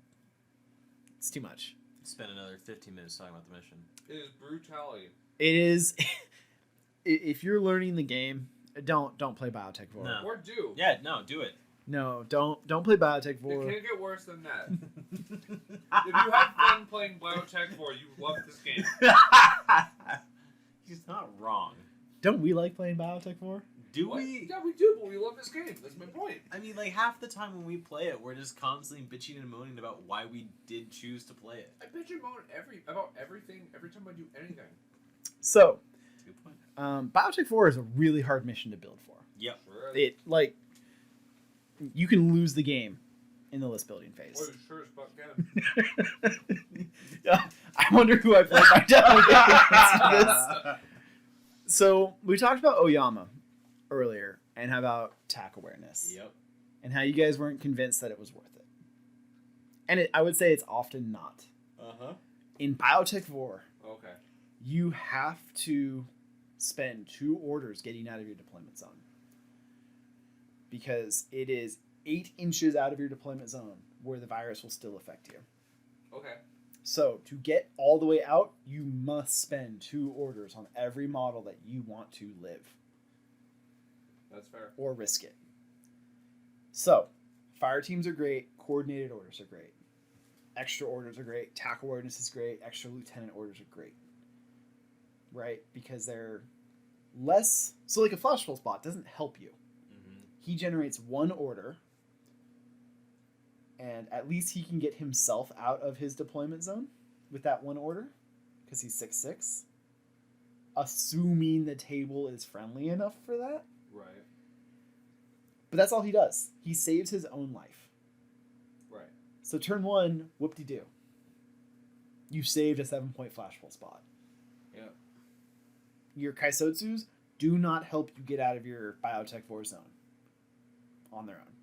It's too much. Spend another 15 minutes talking about the mission. It is brutality. It is... If you're learning the game, don't play Biotech 4. No. Or do. Yeah, no, do it. No, don't play Biotech It 4. can't get worse than that. If you have fun playing Biotech 4, you love this game. He's not wrong. Don't we like playing Biotech 4? Do What? we? Yeah, we do, but we love this game. That's my point. I mean, like, half the time when we play it, we're just constantly bitching and moaning about why we did choose to play it. I bitch and moan about everything every time I do anything. So, That's a good point. Biotech 4 is a really hard mission to build for. Yep. It, like, you can lose the game in the list building phase. Boy, sure as fuck can. Yeah, I wonder who I played my delegate. So we talked about Oyama earlier and how about tack awareness. Yep. And how you guys weren't convinced that it was worth it. And I would say it's often not. Uh-huh. In Biotech War, Okay. you have to spend 2 orders getting out of your deployment zone. Because it is 8 inches out of your deployment zone where the virus will still affect you. Okay. So to get all the way out, you must spend 2 orders on every model that you want to live. That's fair. Or risk it. So, fire teams are great, coordinated orders are great. Extra orders are great, tack awareness is great, extra lieutenant orders are great. Right? Because they're less... So like a flash pulse bot doesn't help you. Mm-hmm. He generates 1 order, and at least he can get himself out of his deployment zone with that 1 order, because he's 6'6". Assuming the table is friendly enough for that. Right. But that's all he does. He saves his own life. Right. So turn 1, whoop-de-doo. You saved a 7-point flash pulse bot. Yeah. Your Kaisotsus do not help you get out of your Biotech War zone on their own.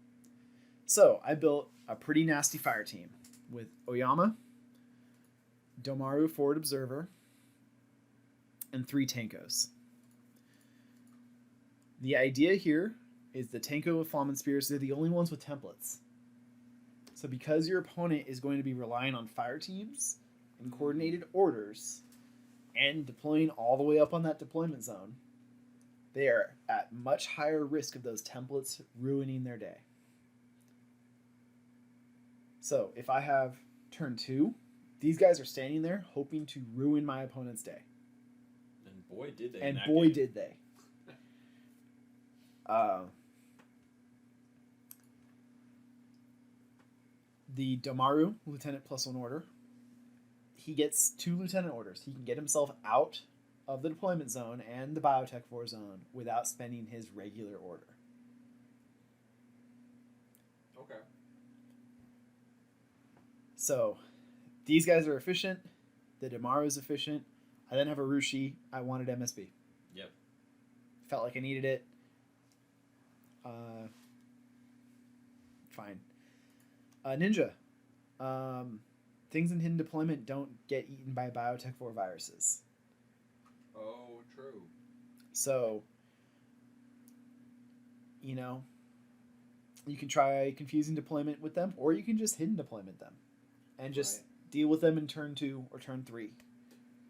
So I built a pretty nasty fire team with Oyama, Domaru Forward Observer, and 3 Tankos. The idea here is the Tanko with Flamen Spears, they're the only ones with templates. So because your opponent is going to be relying on fire teams and coordinated orders and deploying all the way up on that deployment zone, they are at much higher risk of those templates ruining their day. So if I have turn 2, these guys are standing there hoping to ruin my opponent's day. And boy, did they. And boy, did they. The Domaru, Lieutenant plus 1 order, he gets 2 Lieutenant orders. He can get himself out of the deployment zone and the Biotech 4 zone without spending his regular order. Okay. So, these guys are efficient. The Domaru is efficient. I then have a Rushi. I wanted MSB. Yep. Felt like I needed it. Fine. Ninja. Things in hidden deployment don't get eaten by Biotech 4 viruses. Oh, true. So, you know, you can try confusing deployment with them, or you can just hidden deployment them and just deal with them in turn 2 or turn 3.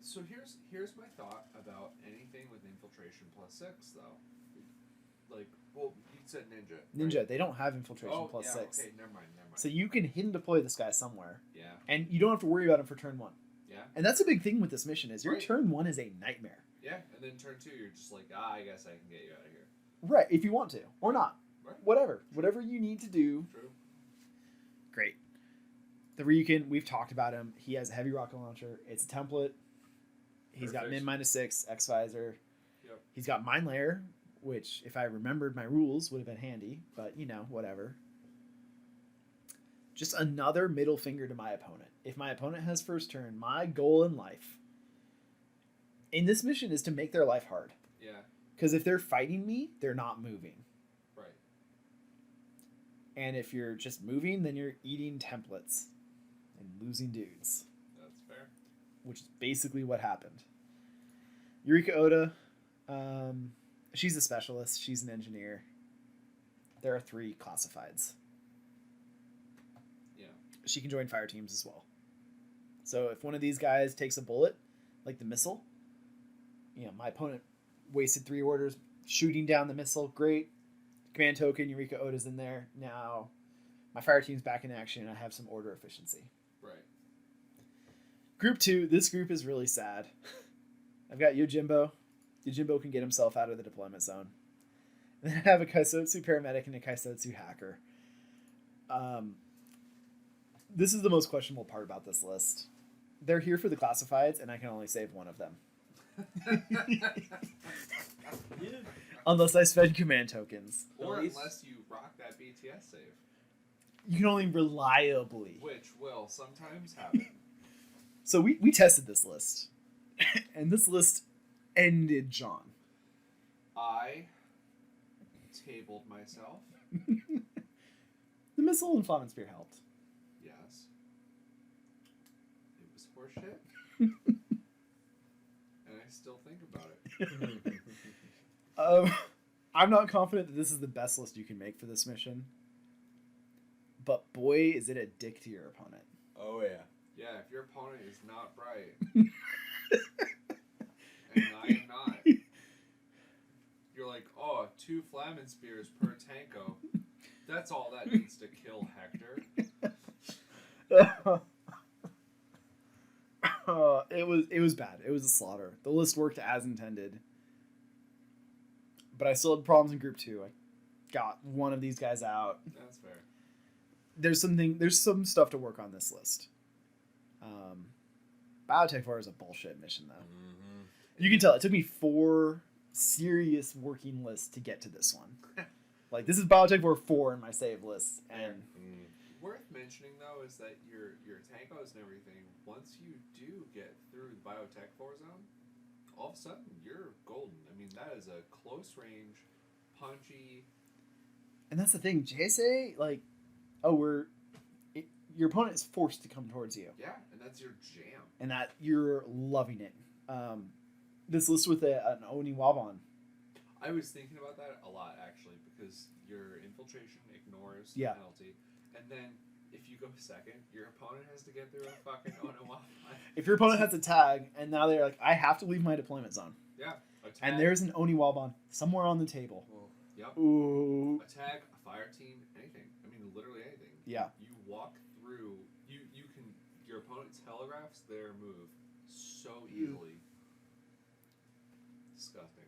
So here's my thought about anything with infiltration plus 6 though. Like, well, you said ninja. Ninja, right? they don't have infiltration Oh, plus yeah, 6. Okay, never mind. So you can hidden deploy this guy somewhere. Yeah. And you don't have to worry about him for turn 1. Yeah. And that's a big thing with this mission is your Right. turn 1 is a nightmare. Yeah, and then turn 2, you're just like, I guess I can get you out of here. Right, if you want to. Or not. Right. Whatever you need to do. True. Great. The Ryukin, we've talked about him. He has a heavy rocket launcher. It's a template. He's got Perfect. min -6, X visor. Yep. He's got mine layer, which if I remembered my rules would have been handy, but you know, whatever. Just another middle finger to my opponent. If my opponent has first turn, my goal in life in this mission is to make their life hard. Yeah. Because if they're fighting me, they're not moving. Right. And if you're just moving, then you're eating templates and losing dudes. That's fair. Which is basically what happened. Eureka Oda, she's a specialist. She's an engineer. There are 3 classifieds. Yeah. She can join fire teams as well. So if one of these guys takes a bullet, like the missile, you know, my opponent wasted 3 orders shooting down the missile. Great. Command token, Eureka Oda's in there. Now my fire team's back in action and I have some order efficiency. Right. Group 2, this group is really sad. I've got Yojimbo. Yojimbo can get himself out of the deployment zone. And then I have a Kaisotsu paramedic and a Kaisotsu hacker. This is the most questionable part about this list. They're here for the classifieds, and I can only save one of them. Yeah. Unless I spend command tokens. Or At least- unless you rock that BTS save, You can only reliably. which will sometimes happen. So we tested this list, and this list ended John. I tabled myself. The missile and Flamen Spear helped. Yes. It was horseshit. And I still think about it. I'm not confident that this is the best list you can make for this mission. But boy, is it a dick to your opponent. Oh, yeah. Yeah, if your opponent is not bright, and I am not, you're like, oh, 2 Flamen Spears per Tanko. That's all that needs to kill Hector. It was bad. It was a slaughter. The list worked as intended. But I still had problems in Group 2. I got one of these guys out. That's fair. There's some stuff to work on this list. Biotech 4 is a bullshit mission, though. Mm-hmm. You can tell it took me 4 serious working lists to get to this one. Like, this is Biotech 4 in my save list. And Worth mentioning, though, is that your Tankos and everything, once you do get through the Biotech 4 zone, all of a sudden, you're golden. I mean, that is a close range, punchy... And that's the thing. JSA, like, your opponent is forced to come towards you. Yeah, and that's your jam. And that you're loving it. This list with an Oni Wabon. I was thinking about that a lot, actually, because your infiltration ignores the Yeah. penalty. And then, if you go second, your opponent has to get through a fucking Onawa. If your opponent has a tag, and now they're like, I have to leave my deployment zone. Yeah. And there's an Oni Wabon somewhere on the table. Yep. Ooh. A tag, a fire team, anything. I mean, literally anything. Yeah. You walk through, you can, your opponent telegraphs their move so easily. Disgusting.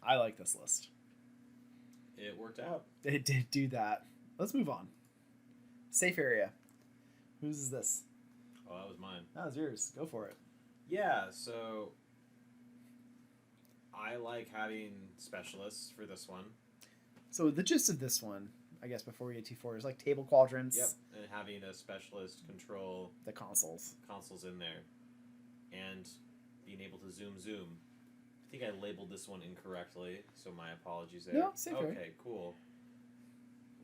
I like this list. It worked out. It did do that. Let's move on. Safe area. Whose is this? Oh, that was mine. That was yours. Go for it. Yeah, so I like having specialists for this one. So the gist of this one, I guess before we get too far, is like table quadrants. Yep, and having a specialist control The consoles. consoles in there, and being able to zoom. I think I labeled this one incorrectly, so my apologies there. No, safe area. Okay, cool.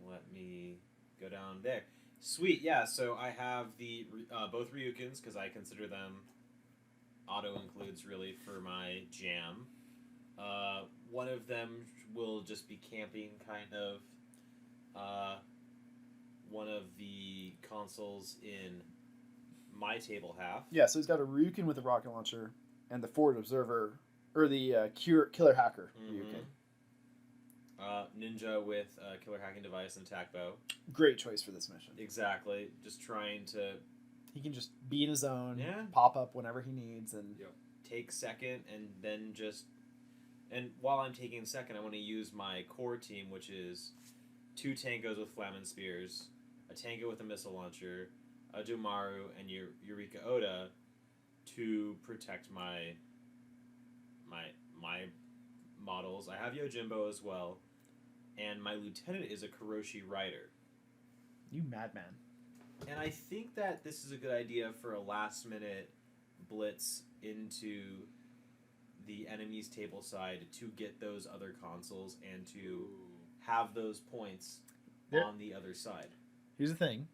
Let me go down there. Sweet, yeah. So I have the both Ryukins because I consider them auto includes really for my jam. One of them will just be camping, kind of. One of the consoles in my table half. Yeah, so he's got a Ryukin with a rocket launcher and the forward observer, or the killer hacker Ryukin. Ninja with killer hacking device and attack bow. Great choice for this mission. Exactly. Just trying to He can just be in his zone, Yeah. pop up whenever he needs, and Yep. take second, and then just... And while I'm taking second, I want to use my core team, which is 2 Tankos with Flamen Spears, a Tango with a missile launcher, a Dumaru, and Eureka Oda to protect my models. I have Yojimbo as well, and my lieutenant is a Kuroshi Rider. you madman. And I think that this is a good idea for a last-minute blitz into the enemy's table side to get those other consoles and to have those points There- on the other side. Here's the thing.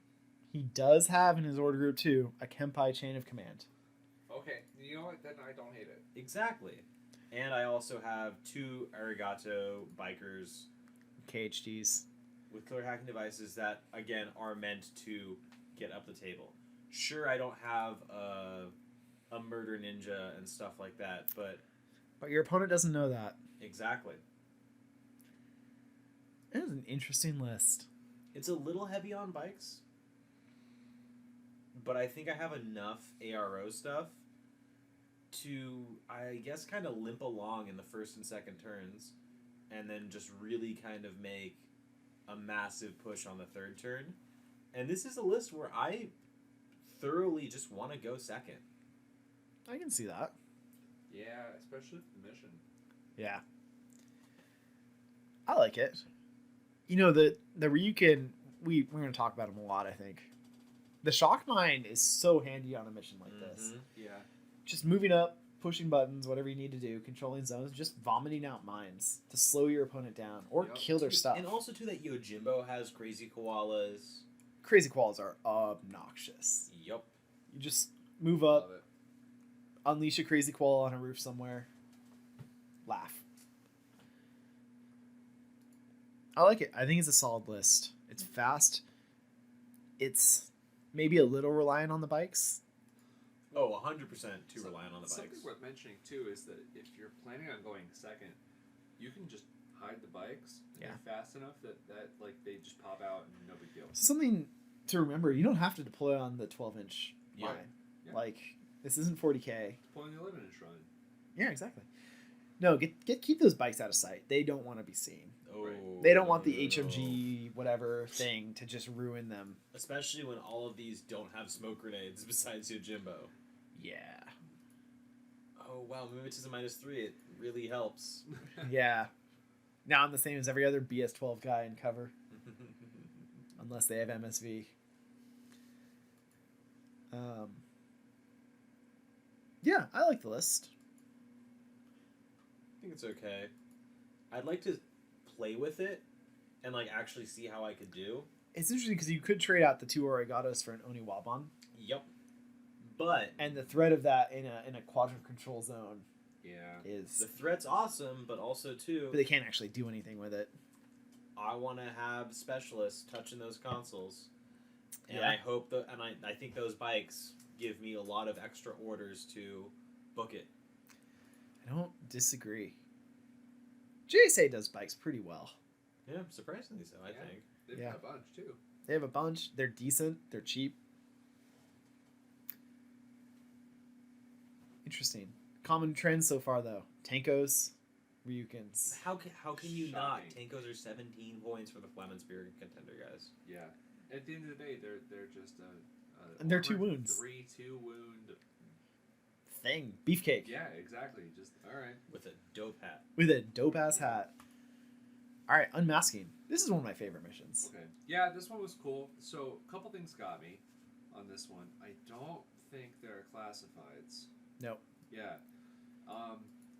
He does have in his order group 2 a Kenpai chain of command. Okay, you know what? Then I don't hate it. Exactly. And I also have 2 Arigato bikers KHDs. with killer hacking devices that, again, are meant to get up the table. Sure, I don't have a murder ninja and stuff like that, but But your opponent doesn't know that. exactly. It is an interesting list. It's a little heavy on bikes, but I think I have enough ARO stuff to, I guess, kind of limp along in the first and second turns, and then just really kind of make a massive push on the third turn. And this is a list where I thoroughly just want to go second. I can see that. Yeah, especially for the mission. Yeah. I like it. You know, the Ryukin, we're going to talk about him a lot, I think. The shock mine is so handy on a mission like this. Mhm. Yeah. Just moving up, pushing buttons, whatever you need to do, controlling zones, just vomiting out mines to slow your opponent down or Yep. kill their stuff. And also too that Yojimbo has crazy koalas. Crazy quals are obnoxious. Yup. You just move up, Love it. unleash a crazy qual on a roof somewhere, laugh. I like it. I think it's a solid list. It's fast. It's maybe a little reliant on the bikes. Oh, 100% too reliant on the Something bikes. worth mentioning too is that if you're planning on going second, you can just hide the bikes. And Yeah. they're fast enough that like they just pop out and no big deal. So something to remember, you don't have to deploy on the 12-inch Yeah. line. Yeah. Like, this isn't 40K. Pulling the 11-inch run. Yeah, exactly. No, keep those bikes out of sight. They don't want to be seen. Oh, They don't want the no. HMG whatever thing to just ruin them. Especially when all of these don't have smoke grenades besides Yojimbo. Yeah. Oh wow, move it to the -3. It really helps. Yeah. Now I'm the same as every other BS12 guy in cover, unless they have MSV. Yeah, I like the list. I think it's okay. I'd like to play with it and like actually see how I could do. It's interesting because you could trade out the 2 Origatos for an Oniwaban, Yep. But and the threat of that in a quadrant control zone Yeah. is, the threat's awesome, but also too, but they can't actually do anything with it. I want to have specialists touching those consoles, and Yeah. I hope that, and I think those bikes give me a lot of extra orders to book it. I don't disagree. JSA does bikes pretty well. Yeah, surprisingly so. I Yeah. think. They've Yeah. got a bunch too. They have a bunch. They're decent. They're cheap. Interesting. Common trends so far, though. Tankos, Ryukins. How can you not? Shocking. Tankos are 17 points for the Flamen Spear contender, guys. Yeah. At the end of the day, they're just a And they're 2 armored wounds. 3-2 wound. Thing. Beefcake. Yeah, exactly. Just all right. With a dope hat. With a dope-ass hat. Alright, Unmasking. This is one of my favorite missions. Okay. Yeah, this one was cool. So a couple things got me on this one. I don't think there are classifieds. Nope. Yeah.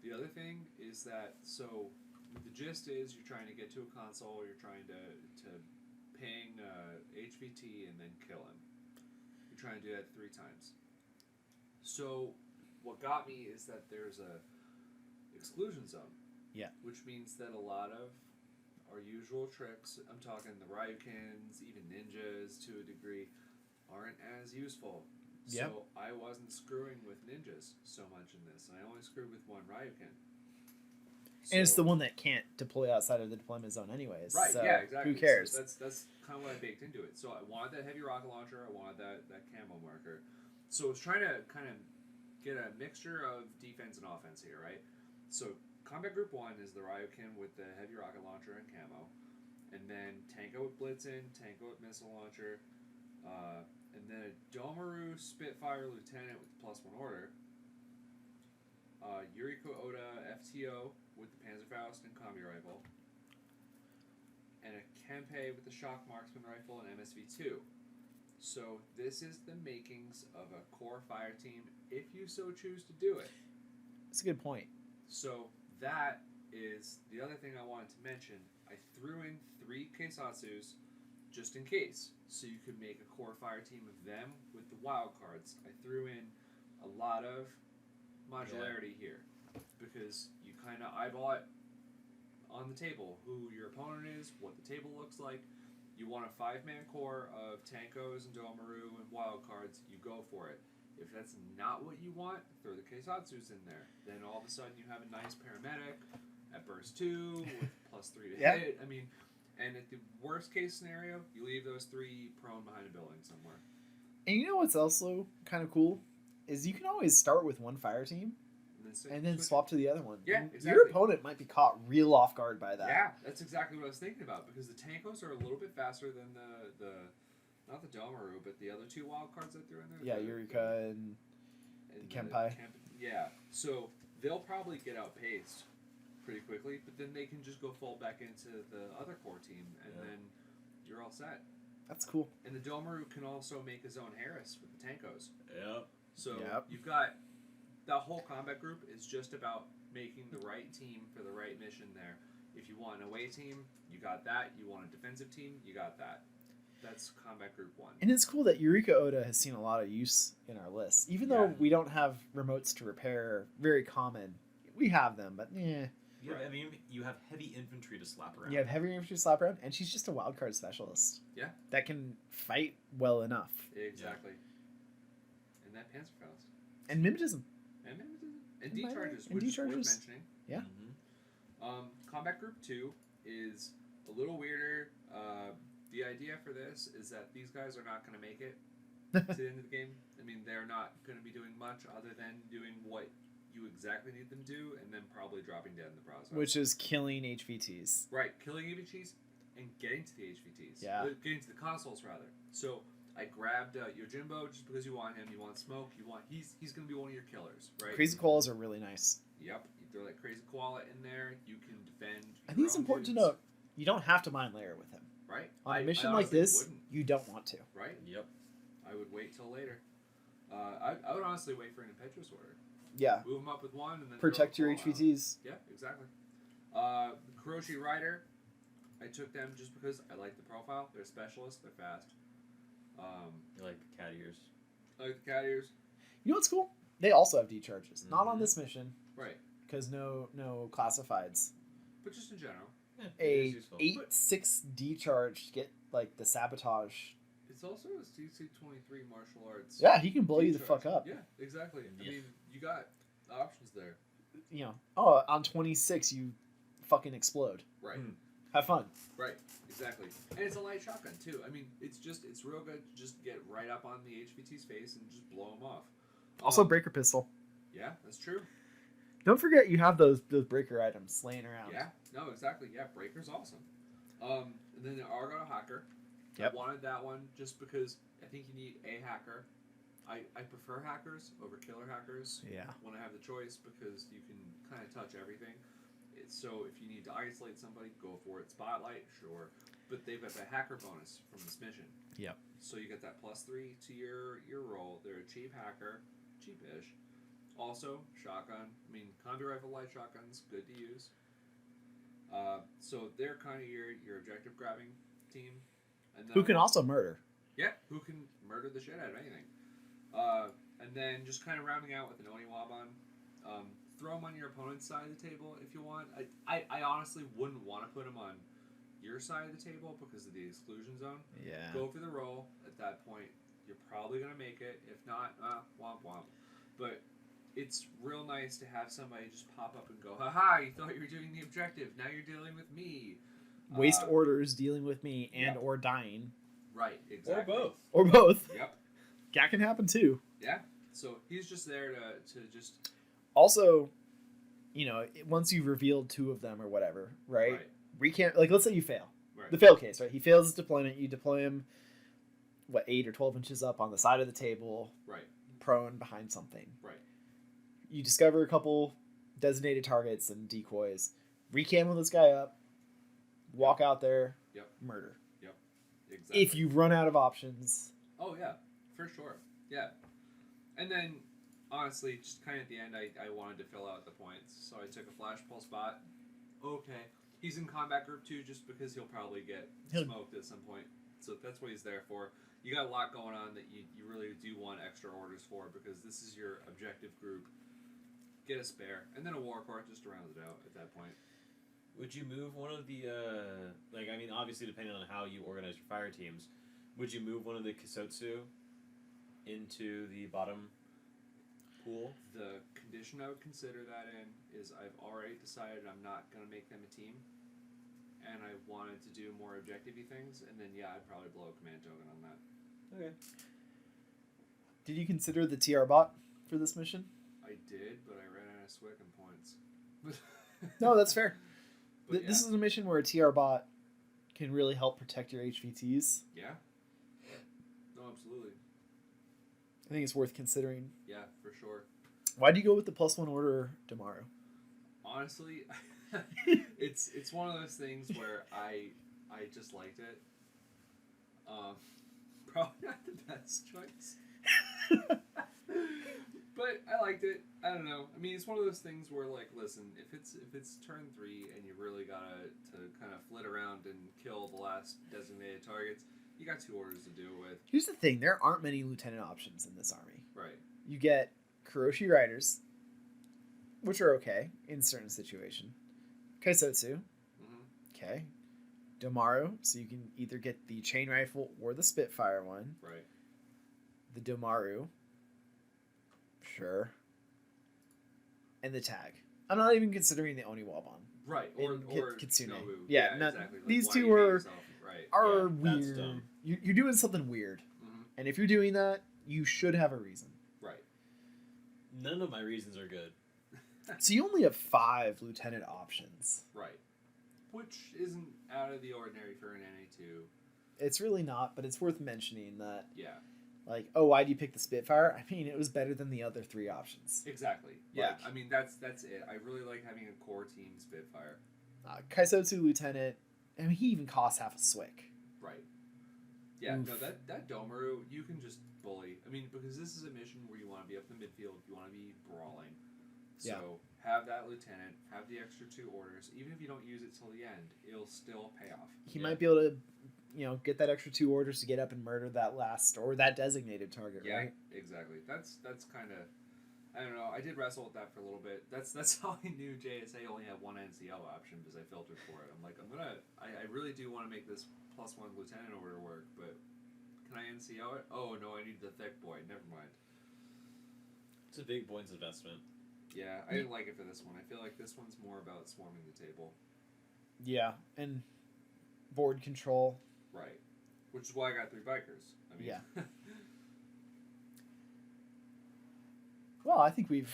The other thing is that so the gist is you're trying to get to a console, you're trying to ping HVT and then kill him. You're trying to do that 3 times. So what got me is that there's a exclusion zone. Yeah. Which means that a lot of our usual tricks, I'm talking the Ryukins, even ninjas to a degree, aren't as useful. Yep. So I wasn't screwing with ninjas so much in this. I only screwed with one Ryukin. And it's So- the one that can't deploy outside of the deployment zone anyways. Right, So yeah, exactly. Who cares? So that's kind of what I baked into it. So I wanted that heavy rocket launcher. I wanted that camo marker. So I was trying to kind of get a mixture of defense and offense here, right? So Combat Group 1 is the Ryukin with the heavy rocket launcher and camo. And then Tanko with Blitzen, Tanko with missile launcher. And then a Domaru Spitfire Lieutenant with the +1 order. Yuriko Oda FTO with the Panzerfaust and combi rifle. And a Kempe with the Shock Marksman rifle and MSV2. So this is the makings of a core fire team if you so choose to do it. That's a good point. So that is the other thing I wanted to mention. I threw in 3 Keisatsus just in case. So you could make a core fire team of them with the wild cards. I threw in a lot of modularity here because you kind of eyeball it on the table who your opponent is, what the table looks like. You want a 5-man core of Tankos and Domaru and wild cards, you go for it. If that's not what you want, throw the Keisatsus in there. Then all of a sudden you have a nice paramedic at burst 2 with +3 to Yeah. hit. I mean, and at the worst case scenario, you leave those 3 prone behind a building somewhere. And you know what's also kind of cool? Is you can always start with one fire team and then switch. swap to the other one. Yeah, And exactly. Your opponent might be caught real off guard by that. Yeah, that's exactly what I was thinking about because the Tankos are a little bit faster than the not the Domaru, but the other 2 wild cards I threw in there. Yeah, the- Eureka and the Kempai. Yeah, so they'll probably get outpaced pretty quickly, but then they can just go fall back into the other core team, and Yeah. then you're all set. That's cool. And the Domaru can also make his own Harris with the Tankos. Yep. So Yep. you've got that whole combat group is just about making the right team for the right mission there. If you want an away team, you got that. You want a defensive team, you got that. That's combat group 1. And it's cool that Eureka Oda has seen a lot of use in our list. Even though Yeah. we don't have remotes to repair, very common. We have them, but yeah. You have heavy infantry to slap around. You have heavy infantry slap around, and she's just a wild card specialist. Yeah. That can fight well enough. Exactly. And that Panzerfaust. And mimetism. And And D-charges, and which is worth D-charges. mentioning. Yeah. Combat Group 2 is a little weirder. The idea for this is that these guys are not going to make it to the end of the game. I mean, they're not going to be doing much other than doing what you exactly need them to do, and then probably dropping dead in the process. Which is killing HVTs. Right, killing HVTs and getting to the HVTs. Yeah. Getting to the consoles, rather. So I grabbed Yojimbo just because you want him, you want smoke, he's going to be one of your killers, right? Crazy koalas are really nice. Yep, you throw that crazy koala in there, you can defend. I think it's important to note, you don't have to mind layer with him. Right? On a mission I like honestly this, wouldn't, you don't want to. right? Yep. I would wait till later. I would honestly wait for an impetuous order. Yeah. Move them up with one and then Protect throw your the koala out. HVTs. Yeah, exactly. The Kuroshi Rider, I took them just because I like the profile. They're specialists. They're fast. You like the cat ears. I like the cat ears. You know what's cool? They also have D-charges. Not on Mhm. this mission, Right. because no classifieds. But just in general. Yeah, A it is useful. 8-6 D-charge to get, like, the sabotage. It's also a CC-23 martial arts. Yeah, he can blow you the D-charge. fuck up. Yeah, exactly. I Yeah. mean, you got options there. You know, oh, on 26 you fucking explode. Right. Hmm. Have fun. Right. Exactly. And it's a light shotgun, too. I mean, it's real good to just get right up on the HVT's face and just blow them off. Also, breaker pistol. Yeah, that's true. Don't forget you have those breaker items laying around. Yeah, no, exactly. Yeah, Breaker's awesome. And then the Argo Hacker. Yep. I wanted that one just because I think you need a hacker. I prefer hackers over killer hackers Yeah. when I have the choice because you can kind of touch everything. So if you need to isolate somebody, go for it. Spotlight, sure. But they've got the hacker bonus from this mission. Yep. So you get that +3 to your roll. They're a cheap hacker. Cheapish. Also, shotgun. I mean, combi rifle light shotguns, good to use. So they're kind of your objective grabbing team. And Who can also murder. Yeah, who can murder the shit out of anything. And then just kind of rounding out with an Oniwaban. Throw them on your opponent's side of the table if you want. I honestly wouldn't want to put them on your side of the table because of the exclusion zone. Yeah. Go for the roll. At that point, you're probably going to make it. If not, womp womp. But it's real nice to have somebody just pop up and go, haha, you thought you were doing the objective. Now you're dealing with me. Waste orders, dealing with me, and Yep. or dying. Right, exactly. Or both. Or both. Yep. That can happen too. Yeah. So he's just there to just... Also, you know, once you've revealed 2 of them or whatever, right? Like, let's say you fail. Right. The fail case, right? He fails his deployment. You deploy him, 8 or 12 inches up on the side of the table, Right. prone behind something. Right. You discover a couple designated targets and decoys. Recamo this guy up. Walk out there. Yep. Murder. Exactly. If you run out of options. Oh, yeah. For sure. Yeah. And then, honestly, just kind of at the end, I wanted to fill out the points. So I took a flash pulse bot. Okay. He's in combat group 2 just because he'll probably get smoked at some point. So that's what he's there for. You got a lot going on that you really do want extra orders for because this is your objective group. Get a spare. And then a war core just to round it out at that point. Would you move one of the, obviously depending on how you organize your fire teams, would you move one of the Kisotsu into the bottom pool? The condition I would consider that in is I've already decided I'm not going to make them a team. And I wanted to do more objective-y things. And then, yeah, I'd probably blow a command token on that. Okay. Did you consider the TR bot for this mission? I did, but I ran out of Swicken points. No, that's fair. But This is a mission where a TR bot can really help protect your HVTs. Yeah. No, absolutely. I think it's worth considering. Yeah, for sure. Why do you go with the +1 order tomorrow? Honestly, it's one of those things where I just liked it. Probably not the best choice. But I liked it. I don't know. I mean, it's one of those things where, like, listen, if it's turn 3 and you really gotta to kind of flit around and kill the last designated targets, you got 2 orders to do it with. Here's the thing: there aren't many lieutenant options in this army. Right. You get Kuroshi Riders, which are okay in certain situation. Kaisotsu, okay. Domaru, so you can either get the chain rifle or the Spitfire one. Right. The Domaru, sure. And the tag. I'm not even considering the Oniwaban. Right. And Or Kitsune. Shinobu. Yeah, no, exactly. Like, these why two you hate are yourself. Right. are Yeah, that's weird. dumb. You're doing something weird. Mm-hmm. And if you're doing that, you should have a reason. Right. None of my reasons are good. So you only have 5 lieutenant options. Right. Which isn't out of the ordinary for an NA2. It's really not, but it's worth mentioning that, Yeah. like, oh, why do you pick the Spitfire? I mean, it was better than the other 3 options. Exactly. Yeah. Like, I mean, that's it. I really like having a core team Spitfire. Kaisotsu Lieutenant, I mean, he even costs half a Swick. Right. Yeah, Oof. no, that Domaru, you can just bully. I mean, because this is a mission where you want to be up in the midfield, you want to be brawling. So Yeah. have that lieutenant, have the extra 2 orders. Even if you don't use it till the end, it'll still pay off. He Yeah. might be able to, get that extra 2 orders to get up and murder that last, or that designated target, Yeah, right? exactly. That's kind of, I don't know. I did wrestle with that for a little bit. That's how I knew JSA only had 1 NCO option because I filtered for it. I'm like, I really do want to make this +1 lieutenant order work, but can I NCO it? Oh no, I need the thick boy. Never mind. It's a big points investment. Yeah, I didn't like it for this one. I feel like this one's more about swarming the table. Yeah, and board control. Right. Which is why I got 3 bikers. I mean, Yeah. Well, I think we've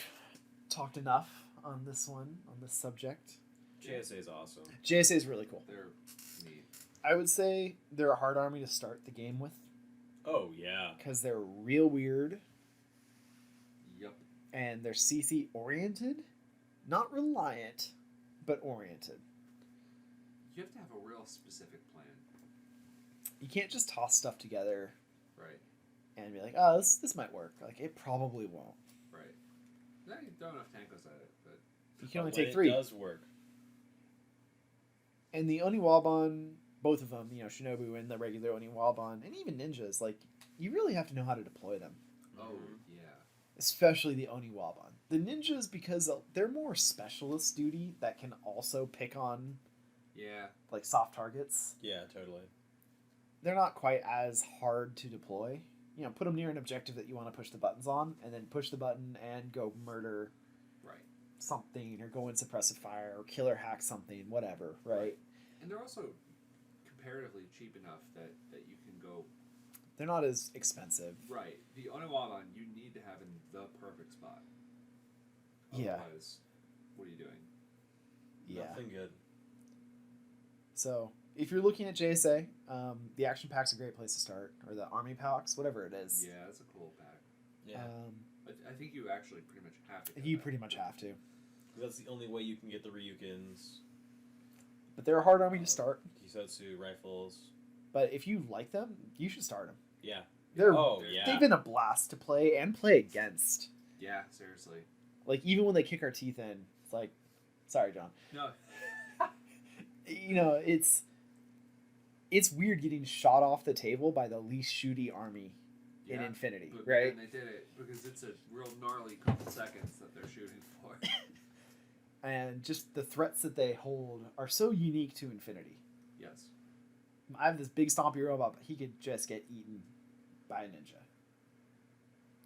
talked enough on this one, on this subject. JSA is awesome. JSA is really cool. they're neat. I would say they're a hard army to start the game with Oh yeah. because they're real weird Yep. and they're CC oriented, not reliant, but oriented. You have to have a real specific plan. You can't just toss stuff together Right. and be like, oh, this might work. Like, it probably won't. Right. Now you throw enough tankos at it, but You can only When take 3. It does work. And the Oniwaban, both of them, Shinobu and the regular Oniwaban, and even ninjas, like, you really have to know how to deploy them. oh yeah. Especially the Oniwaban. The ninjas, because they're more specialist duty that can also pick on, Yeah. like, soft targets. Yeah, totally. They're not quite as hard to deploy. Put them near an objective that you want to push the buttons on, and then push the button and go murder Right. something, or go in suppressive fire, or killer hack something, whatever, right? And they're also comparatively cheap enough that you can go They're not as expensive. right. The Oniwaban you need to have in the perfect spot. Yeah. Otherwise, what are you doing? Yeah. Nothing good. So, if you're looking at JSA, the action pack's a great place to start, or the army packs, whatever it is. Yeah, that's a cool pack. Yeah. I think you actually pretty much have to. Get You that. pretty much have to. That's the only way you can get the Ryukins, But they're a hard army to start. Kisotsu rifles. But if you like them, you should start them. Yeah. They're Oh yeah. They've been a blast to play and play against. Yeah, seriously. Like, even when they kick our teeth in, it's like, sorry, John. No. It's weird getting shot off the table by the least shooty army in Yeah, Infinity, but right? And they did it because it's a real gnarly couple seconds that they're shooting for. And just the threats that they hold are so unique to Infinity. Yes. I have this big stompy robot, but he could just get eaten by a ninja.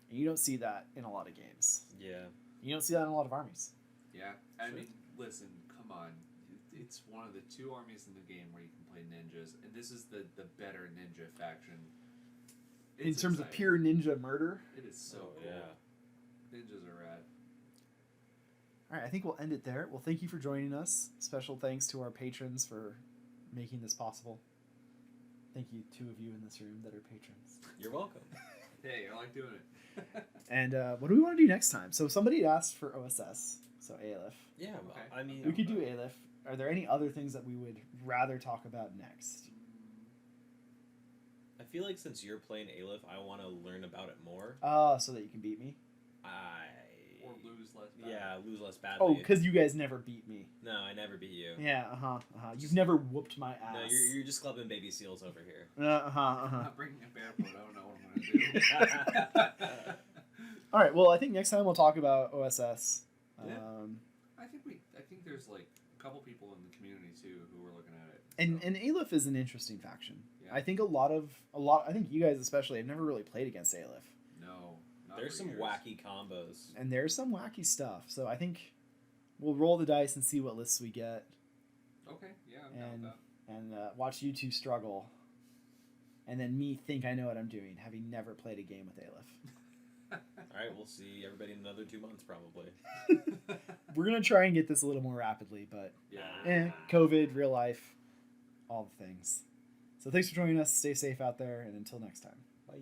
And you don't see that in a lot of games. Yeah. You don't see that in a lot of armies. Yeah. I Sure. mean, listen, come on. It's one of the 2 armies in the game where you can play ninjas, and this is the better ninja faction. In It's terms of exciting. pure ninja murder. It is so Oh, cool. yeah. Ninjas are rad. All right, I think we'll end it there. Well, thank you for joining us. Special thanks to our patrons for making this possible. Thank you, 2 of you in this room that are patrons. You're welcome. Hey, I like doing it. And what do we want to do next time? So somebody had asked for OSS, so ALIF. Yeah. Okay. I mean, We could do ALIF. Are there any other things that we would rather talk about next? I feel like since you're playing Aleph, I want to learn about it more. So that you can beat me. Or lose less badly. Yeah, lose less badly. Oh, because you guys never beat me. No, I never beat you. Yeah, You've never whooped my ass. No, you're just clubbing baby seals over here. I'm not bringing a barefoot. I don't know what I'm gonna do. All right. Well, I think next time we'll talk about OSS. Yeah. I think there's like a couple people in the community too who are looking at it. And Aleph is an interesting faction. Yeah. I think I think you guys especially have never really played against Aleph. No. Not There's for some years. wacky combos. And there's some wacky stuff. So I think we'll roll the dice and see what lists we get. Okay. Yeah. I'm down with that. And watch you two struggle. And then me think I know what I'm doing, having never played a game with Aleph. All right, we'll see everybody in another 2 months probably. We're going to try and get this a little more rapidly, but Yeah. COVID, real life, all the things. So thanks for joining us. Stay safe out there, and until next time. Bye.